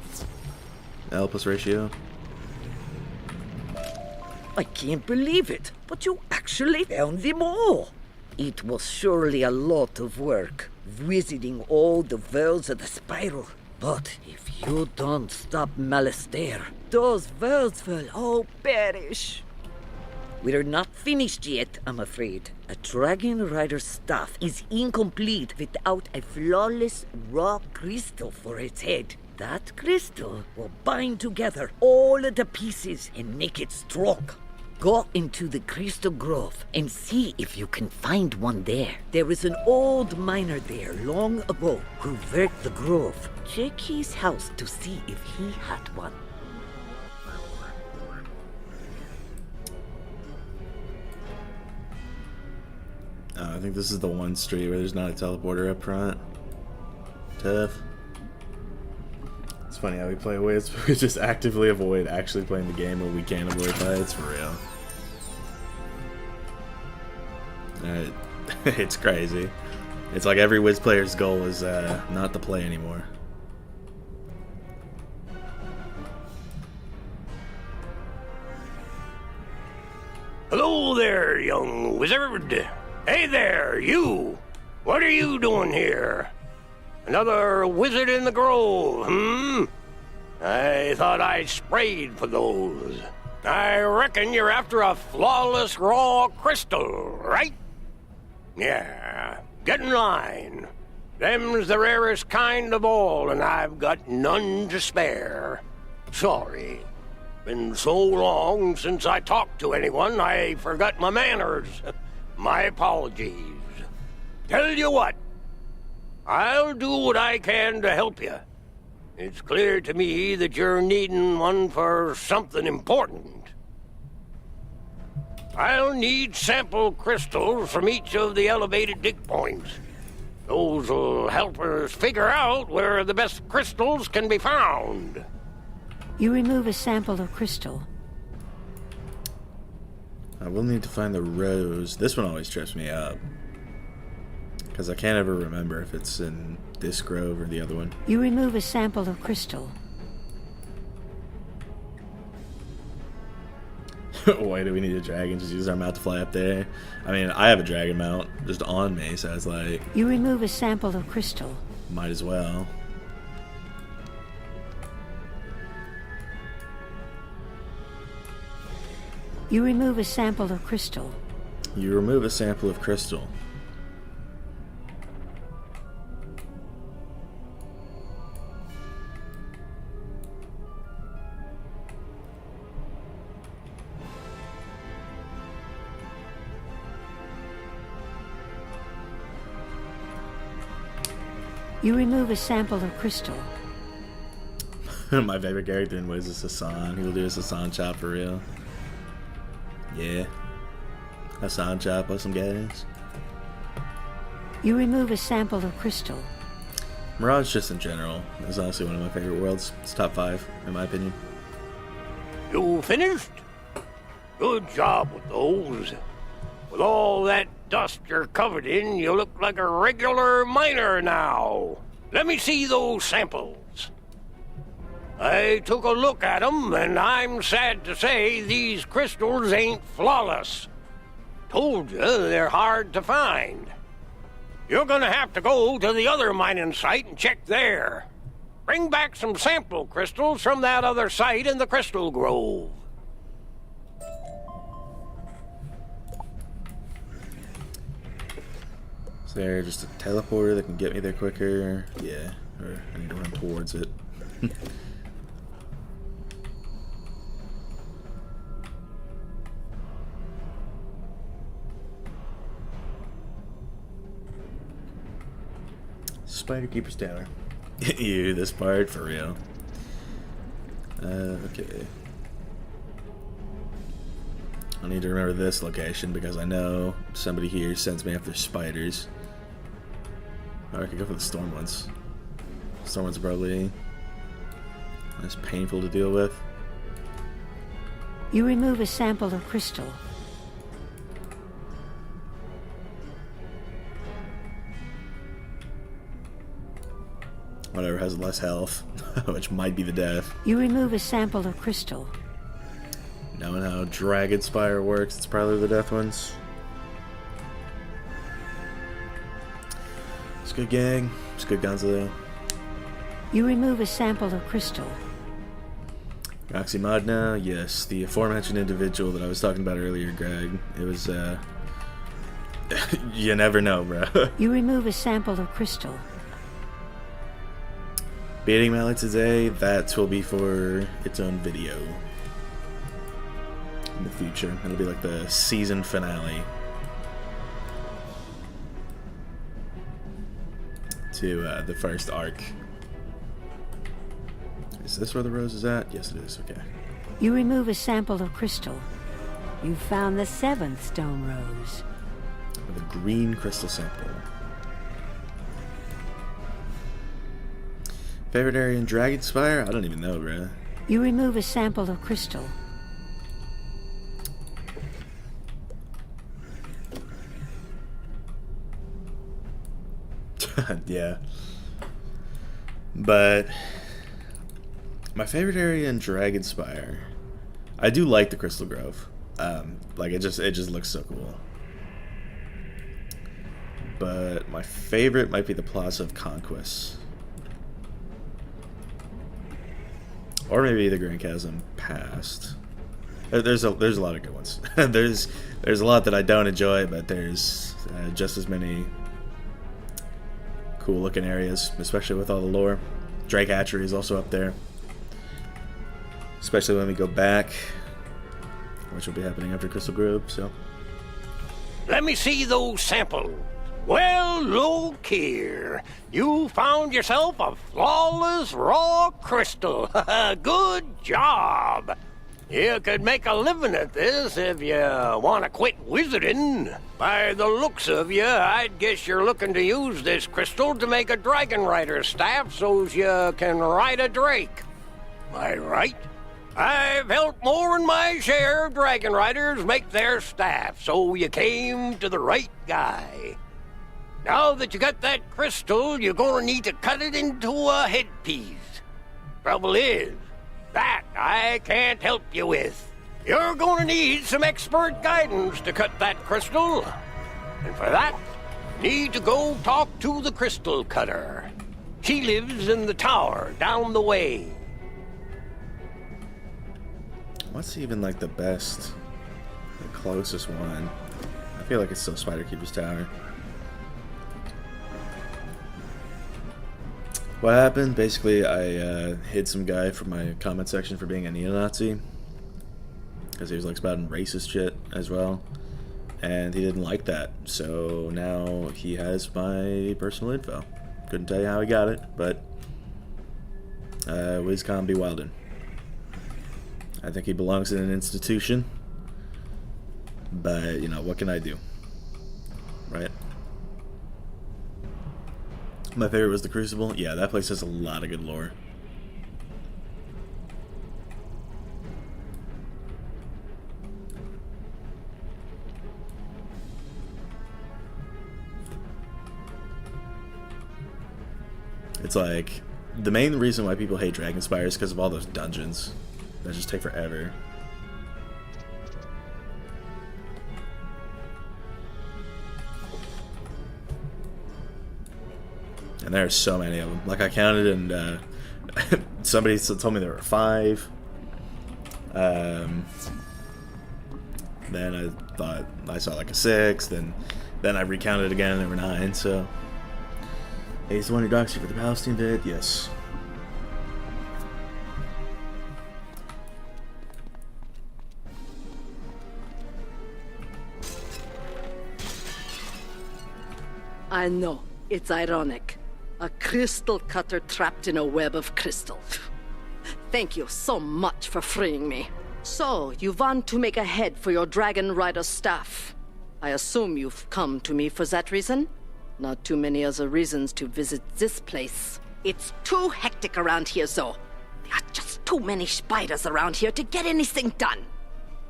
L plus ratio. I can't believe it, but you actually found them all. It was surely a lot of work, visiting all the worlds of the spiral. But if you don't stop Malastair, those worlds will all perish. We're not finished yet, I'm afraid. A Dragon Rider's staff is incomplete without a flawless raw crystal for its head. That crystal will bind together all of the pieces and make it strong. Go into the Crystal Grove and see if you can find one there. There is an old miner there long ago who worked the grove. Check his house to see if he had one. I think this is the one street where there's not a teleporter up front. Tough. It's funny how we play Wiz, but we just actively avoid actually playing the game when we can avoid fights, for real. It's crazy. It's like every Wiz player's goal is not to play anymore. Hello there, young wizard. Hey there, you! What are you doing here? Another wizard in the grove, hmm? I thought I sprayed for those. I reckon you're after a flawless raw crystal, right? Yeah, get in line. Them's the rarest kind of all, and I've got none to spare. Sorry. Been so long since I talked to anyone, I forgot my manners. My apologies. Tell you what, I'll do what I can to help you. It's clear to me that you're needing one for something important. I'll need sample crystals from each of the elevated dig points. Those will help us figure out where the best crystals can be found. You remove a sample of crystal. I will need to find the rose. This one always trips me up, because I can't ever remember if it's in this grove or the other one. You remove a sample of crystal. Why do we need a dragon? Just use our mount to fly up there? I mean, I have a dragon mount just on me, so it's like... You remove a sample of crystal. Might as well. You remove a sample of crystal. You remove a sample of crystal. You remove a sample of crystal. My favorite character in Wiz is Hassan. He'll do a Hassan chop for real. Yeah. Hassan chop with some guys. You remove a sample of crystal. Mirage just in general is honestly one of my favorite worlds. It's top 5, in my opinion. You finished? Good job with those. With all that dust you're covered in, you look like a regular miner now. Let me see those samples. I took a look at them, and I'm sad to say these crystals ain't flawless. Told you they're hard to find. You're gonna have to go to the other mining site and check there. Bring back some sample crystals from that other site in the Crystal Grove. Is there just a teleporter that can get me there quicker? Yeah, or I need to run towards it. Spider Keeper's Tower. You, this part, for real. Okay. I need to remember this location because I know somebody here sends me after spiders. Oh, I could go for the storm ones. Storm ones are probably less painful to deal with. You remove a sample of crystal. Whatever has less health, which might be the death. You remove a sample of crystal. Knowing how Dragon Spyre works, it's probably the death ones. It's good, gang. It's good, Gonzalo. You remove a sample of crystal. Roxy Magna, yes, the aforementioned individual that I was talking about earlier, Greg. It was, you never know, bro. You remove a sample of crystal. Beating Mallet today, that will be for its own video. In the future. It'll be like the season finale. To the first arc. Is this where the rose is at? Yes, it is. Okay. You remove a sample of crystal. You found the 7th stone rose. With a green crystal sample. Favorite area in Dragon Spyre? I don't even know, bro. You remove a sample of crystal. Yeah. But my favorite area in Dragon Spyre, I do like the Crystal Grove. Like it just looks so cool. But my favorite might be the Plaza of Conquest. Or maybe the Grand Chasm past. There's a lot of good ones. there's a lot that I don't enjoy, but there's just as many cool looking areas, especially with all the lore. Drake Hatchery is also up there. Especially when we go back, which will be happening after Crystal Grove, so. Let me see those samples. Well, look here. You found yourself a flawless raw crystal. Good job. You could make a living at this if you want to quit wizarding. By the looks of you, I'd guess you're looking to use this crystal to make a dragon rider staff so's you can ride a drake. Am I right? I've helped more than my share of dragon riders make their staff, so you came to the right guy. Now that you got that crystal, you're gonna need to cut it into a headpiece. Trouble is, that I can't help you with. You're gonna need some expert guidance to cut that crystal. And for that, you need to go talk to the crystal cutter. She lives in the tower down the way. What's even like the best, the closest one? I feel like it's still Spider Keeper's Tower. What happened? Basically, I hid some guy from my comment section for being a neo-Nazi. Because he was like spouting racist shit as well. And he didn't like that. So now he has my personal info. Couldn't tell you how he got it, but WizCon be wildin'. I think he belongs in an institution. But, you know, what can I do? Right? My favorite was the Crucible. Yeah, that place has a lot of good lore. It's like, the main reason why people hate Dragon Spyre is because of all those dungeons that just take forever. And there are so many of them. Like, I counted, and somebody told me there were 5. Then I thought I saw like a 6. Then I recounted again, and there were 9. So, hey, he's the one who docks you for the Palestine vid? Yes. I know. It's ironic. A crystal cutter trapped in a web of crystal. Thank you so much for freeing me. So, you want to make a head for your Dragon Rider staff. I assume you've come to me for that reason? Not too many other reasons to visit this place. It's too hectic around here, though. There are just too many spiders around here to get anything done.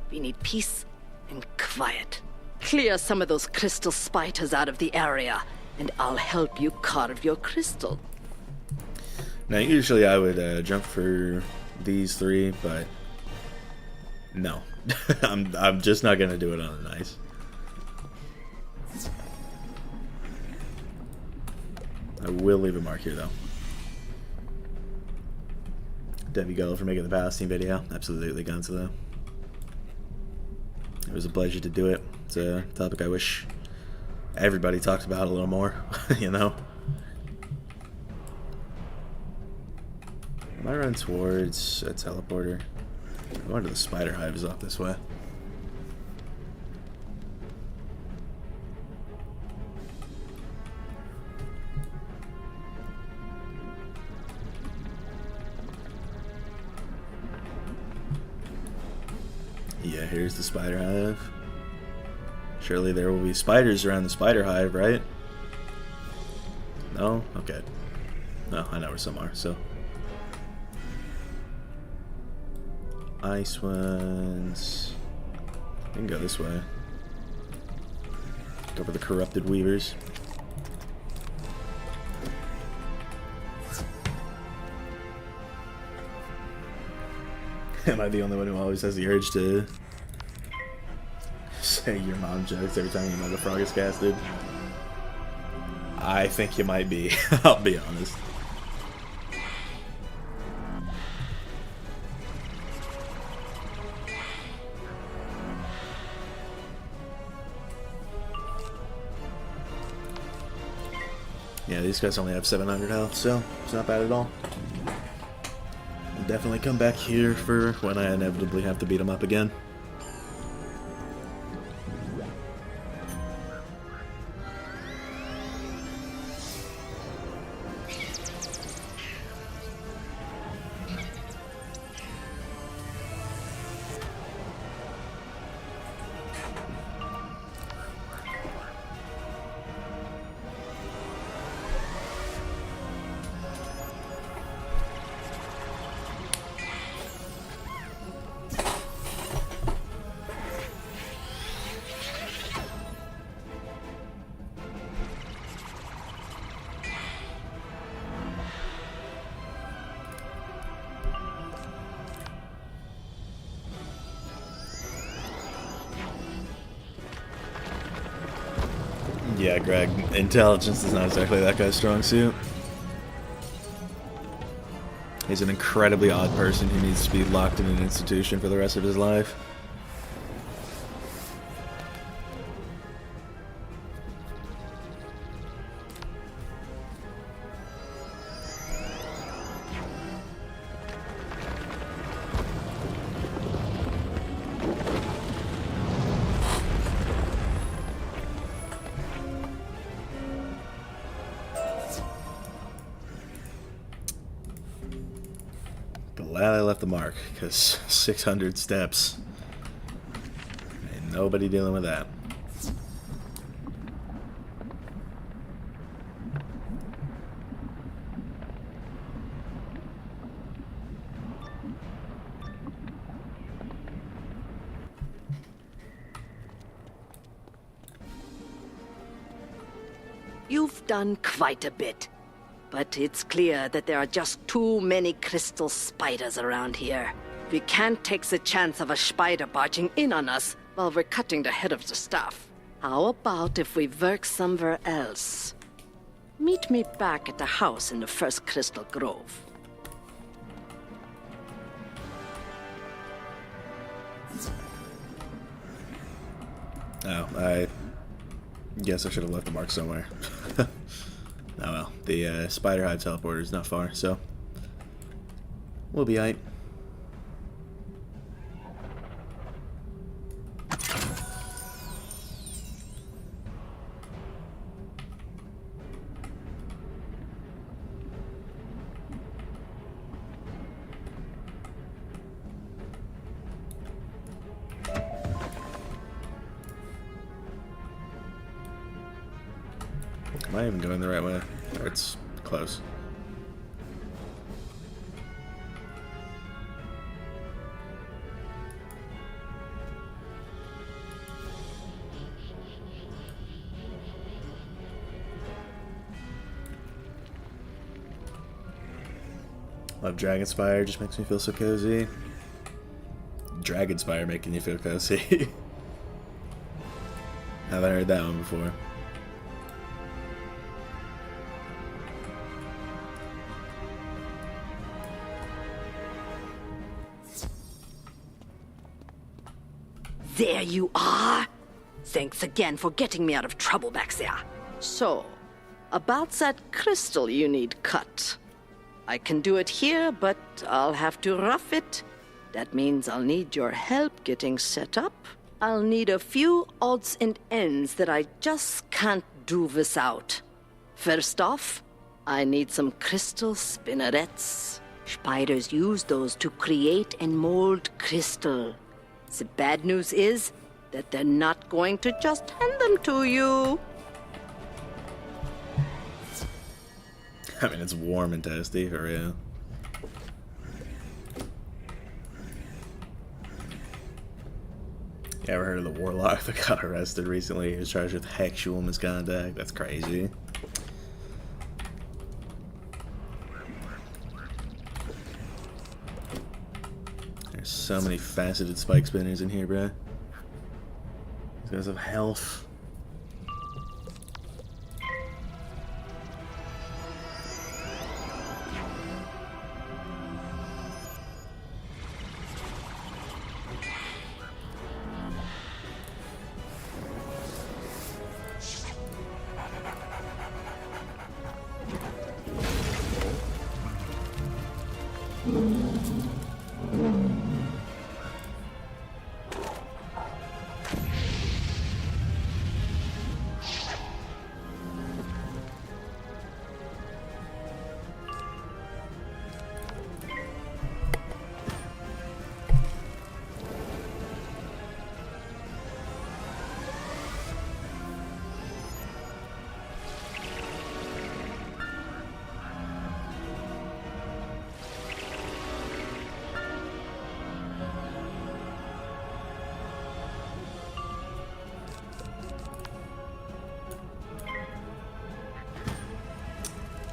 We need peace and quiet. Clear some of those crystal spiders out of the area, and I'll help you carve your crystal. Now, usually I would jump for these 3, but no. I'm just not gonna do it on the nice. I will leave a mark here, though. Debbie Go for making the Palestine video. Absolutely gonzo, though. It was a pleasure to do it. It's a topic I wish everybody talked about a little more, you know? Am I running towards a teleporter? I wonder if the spider hive is off this way. Yeah, here's the spider hive. Surely there will be spiders around the spider hive, right? No? Okay. No, I know where some are, so. Ice ones. I can go this way. Go for the corrupted weavers. Am I the only one who always has the urge to say your mom jokes every time you know the frog is casted? I think you might be. I'll be honest. Yeah, these guys only have 700 health, so it's not bad at all. I'll definitely come back here for when I inevitably have to beat them up again. Yeah, Greg, intelligence is not exactly that guy's strong suit. He's an incredibly odd person who needs to be locked in an institution for the rest of his life. Glad I left the mark, because 600 steps. Ain't nobody dealing with that. You've done quite a bit. But it's clear that there are just too many crystal spiders around here. We can't take the chance of a spider barging in on us while we're cutting the head of the staff. How about if we work somewhere else? Meet me back at the house in the first Crystal Grove. Oh, I guess I should have left the mark somewhere. Oh well, the Spider Hive teleporter is not far, so we'll be aight. Am I even going the right way? Or it's close. Love Dragon Spyre, just makes me feel so cozy. Dragon Spyre making you feel cozy. Haven't heard that one before. There you are! Thanks again for getting me out of trouble back there. So, about that crystal you need cut. I can do it here, but I'll have to rough it. That means I'll need your help getting set up. I'll need a few odds and ends that I just can't do without. First off, I need some crystal spinnerets. Spiders use those to create and mold crystal. The bad news is that they're not going to just hand them to you. I mean, it's warm and toasty, for real. You ever heard of the warlock that got arrested recently? He was charged with sexual misconduct. That's crazy. There's so many faceted spike spinners in here, bruh. These guys have health.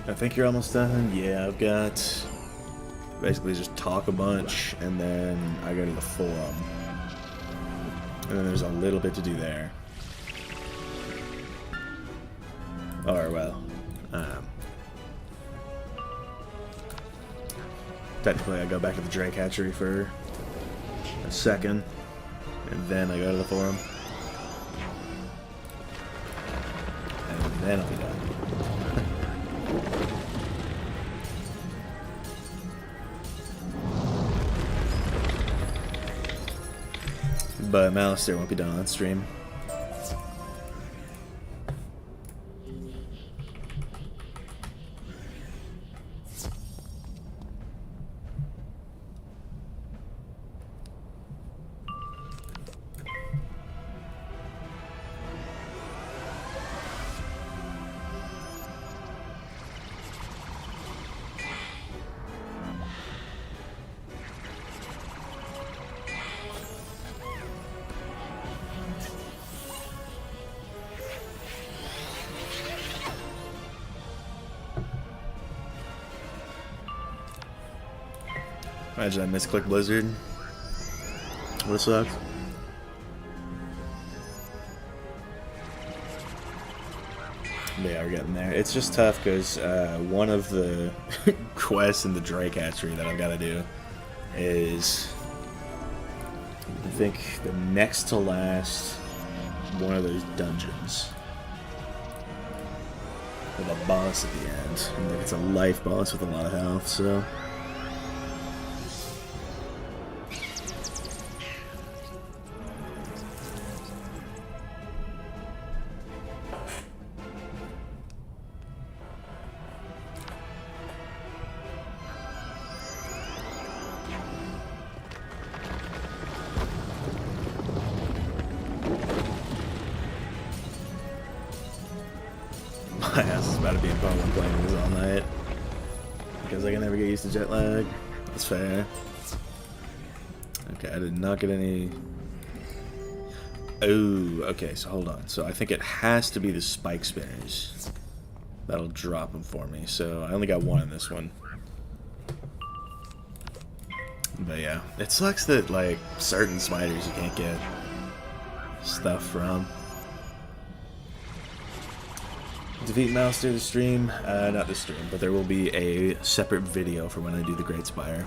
I think you're almost done. Yeah, I've got basically just talk a bunch, and then I go to the forum. And then there's a little bit to do there. Or, well, technically I go back to the Drake Hatchery for a second, and then I go to the forum. And then I'll be done. But Malister won't be done on stream. Imagine I misclick Blizzard. What sucks? Yeah, we're getting there. It's just tough because one of the quests in the Drake hatchery that I've got to do is, I think, the next to last one of those dungeons with a boss at the end. I think it's a life boss with a lot of health, so... My ass is about to be in problem playing this all night because I can never get used to jet lag. That's fair. Okay, I did not get any. Oh, okay, so hold on. So I think it has to be the spike spinners that'll drop them for me. So I only got one in this one. But yeah, it sucks that like certain spiders you can't get stuff from. Defeat Mouse through the stream? Not the stream, but there will be a separate video for when I do the Great Spyre.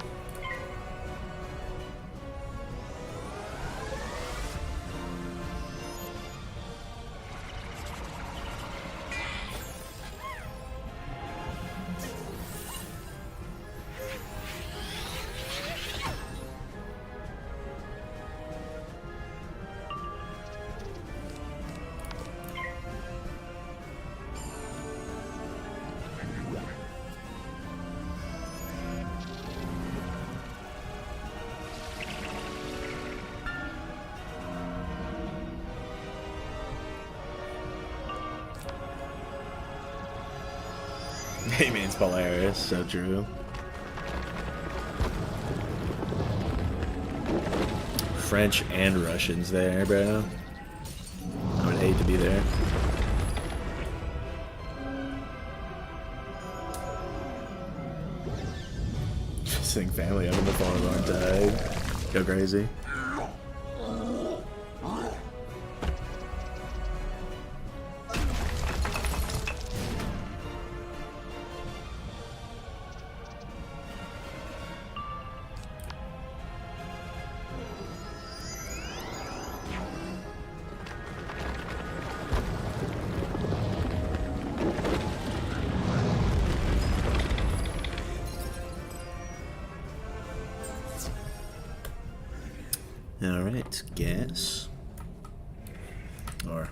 He means Polaris, so true. French and Russians there, bro. I would hate to be there. Sing family up in the farm on tag. Go crazy. Alright, gas. Or,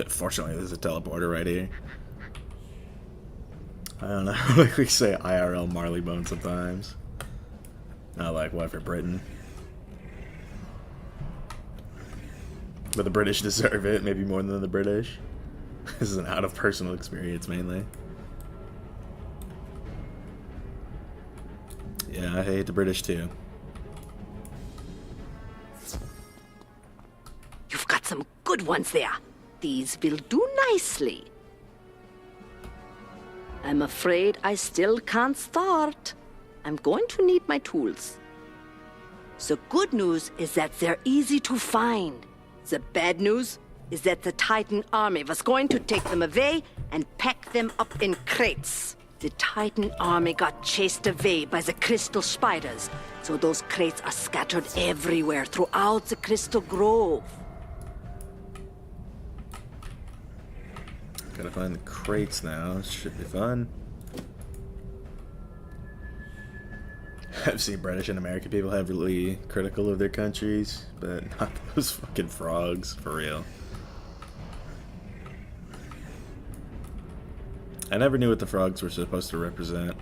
fortunately, there's a teleporter right here. I don't know, like we say IRL Marleybone sometimes. Not like what for Britain. But the British deserve it, maybe more than the British. This is an out of personal experience mainly. Yeah, I hate the British too. You've got some good ones there. These will do nicely. I'm afraid I still can't start. I'm going to need my tools. The good news is that they're easy to find. The bad news is that the Titan army was going to take them away and pack them up in crates. The Titan army got chased away by the crystal spiders, so those crates are scattered everywhere throughout the crystal grove. Gotta find the crates now. Should be fun. I've seen British and American people heavily critical of their countries, but not those fucking frogs, for real. I never knew what the frogs were supposed to represent.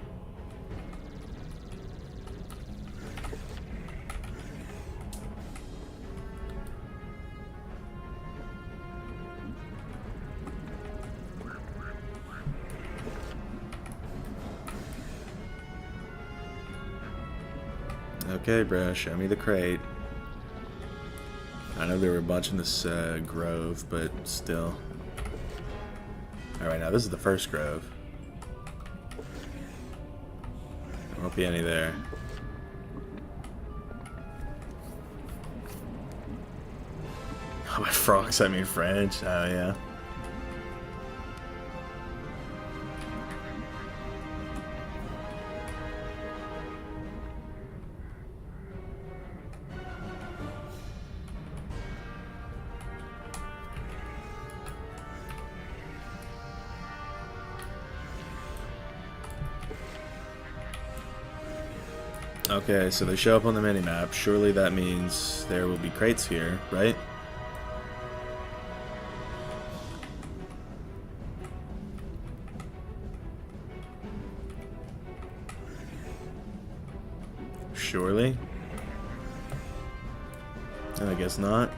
Okay, bro, show me the crate. I know there were a bunch in this grove, but still. Alright, now this is the first grove. There won't be any there. Oh, by frogs, I mean French. Oh, yeah. Okay, so they show up on the minimap. Surely that means there will be crates here, right? Surely? I guess not.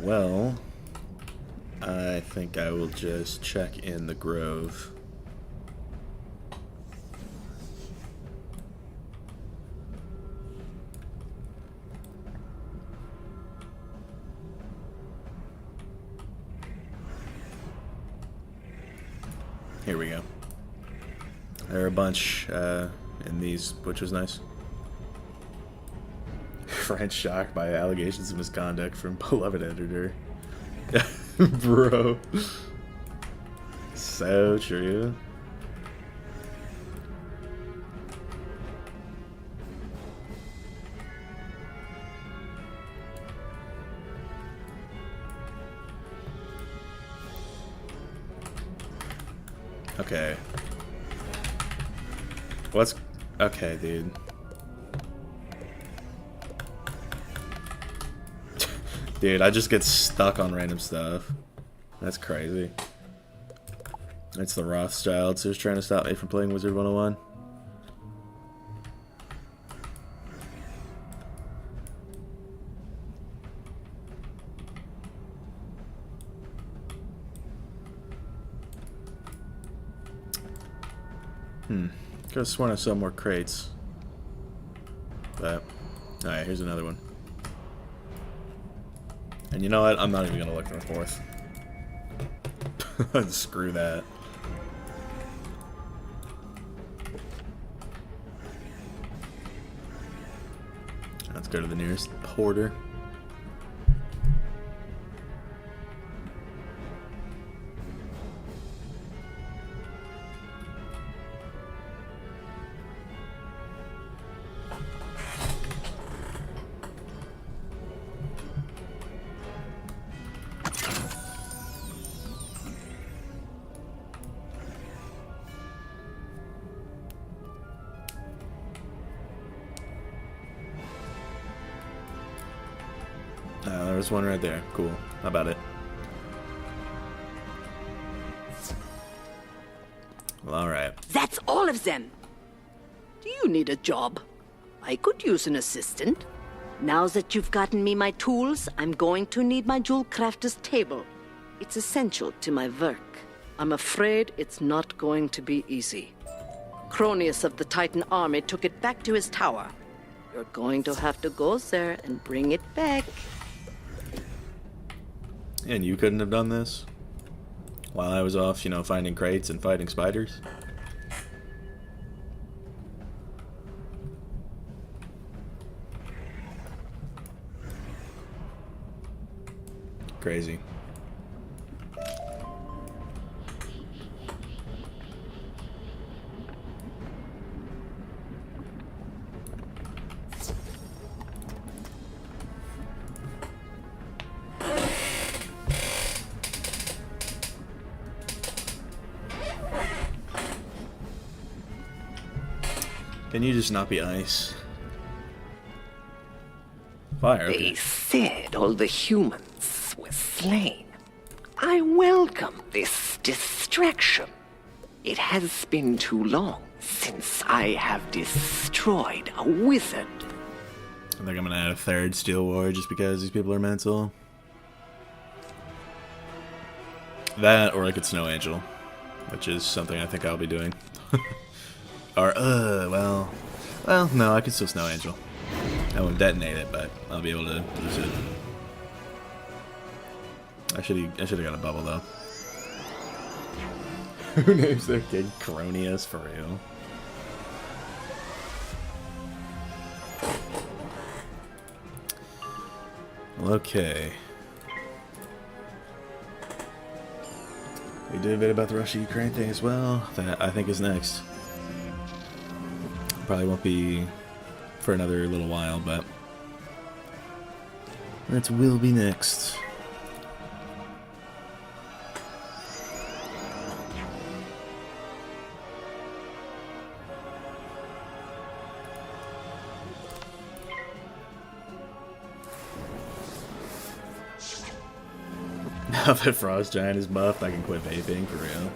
Well, I think I will just check in the grove. Here we go. There are a bunch in these, which was nice. French shocked by allegations of misconduct from beloved editor. Bro. So true. Okay. What's... Okay, dude. Dude, I just get stuck on random stuff. That's crazy. It's the Rothschilds who's trying to stop me from playing Wizard101. Could have sworn I saw more crates. But, alright, here's another one. And you know what? I'm not even gonna look for a fourth. Screw that. Let's go to the nearest porter. There's one right there. Cool. How about it? Well, alright. That's all of them. Do you need a job? I could use an assistant. Now that you've gotten me my tools, I'm going to need my jewel crafter's table. It's essential to my work. I'm afraid it's not going to be easy. Cronius of the Titan army took it back to his tower. You're going to have to go there and bring it back. And you couldn't have done this? While I was off, you know, finding crates and fighting spiders? Crazy. Can you just not be ice? Fire. Okay. They said all the humans were slain. I welcome this distraction. It has been too long since I have destroyed a wizard. I think I'm gonna add a third Steel War just because these people are mental. That, or I could Snow Angel, which is something I think I'll be doing. Or, well, no, I can still Snow Angel. I won't detonate it, but I'll be able to use it. I should have got a bubble, though. Who names their kid Cronius, for real? Well, okay. We did a bit about the Russia-Ukraine thing as well. That, I think, is next. Probably won't be for another little while, but That will be next. Now that Frost Giant is buffed, I can quit vaping for real.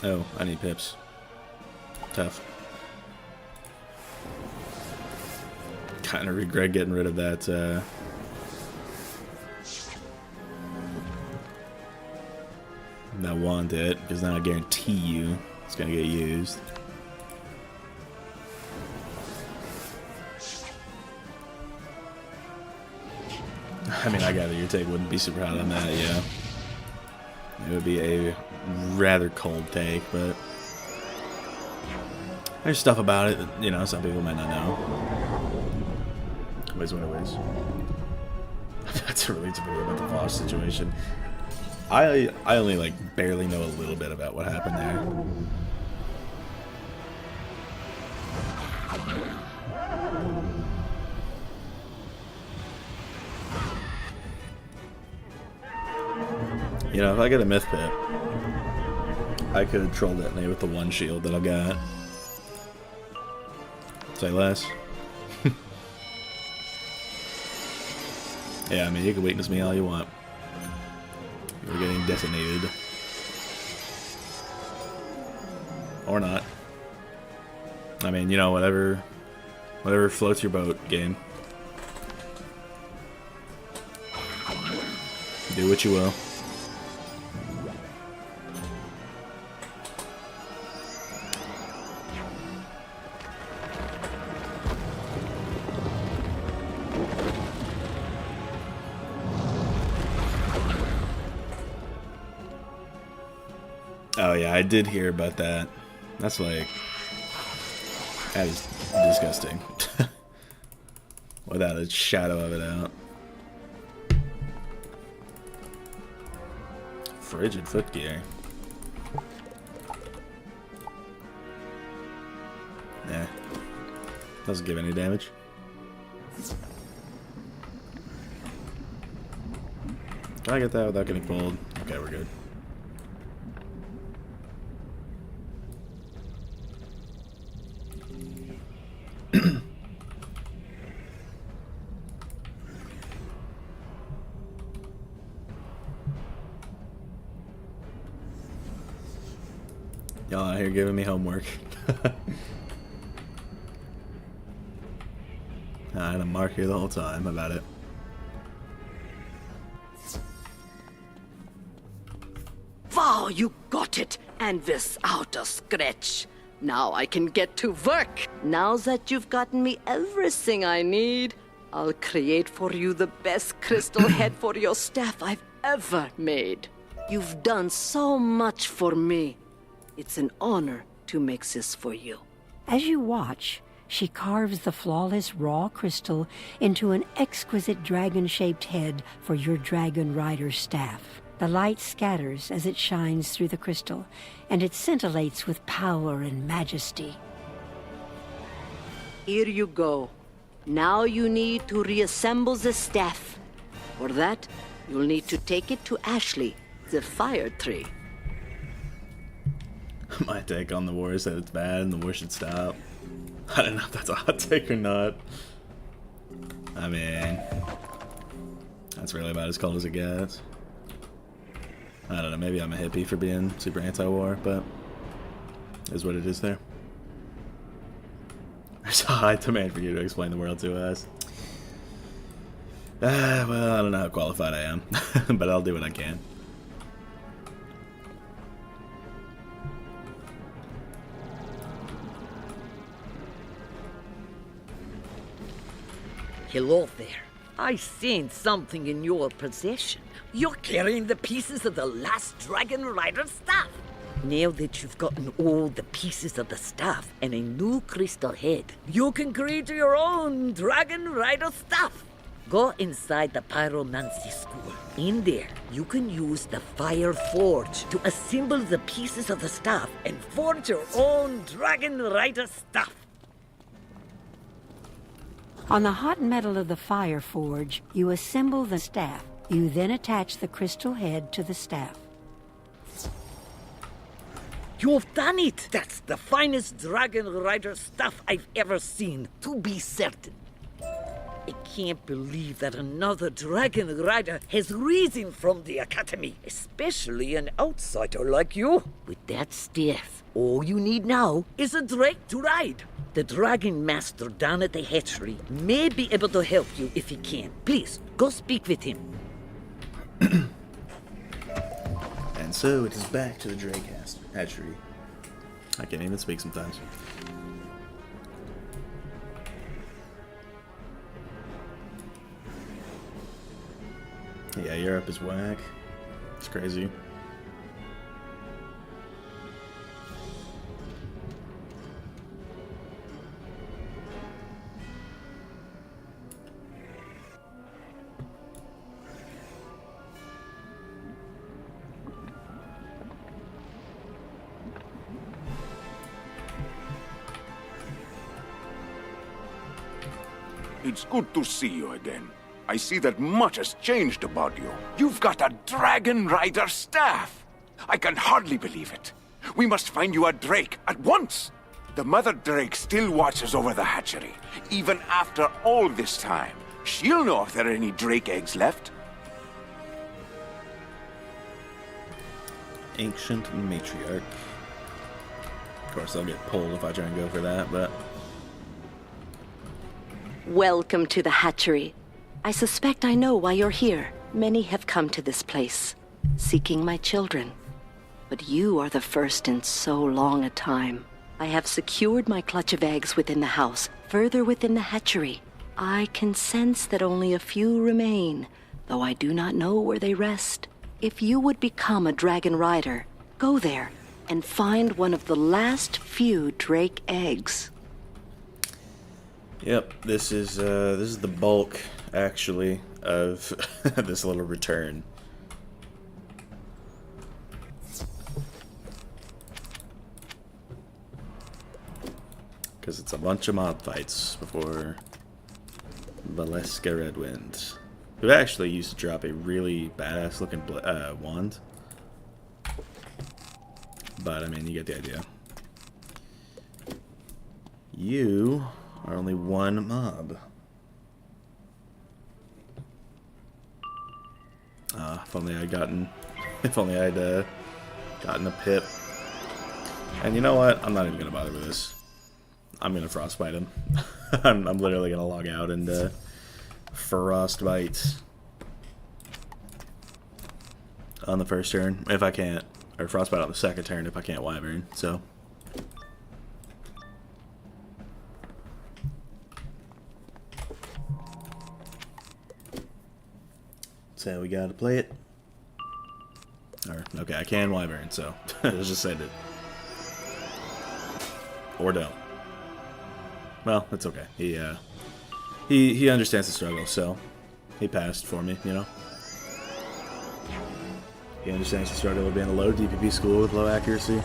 Oh, I need pips. Tough. Kind of regret getting rid of that, that want it, because now I guarantee you it's gonna get used. I mean, I gather your take wouldn't be super hot on that, yeah. It would be a rather cold take, but there's stuff about it that, you know, some people might not know. It is what it is. That's a really video about the Vosh situation. I only, like, barely know a little bit about what happened there. You know, if I get a myth pit, I could troll detonate with the one shield that I've got. Say less. Yeah, I mean, you can weakness me all you want. You're getting detonated. Or not. I mean, you know, whatever floats your boat, game. Do what you will. Oh yeah, I did hear about that. That's like... that is disgusting. Without a shadow of a doubt. Frigid footgear. Nah. Doesn't give any damage. Can I get that without getting pulled? Okay, we're good. Y'all out here giving me homework. I had a mark here the whole time about it. Wow, you got it! And without a scratch. Now I can get to work. Now that you've gotten me everything I need, I'll create for you the best crystal head for your staff I've ever made. You've done so much for me. It's an honor to make this for you. As you watch, she carves the flawless raw crystal into an exquisite dragon-shaped head for your dragon rider's staff. The light scatters as it shines through the crystal, and it scintillates with power and majesty. Here you go. Now you need to reassemble the staff. For that, you'll need to take it to Ashley, the fire tree. My take on the war is that it's bad and the war should stop. I don't know if that's a hot take or not. I mean, that's really about as cold as it gets. I don't know, maybe I'm a hippie for being super anti-war, but it is what it is there. There's a high demand for you to explain the world to us. Well, I don't know how qualified I am, but I'll do what I can. Hello there. I seen something in your possession. You're carrying the pieces of the last Dragon Rider staff. Now that you've gotten all the pieces of the staff and a new crystal head, you can create your own Dragon Rider staff. Go inside the pyromancy school. In there, you can use the fire forge to assemble the pieces of the staff and forge your own Dragon Rider staff. On the hot metal of the fire forge, you assemble the staff. You then attach the crystal head to the staff. You've done it! That's the finest Dragon Rider staff I've ever seen, to be certain. I can't believe that another Dragon Rider has risen from the Academy, especially an outsider like you. With that staff, all you need now is a drake to ride. The Dragon Master down at the hatchery may be able to help you if he can. Please, go speak with him. And so it is back to the Drake hatchery. I can't even speak sometimes. Yeah, Europe is whack. It's crazy. It's good to see you again. I see that much has changed about you. You've got a Dragon Rider staff. I can hardly believe it. We must find you a drake at once. The mother drake still watches over the hatchery, even after all this time. She'll know if there are any drake eggs left. Ancient matriarch. Of course, I'll get pulled if I try and go for that, but... Welcome to the hatchery. I suspect I know why you're here. Many have come to this place, seeking my children. But you are the first in so long a time. I have secured my clutch of eggs within the house, further within the hatchery. I can sense that only a few remain, though I do not know where they rest. If you would become a dragon rider, go there and find one of the last few drake eggs. Yep, this is the bulk, actually, of this little return. Because it's a bunch of mob fights before Valeska Redwind, who actually used to drop a really badass looking wand. But, I mean, you get the idea. You are only one mob. If only I'd gotten gotten a pip. And you know what? I'm not even gonna bother with this. I'm gonna frostbite him. I'm literally gonna log out and frostbite on the first turn if I can't, or frostbite on the second turn if I can't wyvern. So. So we gotta play it. Or, okay, I can wyvern, so let's just send it. Or don't. Well, it's okay. He understands the struggle, so he passed for me, you know? He understands the struggle of being a low DPP school with low accuracy.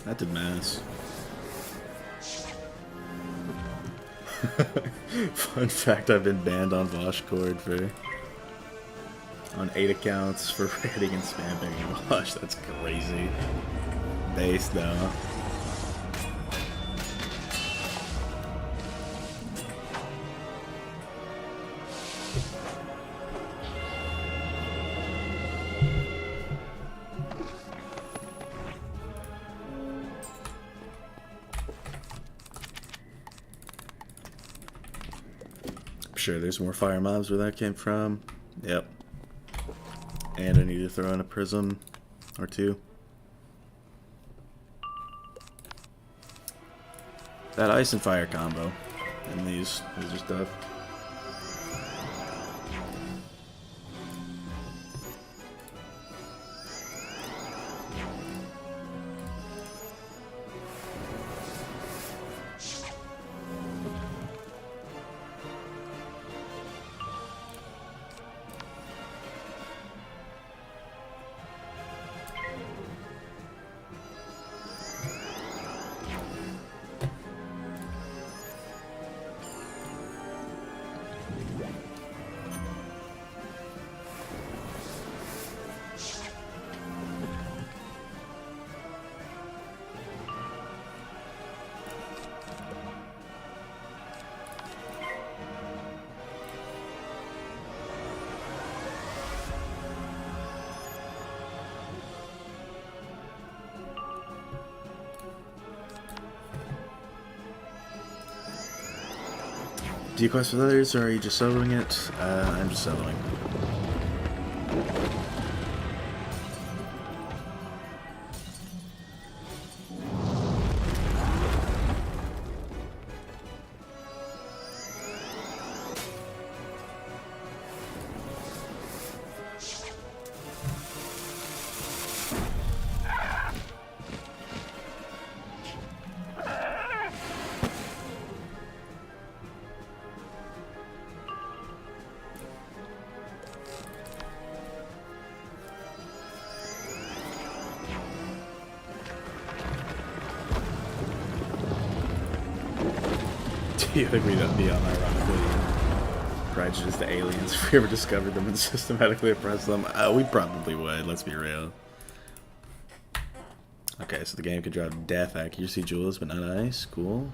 That did mass. Fun fact, I've been banned on Voshcord on 8 accounts for raiding and spamming Vosh. That's crazy. Base though. Sure, there's more fire mobs where that came from. Yep. And I need to throw in a prism or two. That ice and fire combo. And these are stuff. Do you quest with others, or are you just soloing it? I'm just soloing. You think we'd be unironically prejudiced to aliens if we ever discovered them and systematically oppressed them? We probably would, let's be real. Okay, so the game can drop death accuracy jewels, but not ice. Cool.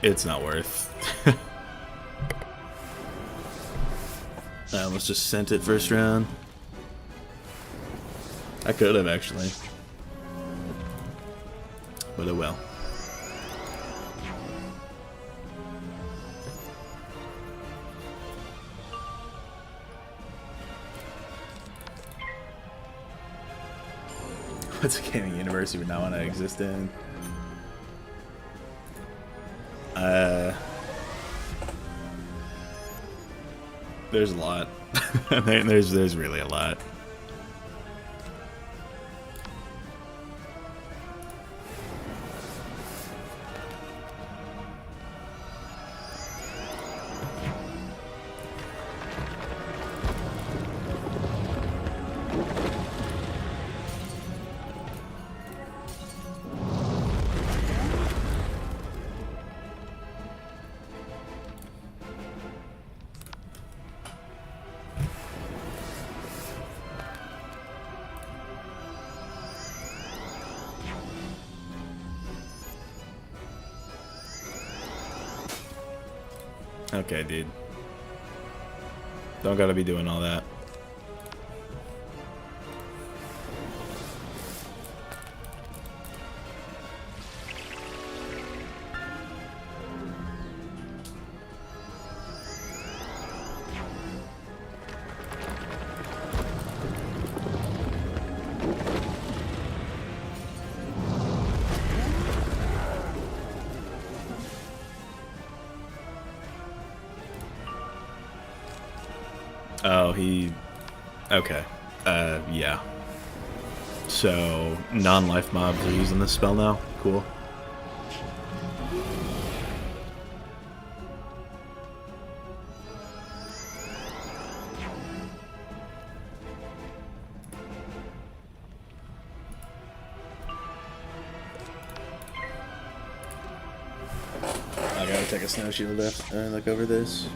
It's not worth. I almost just sent it first round. I could have actually. But oh well. What's a gaming universe you would not want to exist in? There's a lot. there's really a lot. Okay, dude. Don't gotta be doing all that. Oh, he... Okay. Yeah. So, non-life mobs are using this spell now? Cool. I gotta take a snow shield left and look over this.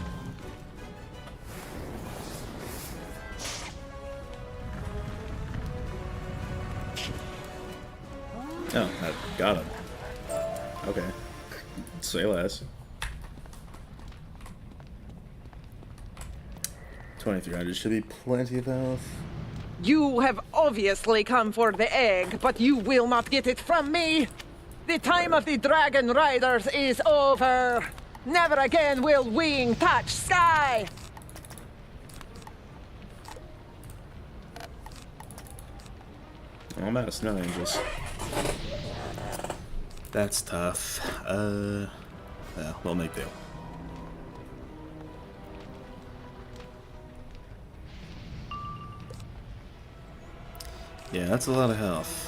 Oh, I got him. Okay. Say less. 2300 should be plenty of health. You have obviously come for the egg, but you will not get it from me. The time of the Dragon Riders is over. Never again will wing touch sky. Oh, I'm out of snow angels. That's tough. Well, we'll make do. Yeah, that's a lot of health.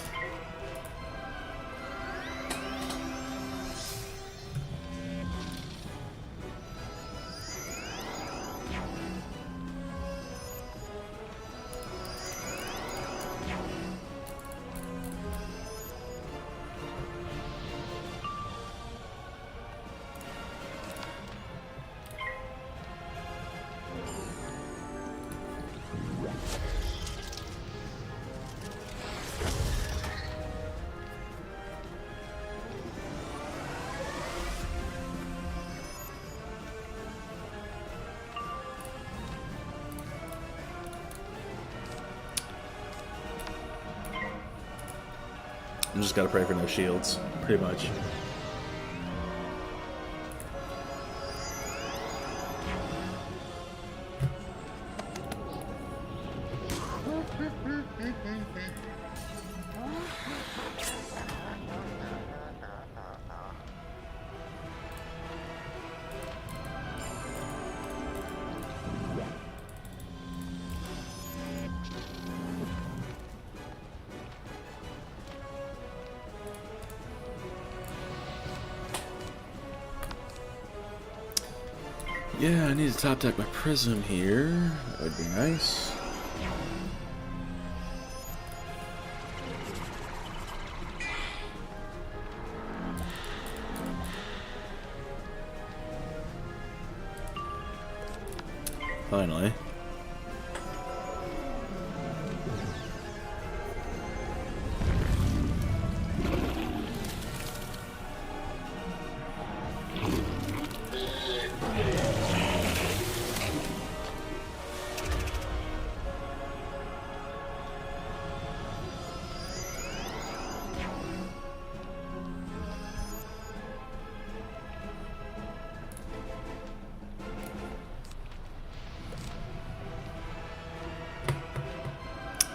I'm just gotta pray for no shields, pretty much. Yeah, I need to top deck my prism here. That would be nice. Finally.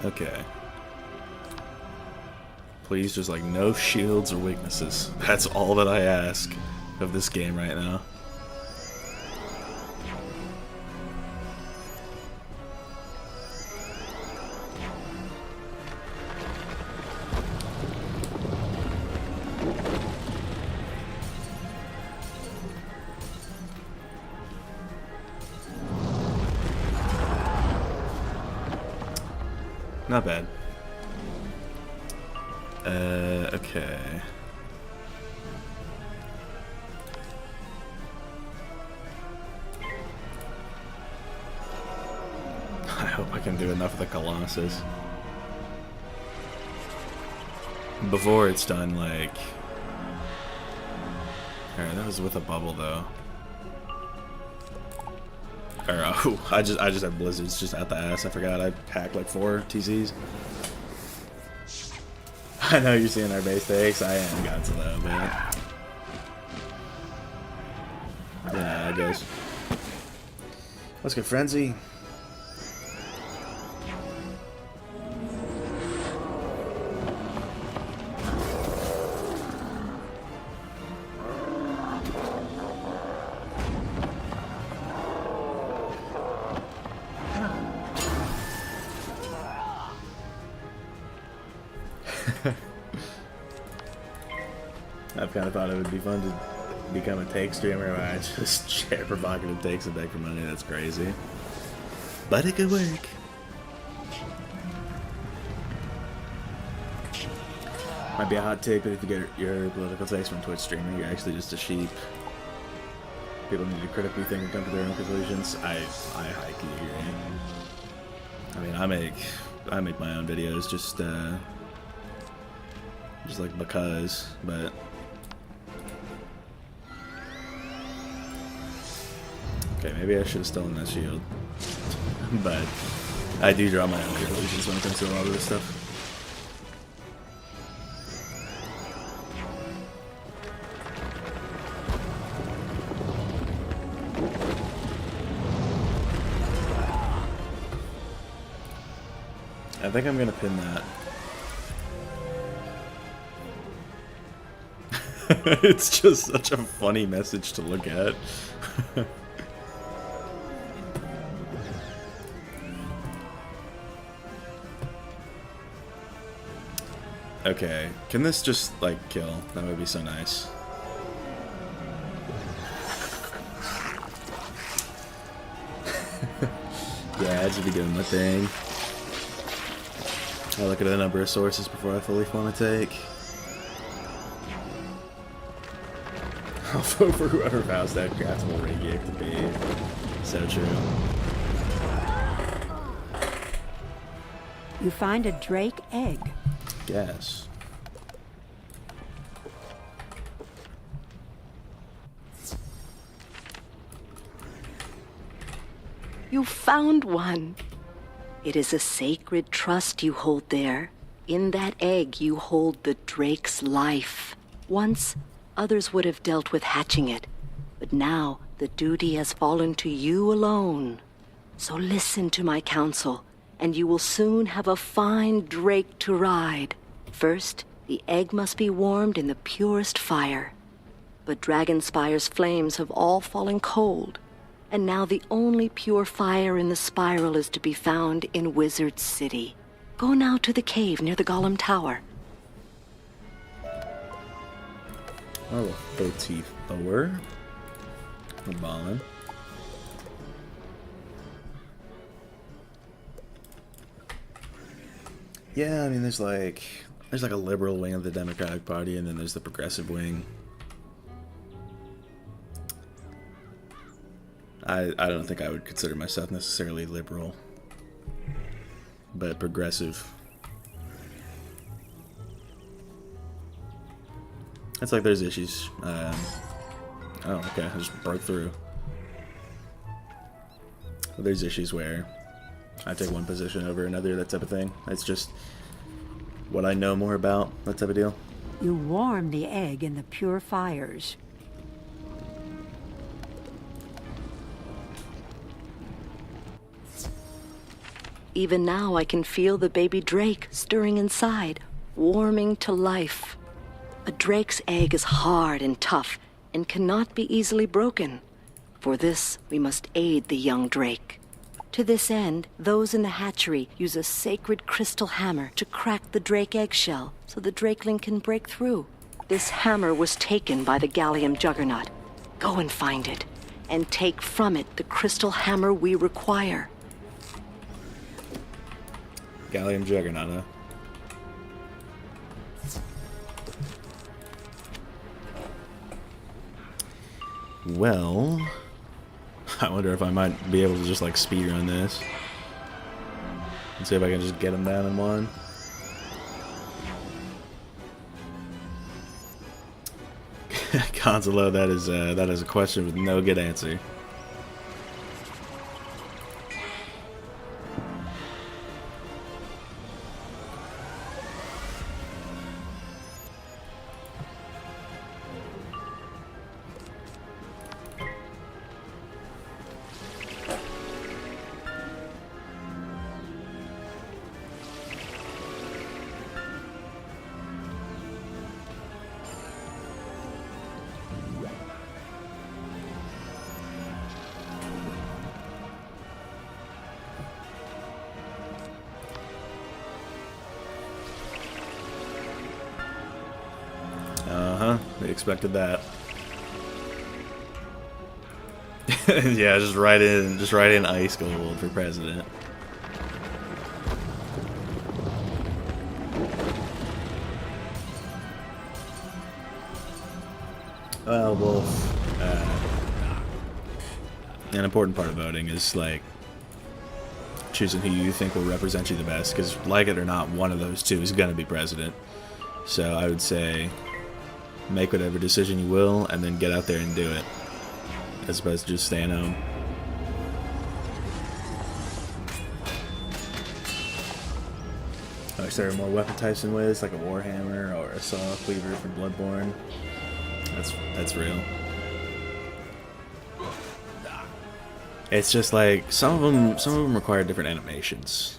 Okay. Please, just like no shields or weaknesses. That's all that I ask of this game right now. Not bad. Okay. I hope I can do enough of the Colossus. Before it's done, like... Alright, that was with a bubble, though. Or, oh, I just have blizzards just out the ass. I forgot I packed like 4 TCs. I know you're seeing our base takes. I am got to though, man. Yeah, I guess. Let's go, Frenzy. I've kind of thought it would be fun to become a take streamer where I just share provocative takes and beg for money. That's crazy. But it could work. Might be a hot take, but if you get your political takes from Twitch streaming, you're actually just a sheep. People need to critically think and come to their own conclusions. I highly agree. I mean, I make my own videos just like because, but okay, maybe I should have stolen that shield. But I do draw my own conclusions when it comes to a lot of this stuff. I think I'm gonna pin that. It's just such a funny message to look at. Okay, can this just, like, kill? That would be so nice. Yeah, I should be doing my thing. I'll look at the number of sources before I fully form a take. I'll vote for whoever vows that craftable rapier to be. So true. You find a drake egg. Guess. You found one. It is a sacred trust you hold there. In that egg you hold the drake's life. Once, others would have dealt with hatching it, but now the duty has fallen to you alone. So listen to my counsel, and you will soon have a fine drake to ride. First, the egg must be warmed in the purest fire. But Dragon Spire's flames have all fallen cold, and now the only pure fire in the spiral is to be found in Wizard City. Go now to the cave near the Golem Tower. Oh, OT lower. I'm ballin'. Yeah, I mean, there's like a liberal wing of the Democratic Party, and then there's the progressive wing. I don't think I would consider myself necessarily liberal, but progressive. It's like there's issues. Oh, okay, I just broke through. But there's issues where I take one position over another, that type of thing. It's just what I know more about, that type of deal. You warm the egg in the pure fires. Even now I can feel the baby drake stirring inside, warming to life. A drake's egg is hard and tough and cannot be easily broken. For this, we must aid the young drake. To this end, those in the hatchery use a sacred crystal hammer to crack the drake eggshell so the drakeling can break through. This hammer was taken by the Gallium Juggernaut. Go and find it, and take from it the crystal hammer we require. Gallium Juggernaut, huh? Well, I wonder if I might be able to just like speedrun this and see if I can just get them down in one. Consolo, that is a question with no good answer. They expected that. Yeah, just write in Ice Gold for president. Well, Wolf, an important part of voting is like choosing who you think will represent you the best, because like it or not, one of those two is going to be president. So I would say make whatever decision you will, and then get out there and do it, as opposed to just staying home. Oh, is there more weapon types than Wiz, like a Warhammer or a Saw Cleaver from Bloodborne? That's real. It's just like some of them require different animations,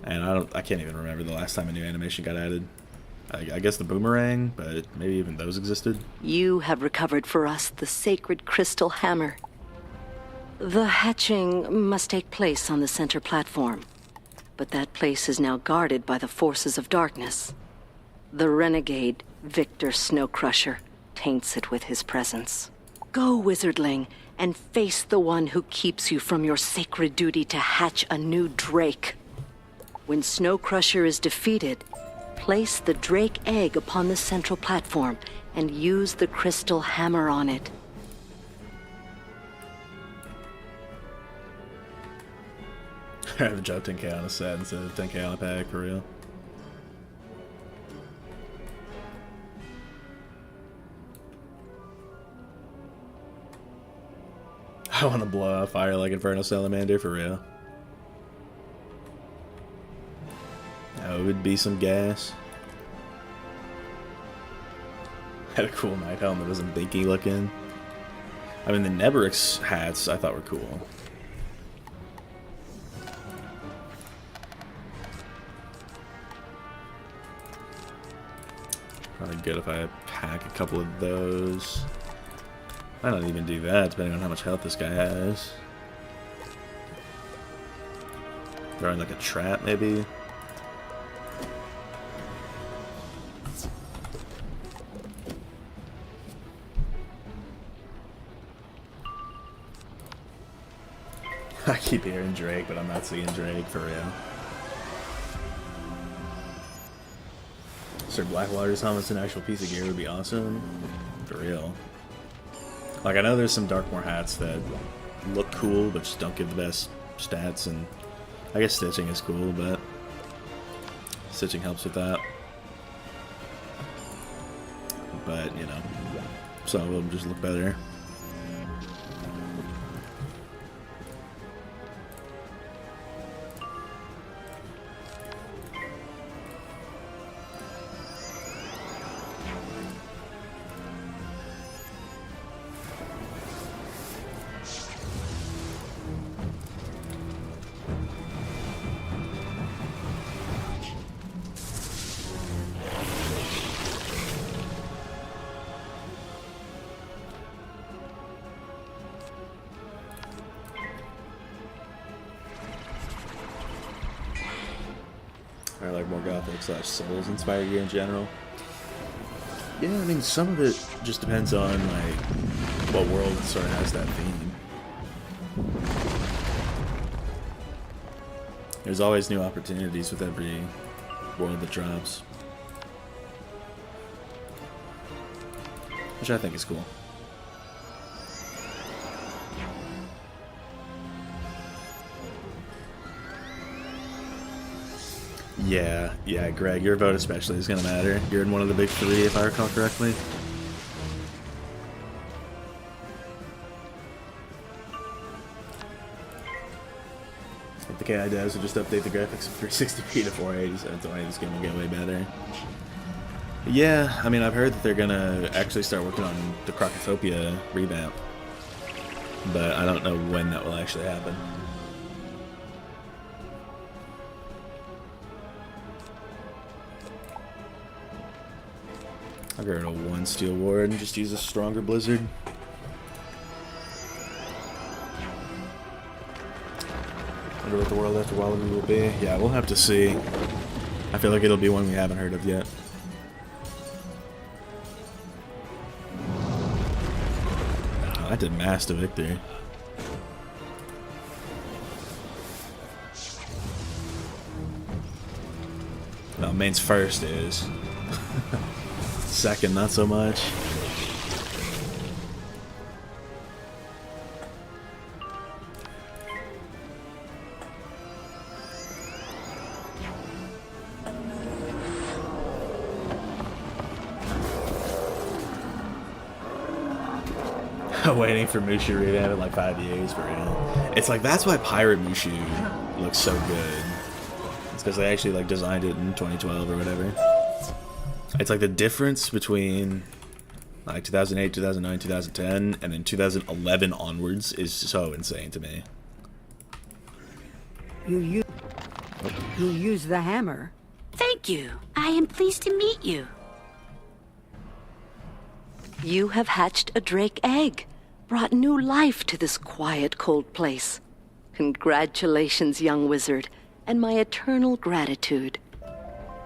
and I can't even remember the last time a new animation got added. I guess the boomerang, but maybe even those existed. You have recovered for us the sacred crystal hammer. The hatching must take place on the center platform, but that place is now guarded by the forces of darkness. The renegade, Victor Snowcrusher, taints it with his presence. Go, wizardling, and face the one who keeps you from your sacred duty to hatch a new Drake. When Snowcrusher is defeated, place the Drake egg upon the central platform and use the crystal hammer on it. I have a job 10k on a set instead of 10k on a pack, for real. I want to blow out fire like Inferno Salamander, for real. That would be some gas. Had a cool night helm that wasn't dinky looking. I mean, the Nebrix hats I thought were cool. Probably good if I pack a couple of those. I don't even do that, depending on how much health this guy has. Throwing like a trap, maybe. I keep hearing Drake, but I'm not seeing Drake, for real. Sir Blackwater's helmet's an actual piece of gear would be awesome. For real. Like, I know there's some Darkmoor hats that look cool, but just don't give the best stats, and I guess stitching is cool, but stitching helps with that. But, you know, some of them just look better. I like more Gothic / Souls inspired gear in general. Yeah, I mean, some of it just depends on like what world sort of has that theme. There's always new opportunities with every world that drops, which I think is cool. Yeah, Greg, your vote especially is going to matter. You're in one of the big three, if I recall correctly. If the KI devs would just update the graphics from 360p to 480, so this game will get way better. Yeah, I mean, I've heard that they're going to actually start working on the Crocotopia revamp, but I don't know when that will actually happen. I'll go to 1 Steel Ward and just use a stronger Blizzard. Wonder what the world after Wallaby will be. Yeah, we'll have to see. I feel like it'll be one we haven't heard of yet. Oh, that did mass to victory. No, main's first is. Second, not so much. Waiting for Mushu revamp in like 5 years for real. It's like that's why Pirate Mushu looks so good. It's because they actually like designed it in 2012 or whatever. It's like the difference between like 2008, 2009, 2010, and then 2011 onwards is so insane to me. You use the hammer. Thank Thank you. I am pleased to meet you. You have hatched a drake egg, brought new life to this quiet, cold place. Congratulations, young wizard, and my eternal gratitude.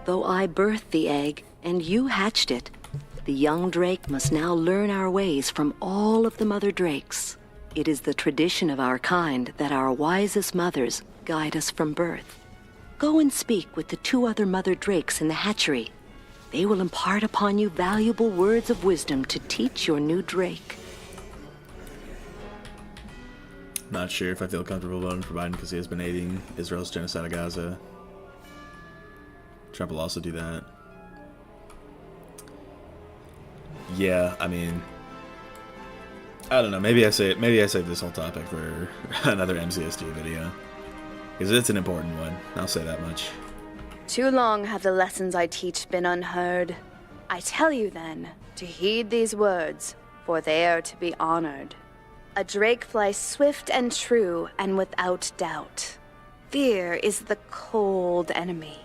Though I birthed the egg and you hatched it, the young drake must now learn our ways from all of the mother drakes. It is the tradition of our kind that our wisest mothers guide us from birth. Go and speak with the 2 other mother drakes in the hatchery. They will impart upon you valuable words of wisdom to teach your new drake. Not sure if I feel comfortable voting for Biden because he has been aiding Israel's genocide of Gaza. Trump will also do that. Yeah, I mean, I don't know. Maybe I save this whole topic for another MCSD video because it's an important one. I'll say that much. Too long have the lessons I teach been unheard. I tell you then, to heed these words, for they are to be honored. A drake flies swift and true and without doubt. Fear is the cold enemy.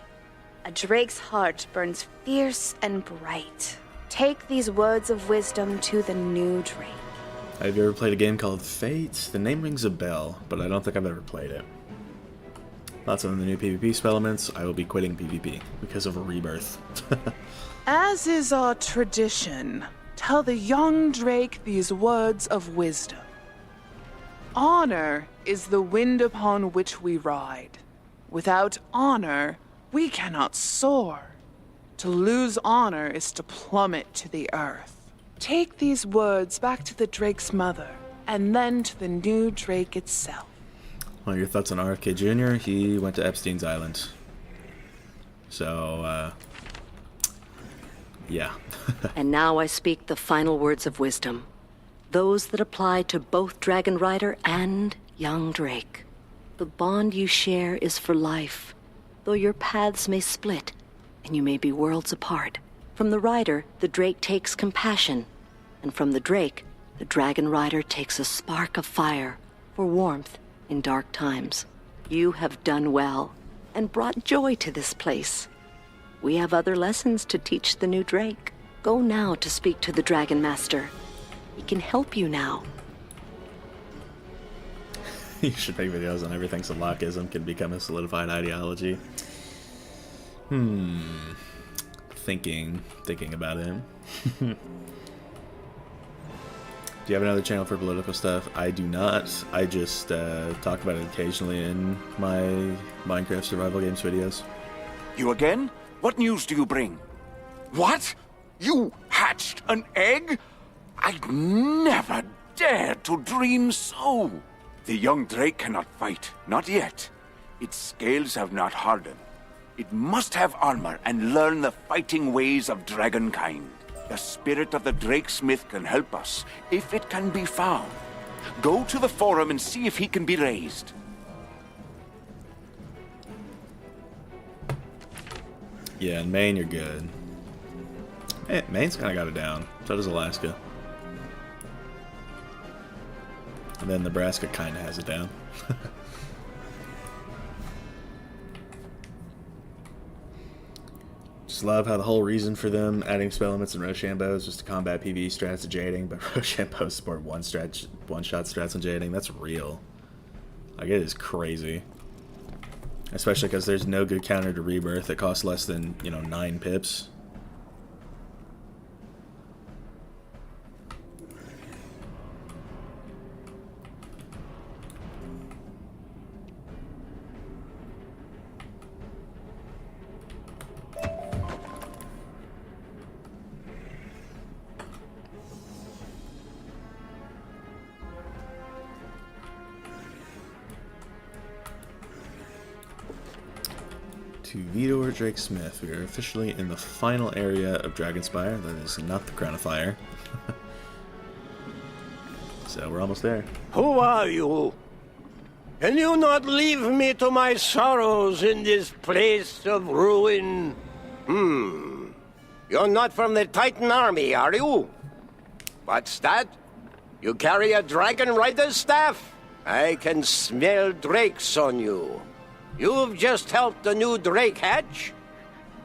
A drake's heart burns fierce and bright. Take these words of wisdom to the new drake. Have you ever played a game called Fate? The name rings a bell, but I don't think I've ever played it. Lots of the new PvP spell elements. I will be quitting PvP because of a rebirth. As is our tradition, tell the young drake these words of wisdom. Honor is the wind upon which we ride. Without honor, we cannot soar. To lose honor is to plummet to the earth. Take these words back to the drake's mother, and then to the new drake itself. Well, your thoughts on RFK Jr.? He went to Epstein's Island. So, yeah. And now I speak the final words of wisdom. Those that apply to both Dragon Rider and young Drake. The bond you share is for life, though your paths may split, and you may be worlds apart. From the Rider, the Drake takes compassion, and from the Drake, the Dragon Rider takes a spark of fire for warmth in dark times. You have done well, and brought joy to this place. We have other lessons to teach the new Drake. Go now to speak to the Dragon Master. He can help you now. You should make videos on everything so lockism can become a solidified ideology. Thinking about it. Do you have another channel for political stuff? I do not. I just talk about it occasionally in my Minecraft survival games videos. You again? What news do you bring? What? You hatched an egg? I'd never dared to dream so. The young drake cannot fight, not yet. Its scales have not hardened. It must have armor and learn the fighting ways of dragonkind. The spirit of the Drakesmith can help us, if it can be found. Go to the forum and see if he can be raised. Yeah, in Maine you're good. Maine's kind of got it down. So does Alaska. And then Nebraska kind of has it down. Just love how the whole reason for them adding spell limits and Rochambeau is just to combat PvE strats and jading, but Rochambeau support one-shot strats and jading. That's real. Like, it is crazy. Especially because there's no good counter to Rebirth that costs less than, 9 pips. To Vidor Drake Smith, we are officially in the final area of Dragon Spyre. That is not the Crown of Fire. So we're almost there. Who are you? Can you not leave me to my sorrows in this place of ruin? You're not from the Titan army, are you? What's that? You carry a Dragon Rider's staff? I can smell drakes on you. You've just helped the new Drake hatch?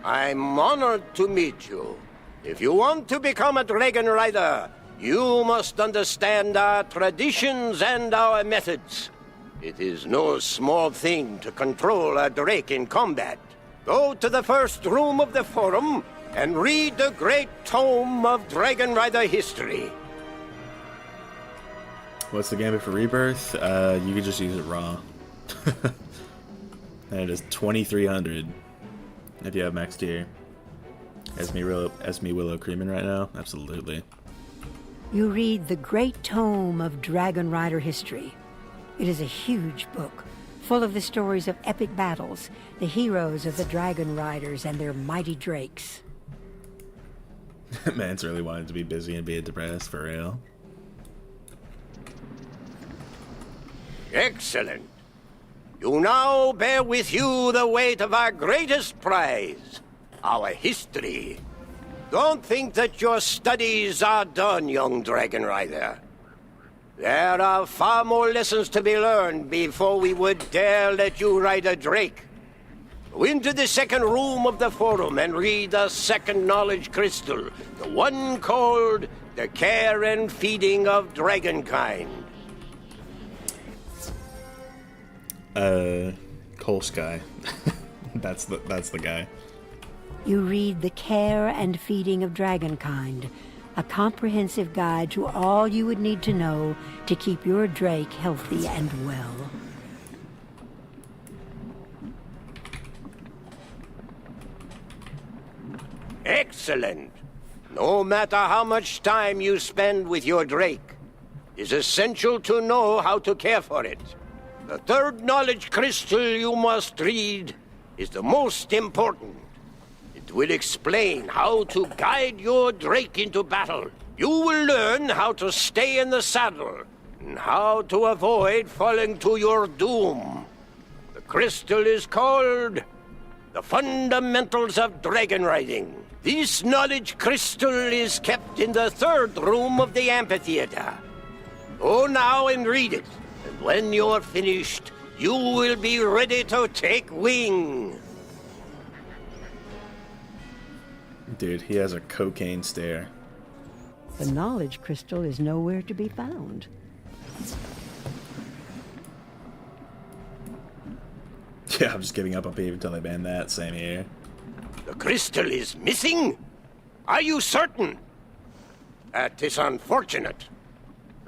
I'm honored to meet you. If you want to become a dragon rider, you must understand our traditions and our methods. It is no small thing to control a drake in combat. Go to the first room of the forum and read the great tome of Dragon Rider history. What's the gambit for rebirth? You could just use it raw. And it is 2,300 if you have max tier. Esme Willow Creamin right now? Absolutely. You read the Great Tome of Dragon Rider history. It is a huge book, full of the stories of epic battles, the heroes of the Dragon Riders and their mighty drakes. Man's really wanted to be busy and be depressed, for real. Excellent. You now bear with you the weight of our greatest prize, our history. Don't think that your studies are done, young Dragon Rider. There are far more lessons to be learned before we would dare let you ride a drake. Go into the second room of the forum and read the second knowledge crystal, the one called the Care and Feeding of Dragonkind. Coal Sky. That's the guy. You read The Care and Feeding of Dragonkind, a comprehensive guide to all you would need to know to keep your drake healthy and well. Excellent. No matter how much time you spend with your drake, it's essential to know how to care for it. The third knowledge crystal you must read is the most important. It will explain how to guide your drake into battle. You will learn how to stay in the saddle and how to avoid falling to your doom. The crystal is called the Fundamentals of Dragon Riding. This knowledge crystal is kept in the third room of the amphitheater. Go now and read it, and when you're finished, you will be ready to take wing. Dude, he has a cocaine stare. The knowledge crystal is nowhere to be found. Yeah, I'm just giving up on Peeve until they ban that. Same here. The crystal is missing? Are you certain? That is unfortunate.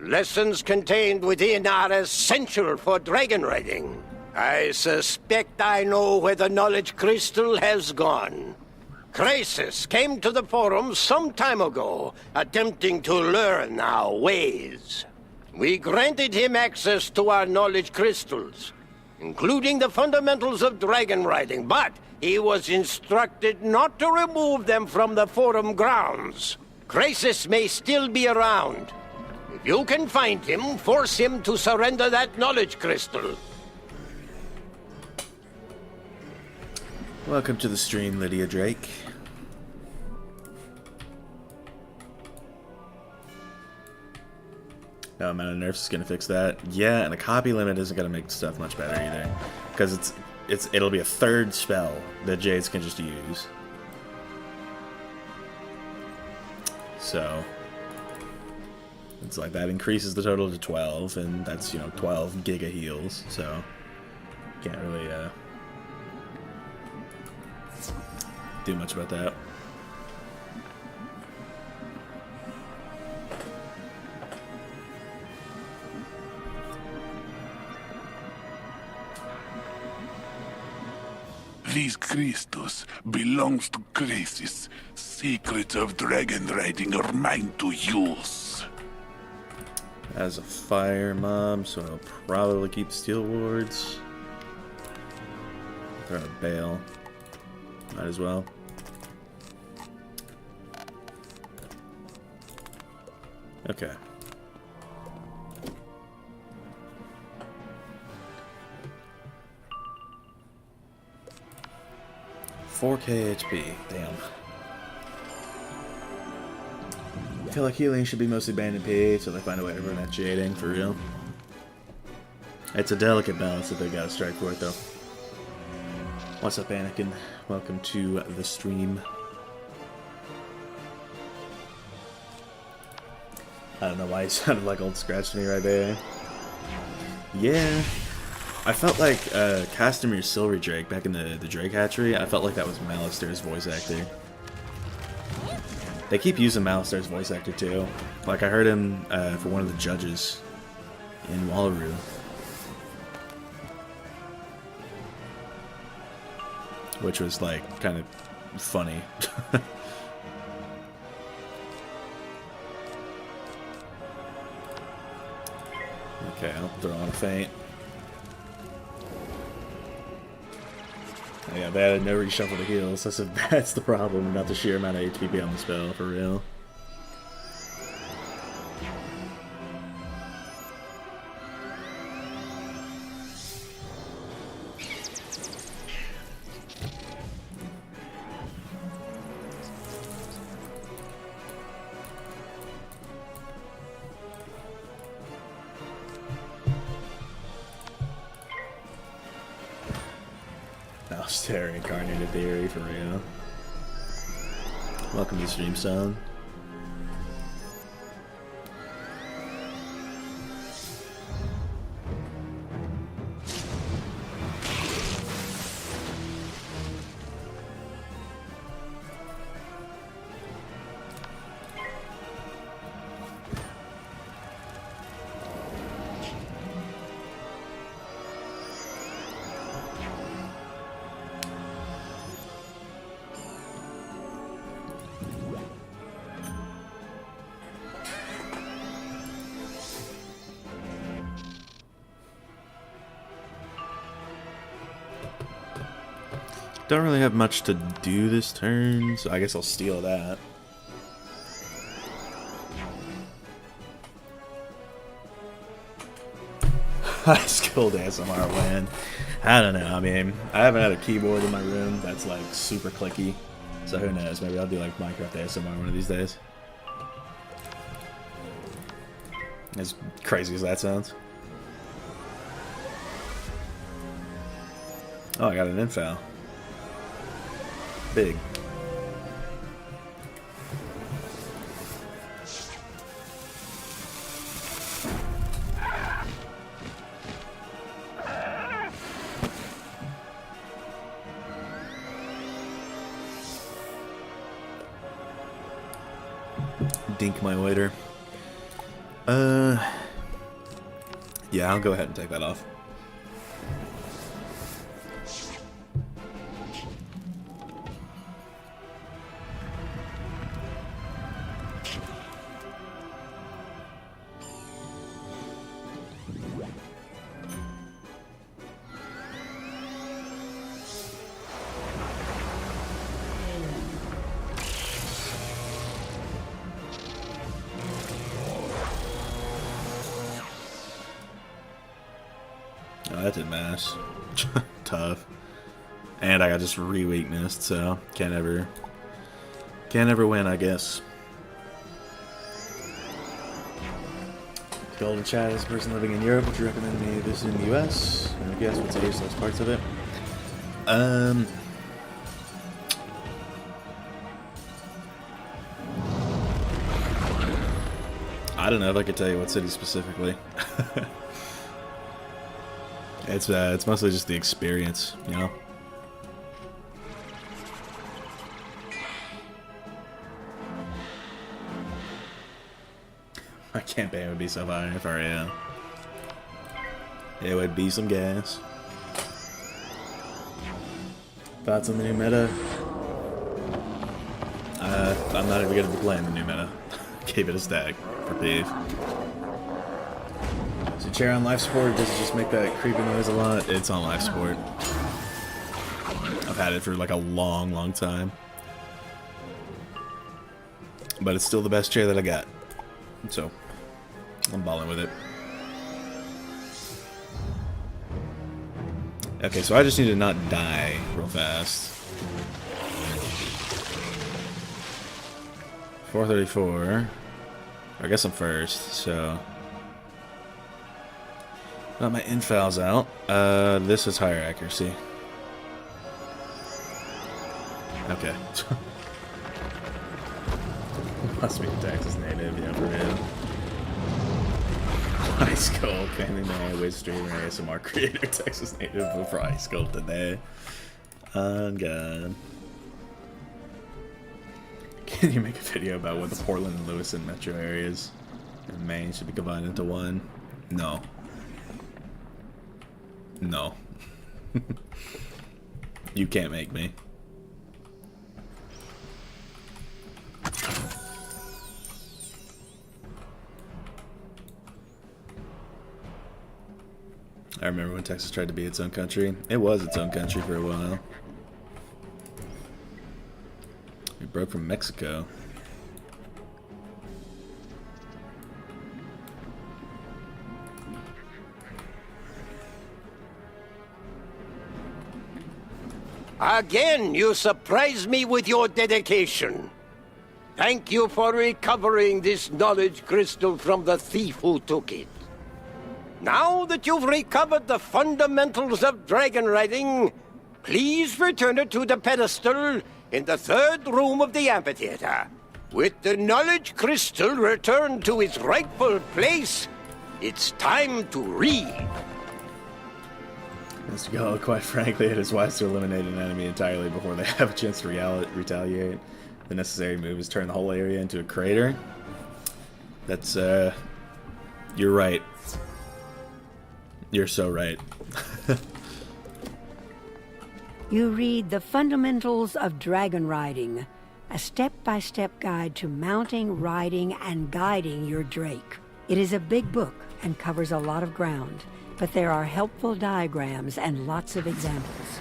Lessons contained within are essential for dragon riding. I suspect I know where the knowledge crystal has gone. Crisis came to the forum some time ago, attempting to learn our ways. We granted him access to our knowledge crystals, including the fundamentals of dragon riding, but he was instructed not to remove them from the forum grounds. Crisis may still be around. If you can find him, force him to surrender that knowledge crystal. Welcome to the stream, Lydia Drake. No amount of nerfs is gonna fix that. Yeah, and a copy limit isn't gonna make stuff much better either, because it'll be a third spell that Jades can just use. So it's like that increases the total to 12, and that's 12 giga heals. So can't really do much about that. These crystals belongs to Crisis. Secrets of dragon riding are mine to use. As a fire mob, so I'll probably keep steel wards. Throw a bale. Might as well. Okay. $4K HP. Damn. I feel like healing should be mostly banned in PA so they find a way to run that jading for real. It's a delicate balance that they gotta strike for it though. What's up, Anakin? Welcome to the stream. I don't know why he sounded like Old Scratch to me right there. Yeah. I felt like Castamir's Silver Drake back in the Drake Hatchery. I felt like that was Malister's voice actor. They keep using Malister's voice actor too. Like I heard him for one of the judges in Wallaroo. Which was like kind of funny. Okay, I'll throw on a feint. Oh, yeah, they added no reshuffle to heals. That's the problem, not the sheer amount of HP on the spell, for real. Stare incarnated theory for real. Welcome to the stream, son. Don't really have much to do this turn, so I guess I'll steal that. High school ASMR win. I don't know, I mean, I haven't had a keyboard in my room that's like super clicky, so who knows, maybe I'll do like Minecraft ASMR one of these days. As crazy as that sounds. Oh, I got an info. Big. Dink my waiter. Yeah, I'll go ahead and take that off. That did mash. Tough. And I got just re-weaknessed, so can't ever win, I guess. Golden Chat is a person living in Europe. Would you recommend me visiting the US? And I guess what's the useless parts of it? I don't know if I could tell you what city specifically. It's mostly just the experience, you know? My campaign would be so fire if I am. It would be some gas. Thoughts on the new meta? I'm not even gonna be playing the new meta. Gave it a stack for beef. So chair on life support, does it just make that creepy noise a lot? It's on life support. I've had it for like a long time. But it's still the best chair that I got. So, I'm balling with it. Okay, so I just need to not die real fast. 434. I guess I'm first, so... Got my infal's out. This is higher accuracy. Okay. Must be a Texas native, yeah, for real. Ice Skull, claiming my way streamer ASMR creator, Texas native, vote for Ice Skull today. Oh god. Can you make a video about what the Portland and Lewiston metro areas in Maine should be combined into one? No. No. You can't make me. I remember when Texas tried to be its own country. It was its own country for a while. We broke from Mexico. Again, you surprise me with your dedication. Thank you for recovering this knowledge crystal from the thief who took it. Now that you've recovered the fundamentals of dragon riding, please return it to the pedestal in the 3rd room of the amphitheater. With the knowledge crystal returned to its rightful place, it's time to read. Mr. Gallo, quite frankly, it is wise to eliminate an enemy entirely before they have a chance to retaliate. The necessary move is turn the whole area into a crater. That's, you're right. You're so right. You read The Fundamentals of Dragon Riding, a step-by-step guide to mounting, riding, and guiding your Drake. It is a big book and covers a lot of ground, but there are helpful diagrams and lots of examples.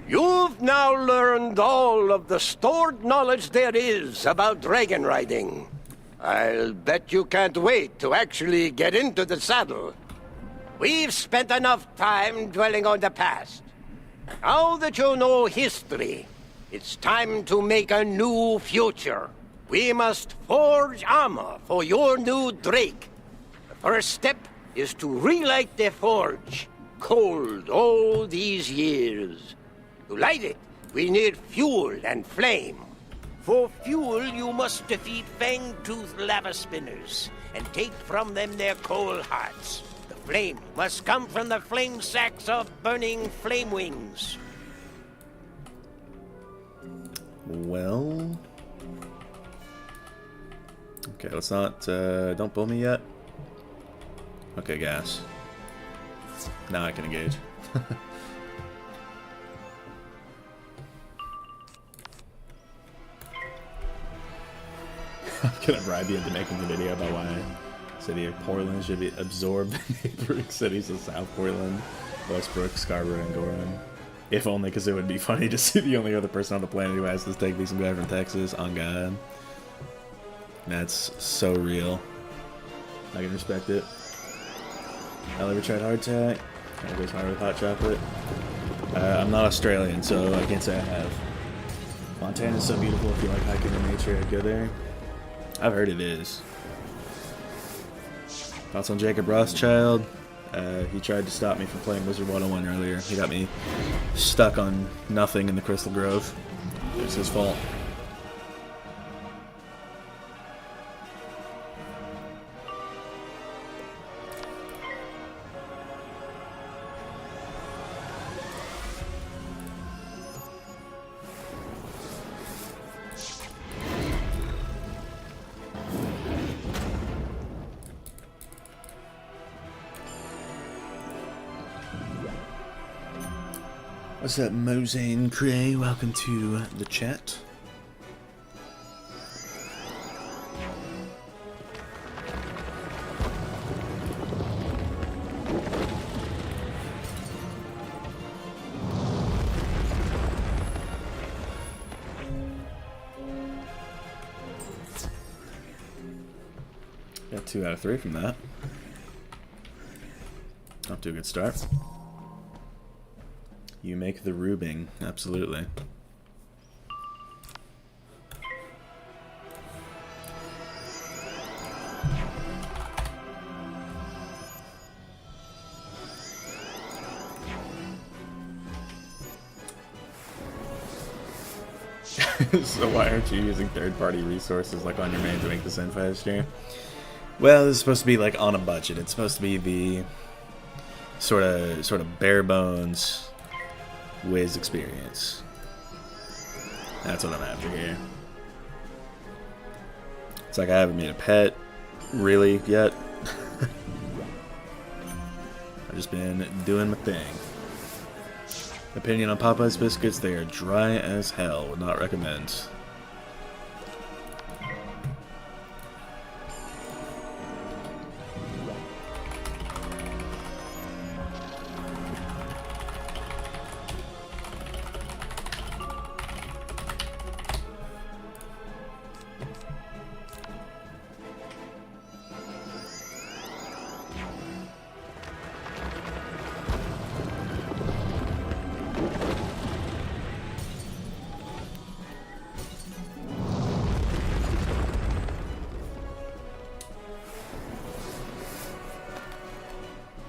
You've now learned all of the stored knowledge there is about dragon riding. I'll bet you can't wait to actually get into the saddle. We've spent enough time dwelling on the past. Now that you know history, it's time to make a new future. We must forge armor for your new Drake. The first step is to relight the forge, cold all these years. To light it, we need fuel and flame. For fuel, you must defeat fang-toothed lava spinners and take from them their coal hearts. The flame must come from the flame sacks of burning flame wings. Well... Okay, let's not, don't pull me yet. Okay, gas. Now I can engage. I'm gonna bribe you into making the video about why City of Portland should be absorbed the neighboring cities of South Portland, Westbrook, Scarborough, and Gorham. If only because it would be funny to see the only other person on the planet who has this take be some guy from Texas. On God. That's so real. I can respect it. I never tried hardtack. I goes hard with hot chocolate. I'm not Australian, so I can't say I have. Montana's so beautiful. If you like hiking in nature, I'd go there. I've heard it is. Thoughts on Jacob Rothschild? He tried to stop me from playing Wizard101 earlier. He got me stuck on nothing in the Crystal Grove. It's his fault. What's up, Mosane Cray? Welcome to the chat. Got 2 out of 3 from that. Off to a good start. You make the rubing, absolutely. So why aren't you using third-party resources like on your main to make this end faster? Well, this is supposed to be like on a budget. It's supposed to be the sort of bare bones Wiz experience. That's what I'm after here. It's like I haven't made a pet really yet. I've just been doing my thing. Opinion on Popeye's biscuits, they are dry as hell. Would not recommend.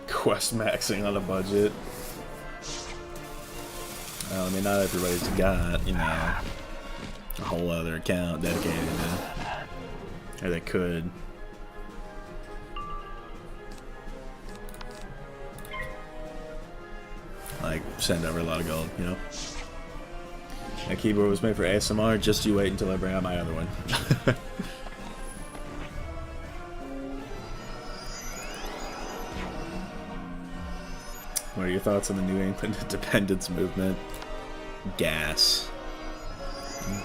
Quest maxing on a budget. Well, I mean, not everybody's got, you know, a whole other account dedicated to, or they could. Like, send over a lot of gold, you know? That keyboard was made for ASMR, just you wait until I bring out my other one. What are your thoughts on the New England independence movement? Gas.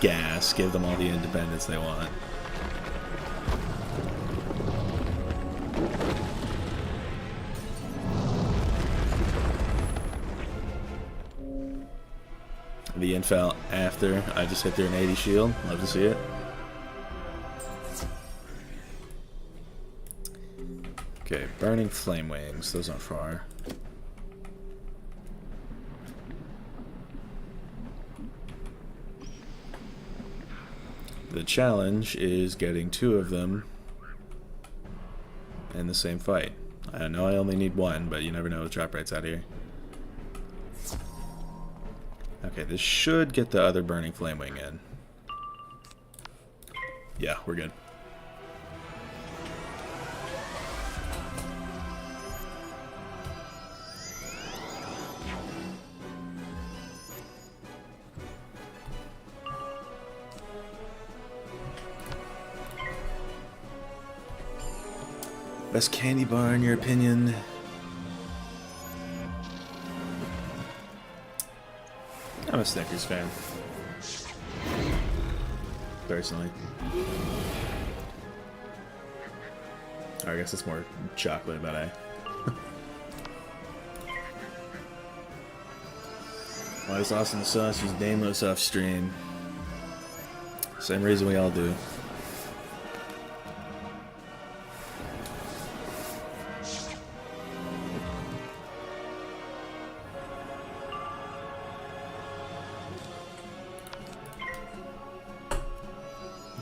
Gas. Give them all the independence they want. The infel after I just hit their an 80 shield. Love to see it. Okay, burning flame wings. Those aren't far. The challenge is getting 2 of them in the same fight. I know I only need 1, but you never know with drop rates out here. Okay, this should get the other burning flame wing in. Yeah, we're good. Best candy bar in your opinion? I'm a Snickers fan. Personally. Or I guess it's more chocolate, but Why does Austin Sauce use Nameless off stream? Same reason we all do.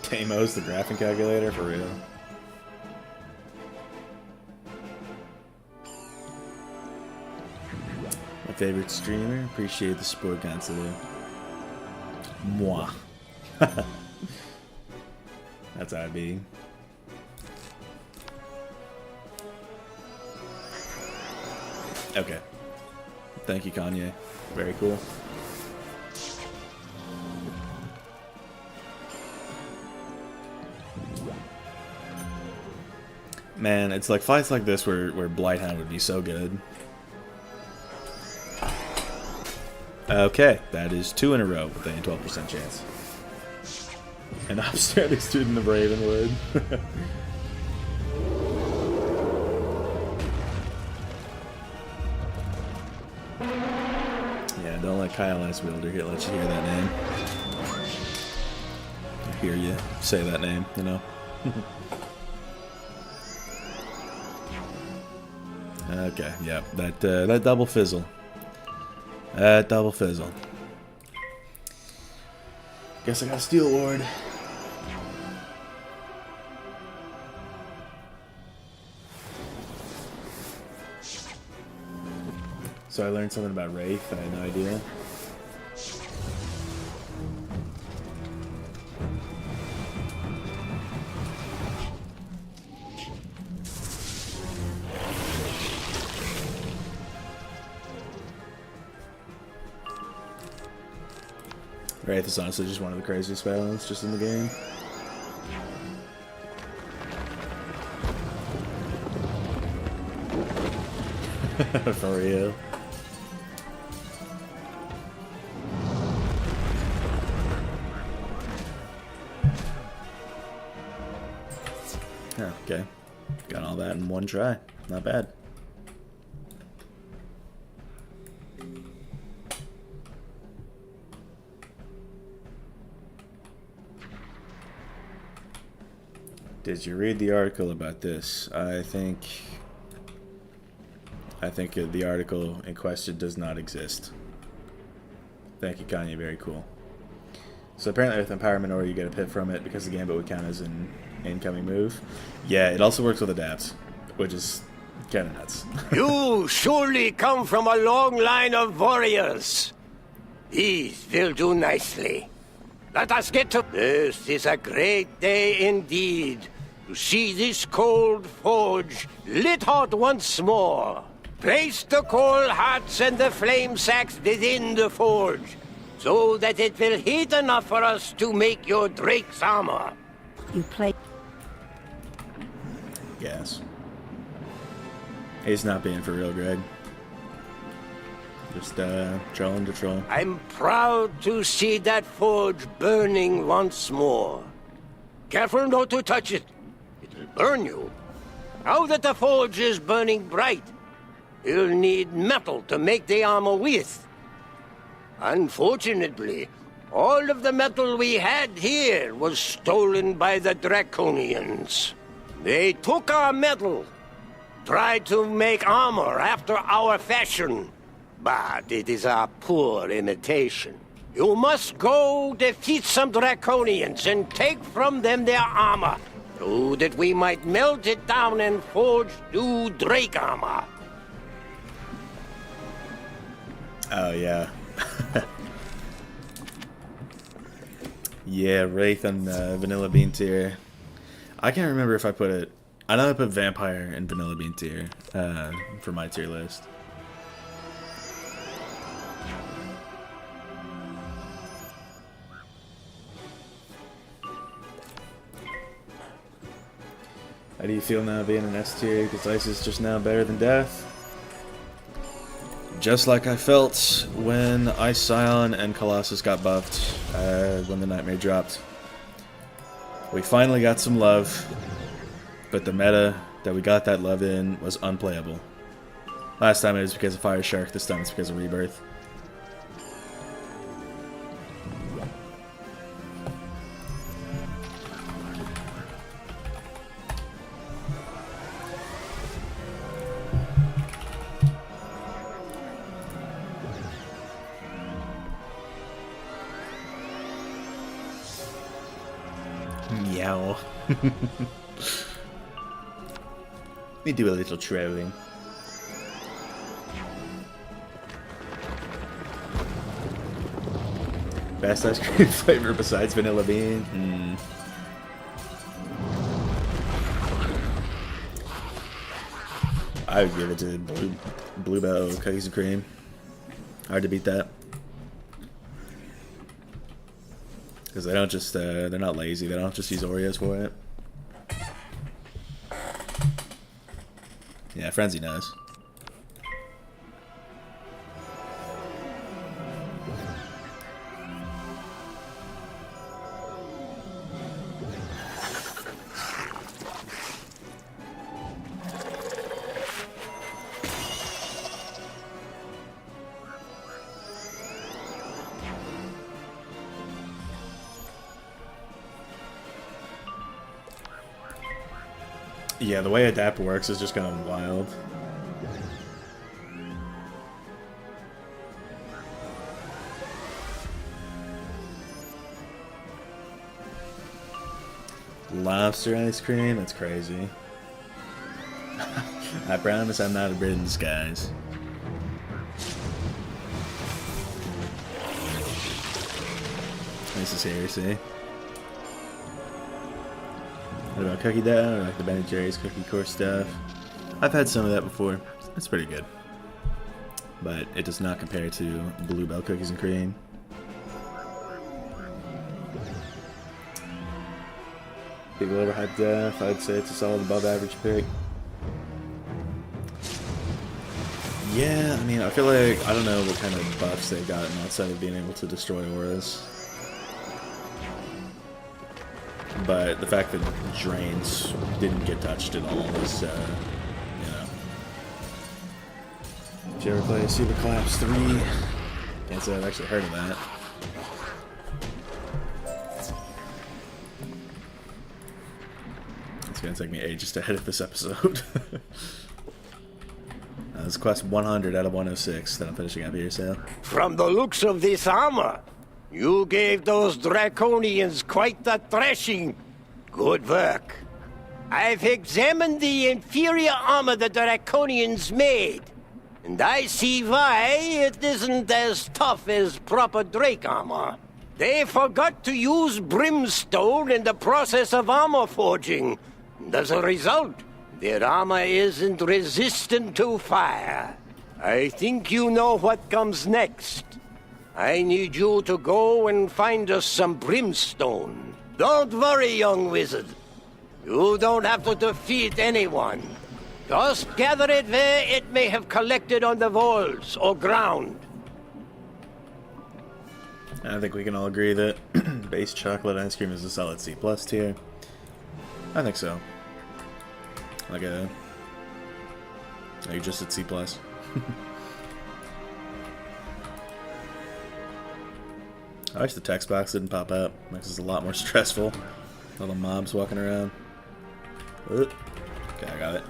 Tamos, the graphing calculator, for real. My favorite streamer, appreciate the support constantly. Moi. That's how I be. Okay. Thank you, Kanye. Very cool. Man, it's like fights like this where Blighthound would be so good. Okay, that is 2 in a row with a 12% chance. An upstanding student of Ravenwood. Yeah, don't let Kyle Icewielder here let you hear that name. I hear you say that name, you know. Okay, yeah, that double fizzle. That double fizzle. Guess I got a Steel Ward. So I learned something about Wraith, I had no idea. Wraith is honestly just one of the craziest spells just in the game. For real. Yeah, okay. Got all that in one try. Not bad. Did you read the article about this? I think the article in question does not exist. Thank you, Kanye. Very cool. So apparently with Empowerment Aura you get a pip from it because the Gambit would count as an incoming move. Yeah, it also works with Adapt, which is kind of nuts. You surely come from a long line of warriors. These will do nicely. Let us get to... This is a great day indeed. To see this cold forge lit hot once more. Place the coal hearts and the flame sacks within the forge, so that it will heat enough for us to make your Drake's armor. You play... Yes. He's not being for real, Greg. Just, trolling to troll. I'm proud to see that forge burning once more. Careful not to touch it. It'll burn you. Now that the forge is burning bright, you'll need metal to make the armor with. Unfortunately, all of the metal we had here was stolen by the Draconians. They took our metal, tried to make armor after our fashion, but it is a poor imitation. You must go defeat some Draconians and take from them their armor, so that we might melt it down and forge new Drake armor. Oh, yeah. Yeah, Wraith and Vanilla Bean tier. I can't remember if I put it... I know I put Vampire and Vanilla Bean tier for my tier list. How do you feel now being an S tier? Because Ice is just now better than Death? Just like I felt when Ice Scion and Colossus got buffed when the Nightmare dropped. We finally got some love, but the meta that we got that love in was unplayable. Last time it was because of Fire Shark, this time it's because of Rebirth. Meow. We do a little trolling. Best ice cream flavor besides vanilla bean? I would give it to Bluebell cookies and cream. Hard to beat that. Because they don't just, they're not lazy, they don't just use Oreos for it. Yeah, Frenzy knows. Yeah, the way Adapt works is just kind of wild. Lobster ice cream? That's crazy. I promise I'm not a bird in disguise. This is here, see? What about cookie dough, or like the Ben & Jerry's cookie core stuff? I've had some of that before. It's pretty good. But it does not compare to Bluebell cookies and cream. People overhyped Death. I'd say it's a solid above average pick. Yeah, I mean, I feel like, I don't know what kind of buffs they've gotten outside of being able to destroy auras. But the fact that Drains didn't get touched at all was, you know. Did you ever play Super Collapse 3? Can't say I've actually heard of that. It's gonna take me ages to edit this episode. This is quest 100 out of 106 that I'm finishing up here, so. From the looks of this armor, you gave those Draconians quite the thrashing. Good work. I've examined the inferior armor the Draconians made, and I see why it isn't as tough as proper Drake armor. They forgot to use brimstone in the process of armor forging, and as a result, their armor isn't resistant to fire. I think you know what comes next. I need you to go and find us some brimstone. Don't worry, young wizard. You don't have to defeat anyone. Just gather it where it may have collected on the walls or ground. I think we can all agree that base chocolate ice cream is a solid C+ tier. I think so. Like just at C+. I wish the text box didn't pop up. Makes it a lot more stressful. All the mobs walking around. Okay, I got it.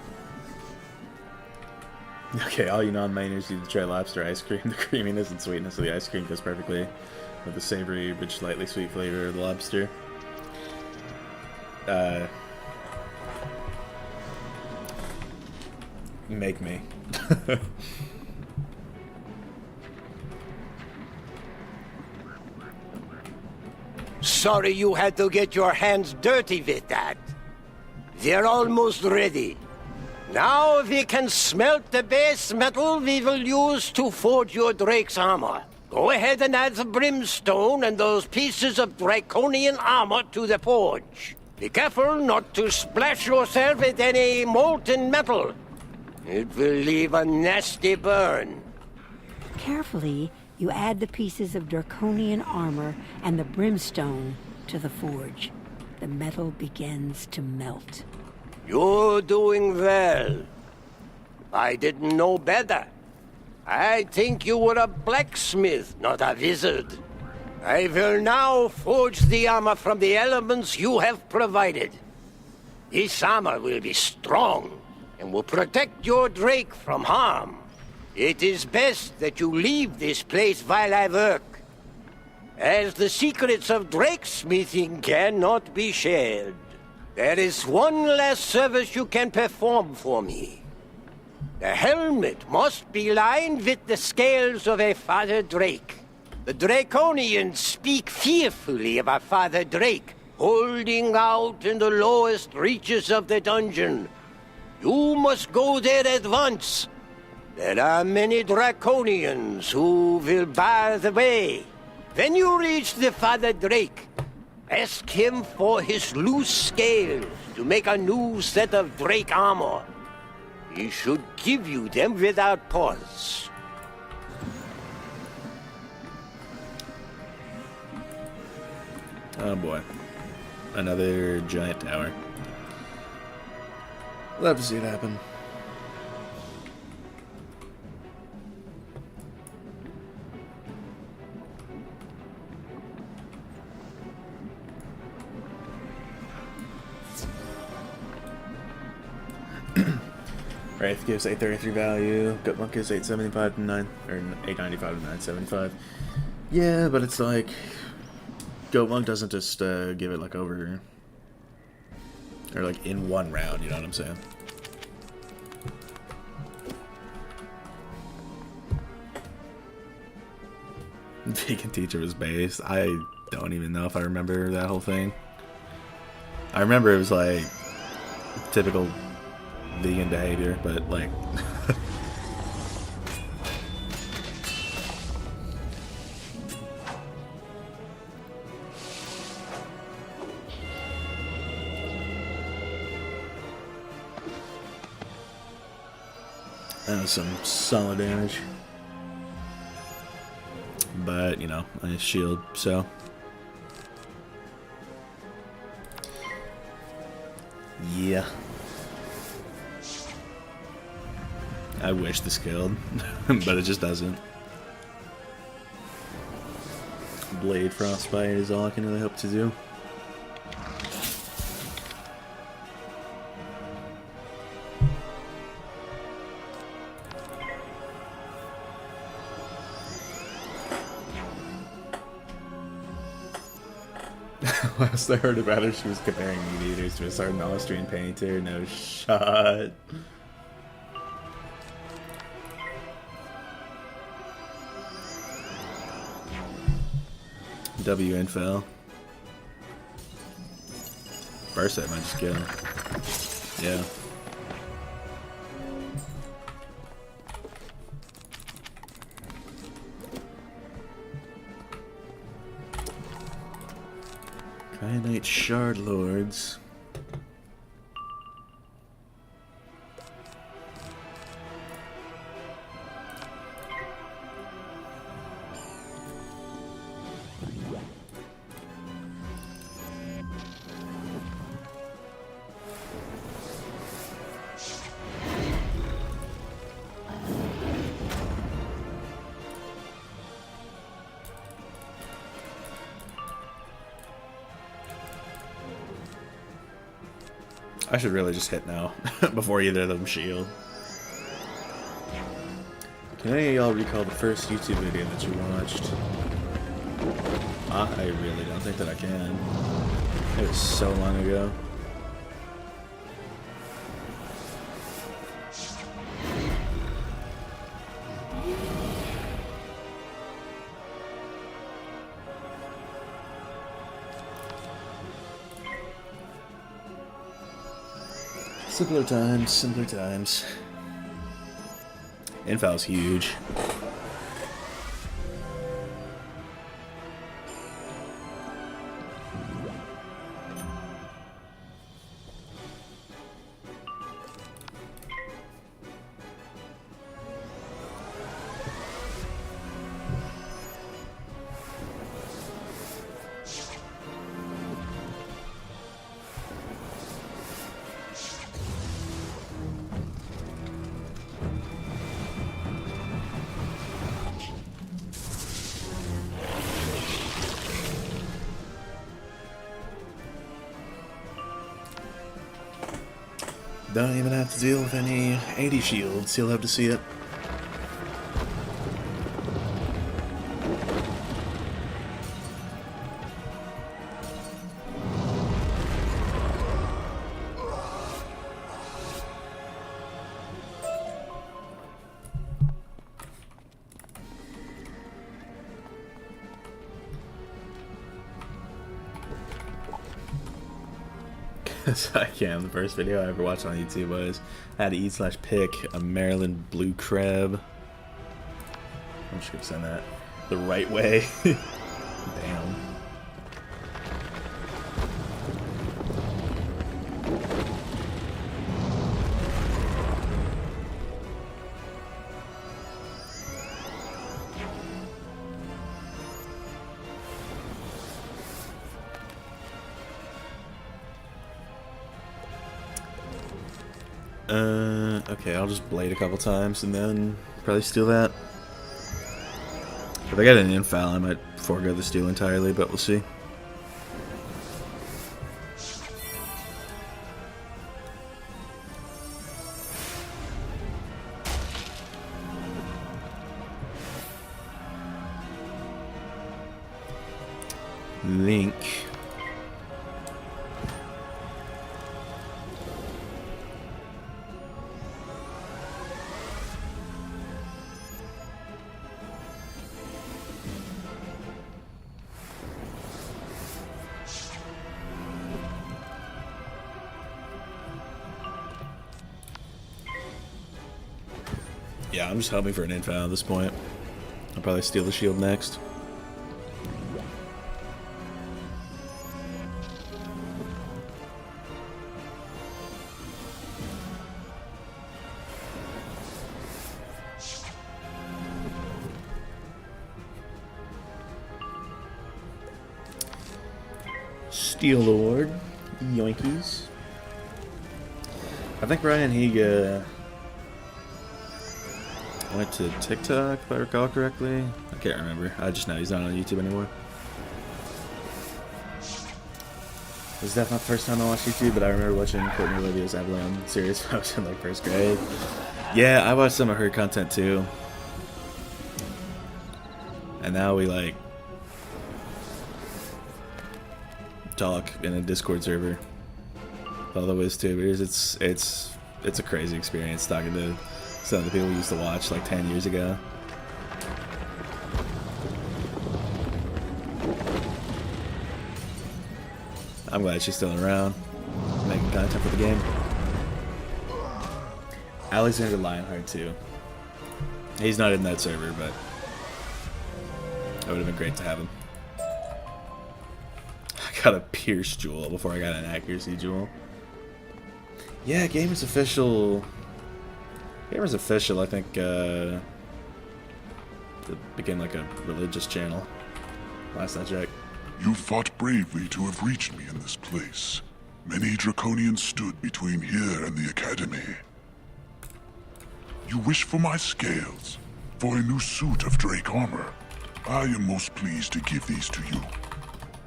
Okay, all you non-mainers need to try lobster ice cream. The creaminess and sweetness of the ice cream goes perfectly with the savory but slightly sweet flavor of the lobster. Make me. Sorry you had to get your hands dirty with that. They're almost ready. Now we can smelt the base metal we will use to forge your Drake's armor. Go ahead and add the brimstone and those pieces of Draconian armor to the forge. Be careful not to splash yourself with any molten metal. It will leave a nasty burn. Carefully, you add the pieces of Draconian armor and the brimstone to the forge. The metal begins to melt. You're doing well. I didn't know better. I think you were a blacksmith, not a wizard. I will now forge the armor from the elements you have provided. This armor will be strong and will protect your Drake from harm. It is best that you leave this place while I work, as the secrets of drakesmithing cannot be shared. There is one last service you can perform for me. The helmet must be lined with the scales of a Father Drake. The Draconians speak fearfully of a Father Drake holding out in the lowest reaches of the dungeon. You must go there at once. There are many Draconians who will bar the way. When you reach the Father Drake, ask him for his loose scales to make a new set of Drake armor. He should give you them without pause. Oh boy. Another giant tower. Love to see it happen. Wraith gives 833 value. Gutmonk gives 875 to 9 or 895 to 975. Yeah, but it's like Goatmonk doesn't just give it like over or like in one round, you know what I'm saying? Vegan teacher was based. I don't even know if I remember that whole thing. I remember it was like typical vegan behavior, but like That was some solid damage. But, you know, nice shield, so. Yeah. I wish this killed, but it just doesn't. Blade Frostbite is all I can really hope to do. Last I heard about her, she was comparing meat eaters to a certain Austrian painter. No shot. WN fell. First I might just kill him. Yeah. Kyanite Shard Lords. I should really just hit now, before either of them shield. Can any of y'all recall the first YouTube video that you watched? I really don't think that I can. It was so long ago. Simpler times, simpler times. Infal's huge. Don't even have to deal with any 80 shields, you'll have to see it. I can. The first video I ever watched on YouTube was I had to eat/pick a Maryland blue crab. I'm just gonna send that the right way. Damn. Okay, I'll just blade a couple times and then probably steal that. If I get an infal, I might forego the steal entirely, but we'll see. Link. Yeah, I'm just hoping for an infal at this point. I'll probably steal the shield next. Steel Lord. Yoinkies. I think Ryan, he went to TikTok, if I recall correctly. I can't remember. I just know he's not on YouTube anymore. This is definitely not the first time I watched YouTube, but I remember watching Courtney Olivia's Avalon series when I was in like first grade. Yeah, I watched some of her content too. And now we like talk in a Discord server with all the WizTubers. It's a crazy experience talking to some of the people we used to watch like 10 years ago. I'm glad she's still around, making content for the game. Alexander Lionheart too. He's not in that server, but it would have been great to have him. I got a Pierce Jewel before I got an Accuracy Jewel. Yeah, Gamers Official. Gamers Official, I think, it became like a religious channel. Last I checked. You fought bravely to have reached me in this place. Many Draconians stood between here and the Academy. You wish for my scales, for a new suit of Drake armor. I am most pleased to give these to you.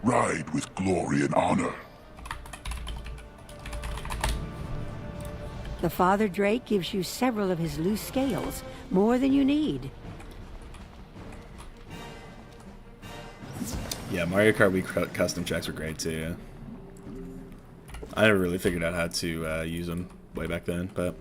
Ride with glory and honor. The Father Drake gives you several of his loose scales, more than you need. Yeah, Mario Kart Wii custom checks were great too. I never really figured out how to use them way back then, but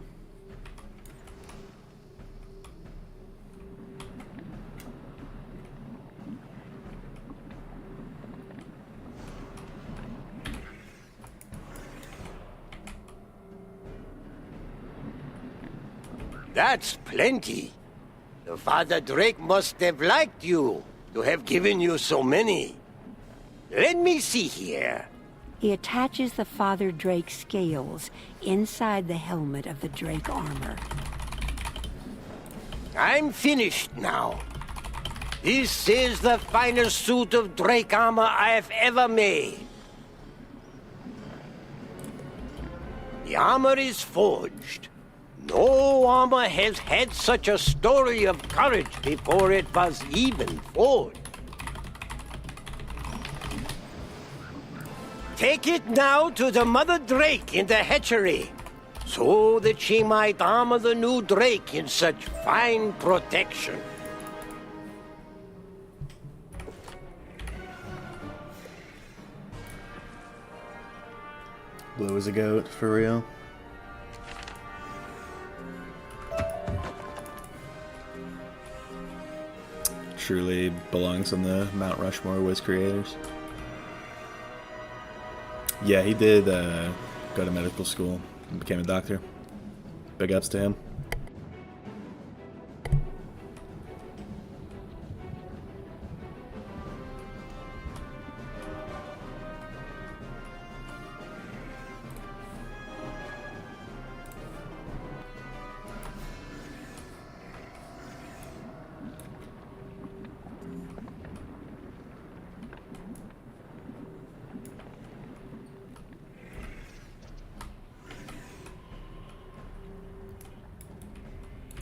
That's plenty. The Father Drake must have liked you to have given you so many. Let me see here. He attaches the Father Drake scales inside the helmet of the Drake armor. I'm finished now. This is the finest suit of Drake armor I have ever made. The armor is forged. No armor has had such a story of courage before it was even forged. Take it now to the Mother Drake in the hatchery, so that she might armor the new Drake in such fine protection. Blue as a goat, for real. Truly belongs on the Mount Rushmore Wiz creators. Yeah, he did go to medical school and became a doctor. Big ups to him.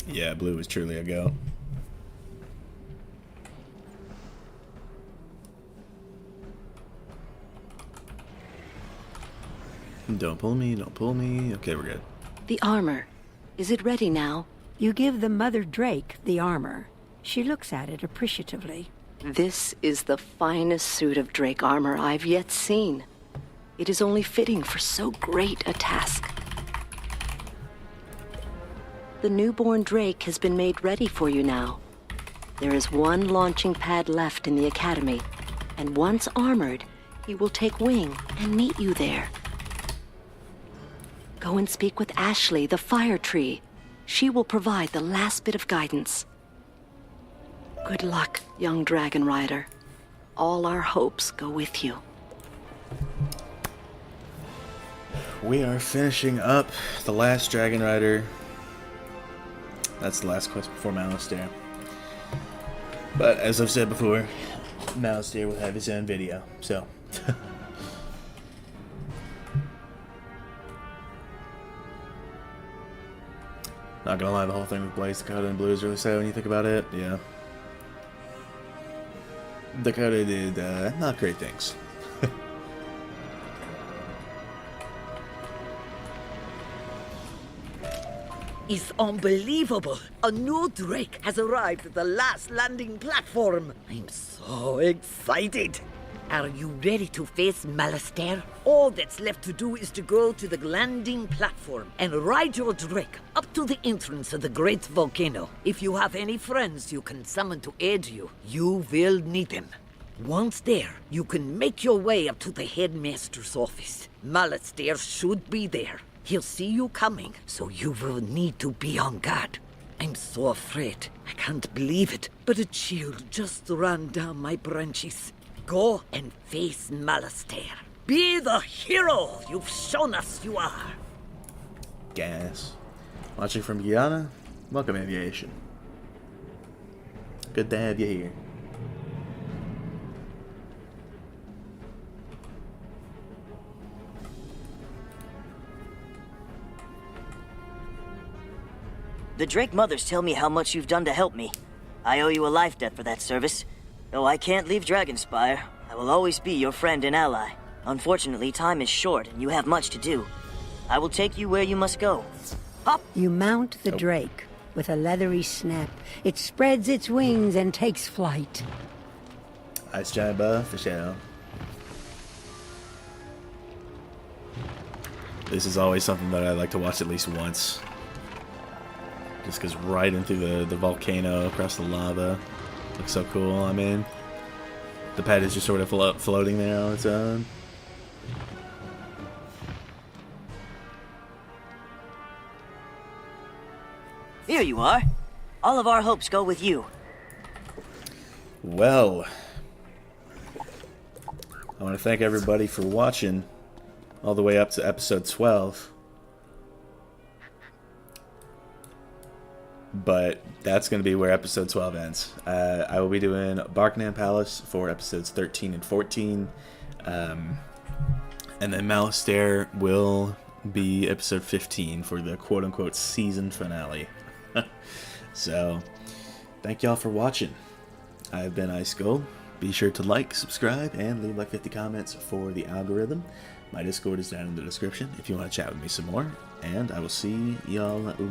Yeah, Blue was truly a goat. Don't pull me, don't pull me. Okay, we're good. The armor. Is it ready now? You give the Mother Drake the armor. She looks at it appreciatively. This is the finest suit of Drake armor I've yet seen. It is only fitting for so great a task. The newborn Drake has been made ready for you now. There is one launching pad left in the Academy, and once armored, he will take wing and meet you there. Go and speak with Ashley, the Fire Tree. She will provide the last bit of guidance. Good luck, young Dragon Rider. All our hopes go with you. We are finishing up the last Dragon Rider. That's the last quest before Malistaire. But as I've said before, Malistaire will have his own video, so Not gonna lie, the whole thing with Blaze, Dakota, and Blue is really sad when you think about it. Yeah. Dakota did not great things. It's unbelievable. A new Drake has arrived at the last landing platform. I'm so excited. Are you ready to face Malastair? All that's left to do is to go to the landing platform and ride your Drake up to the entrance of the Great Volcano. If you have any friends you can summon to aid you, you will need them. Once there, you can make your way up to the headmaster's office. Malastair should be there. He'll see you coming, so you will need to be on guard. I'm so afraid. I can't believe it, but a chill just ran down my branches. Go and face Malastair. Be the hero you've shown us you are. Gas. Watching from Guyana, welcome aviation. Good to have you here. The Drake mothers tell me how much you've done to help me. I owe you a life debt for that service. Though I can't leave Dragon Spyre, I will always be your friend and ally. Unfortunately, time is short and you have much to do. I will take you where you must go. Hop! You mount the Drake. With a leathery snap, it spreads its wings and takes flight. Ice giant buff for show. This is always something that I like to watch at least once. Just goes right into the volcano, across the lava. Looks so cool. I mean, the pet is just sort of floating there on its own. Here you are. All of our hopes go with you. Well, I want to thank everybody for watching all the way up to episode 12. But that's going to be where episode 12 ends. I will be doing Barkingham Palace for episodes 13 and 14. And then Malastair will be episode 15 for the quote-unquote season finale. So, thank y'all for watching. I've been Ice Gold. Be sure to like, subscribe, and leave like 50 comments for the algorithm. My Discord is down in the description if you want to chat with me some more. And I will see y'all later.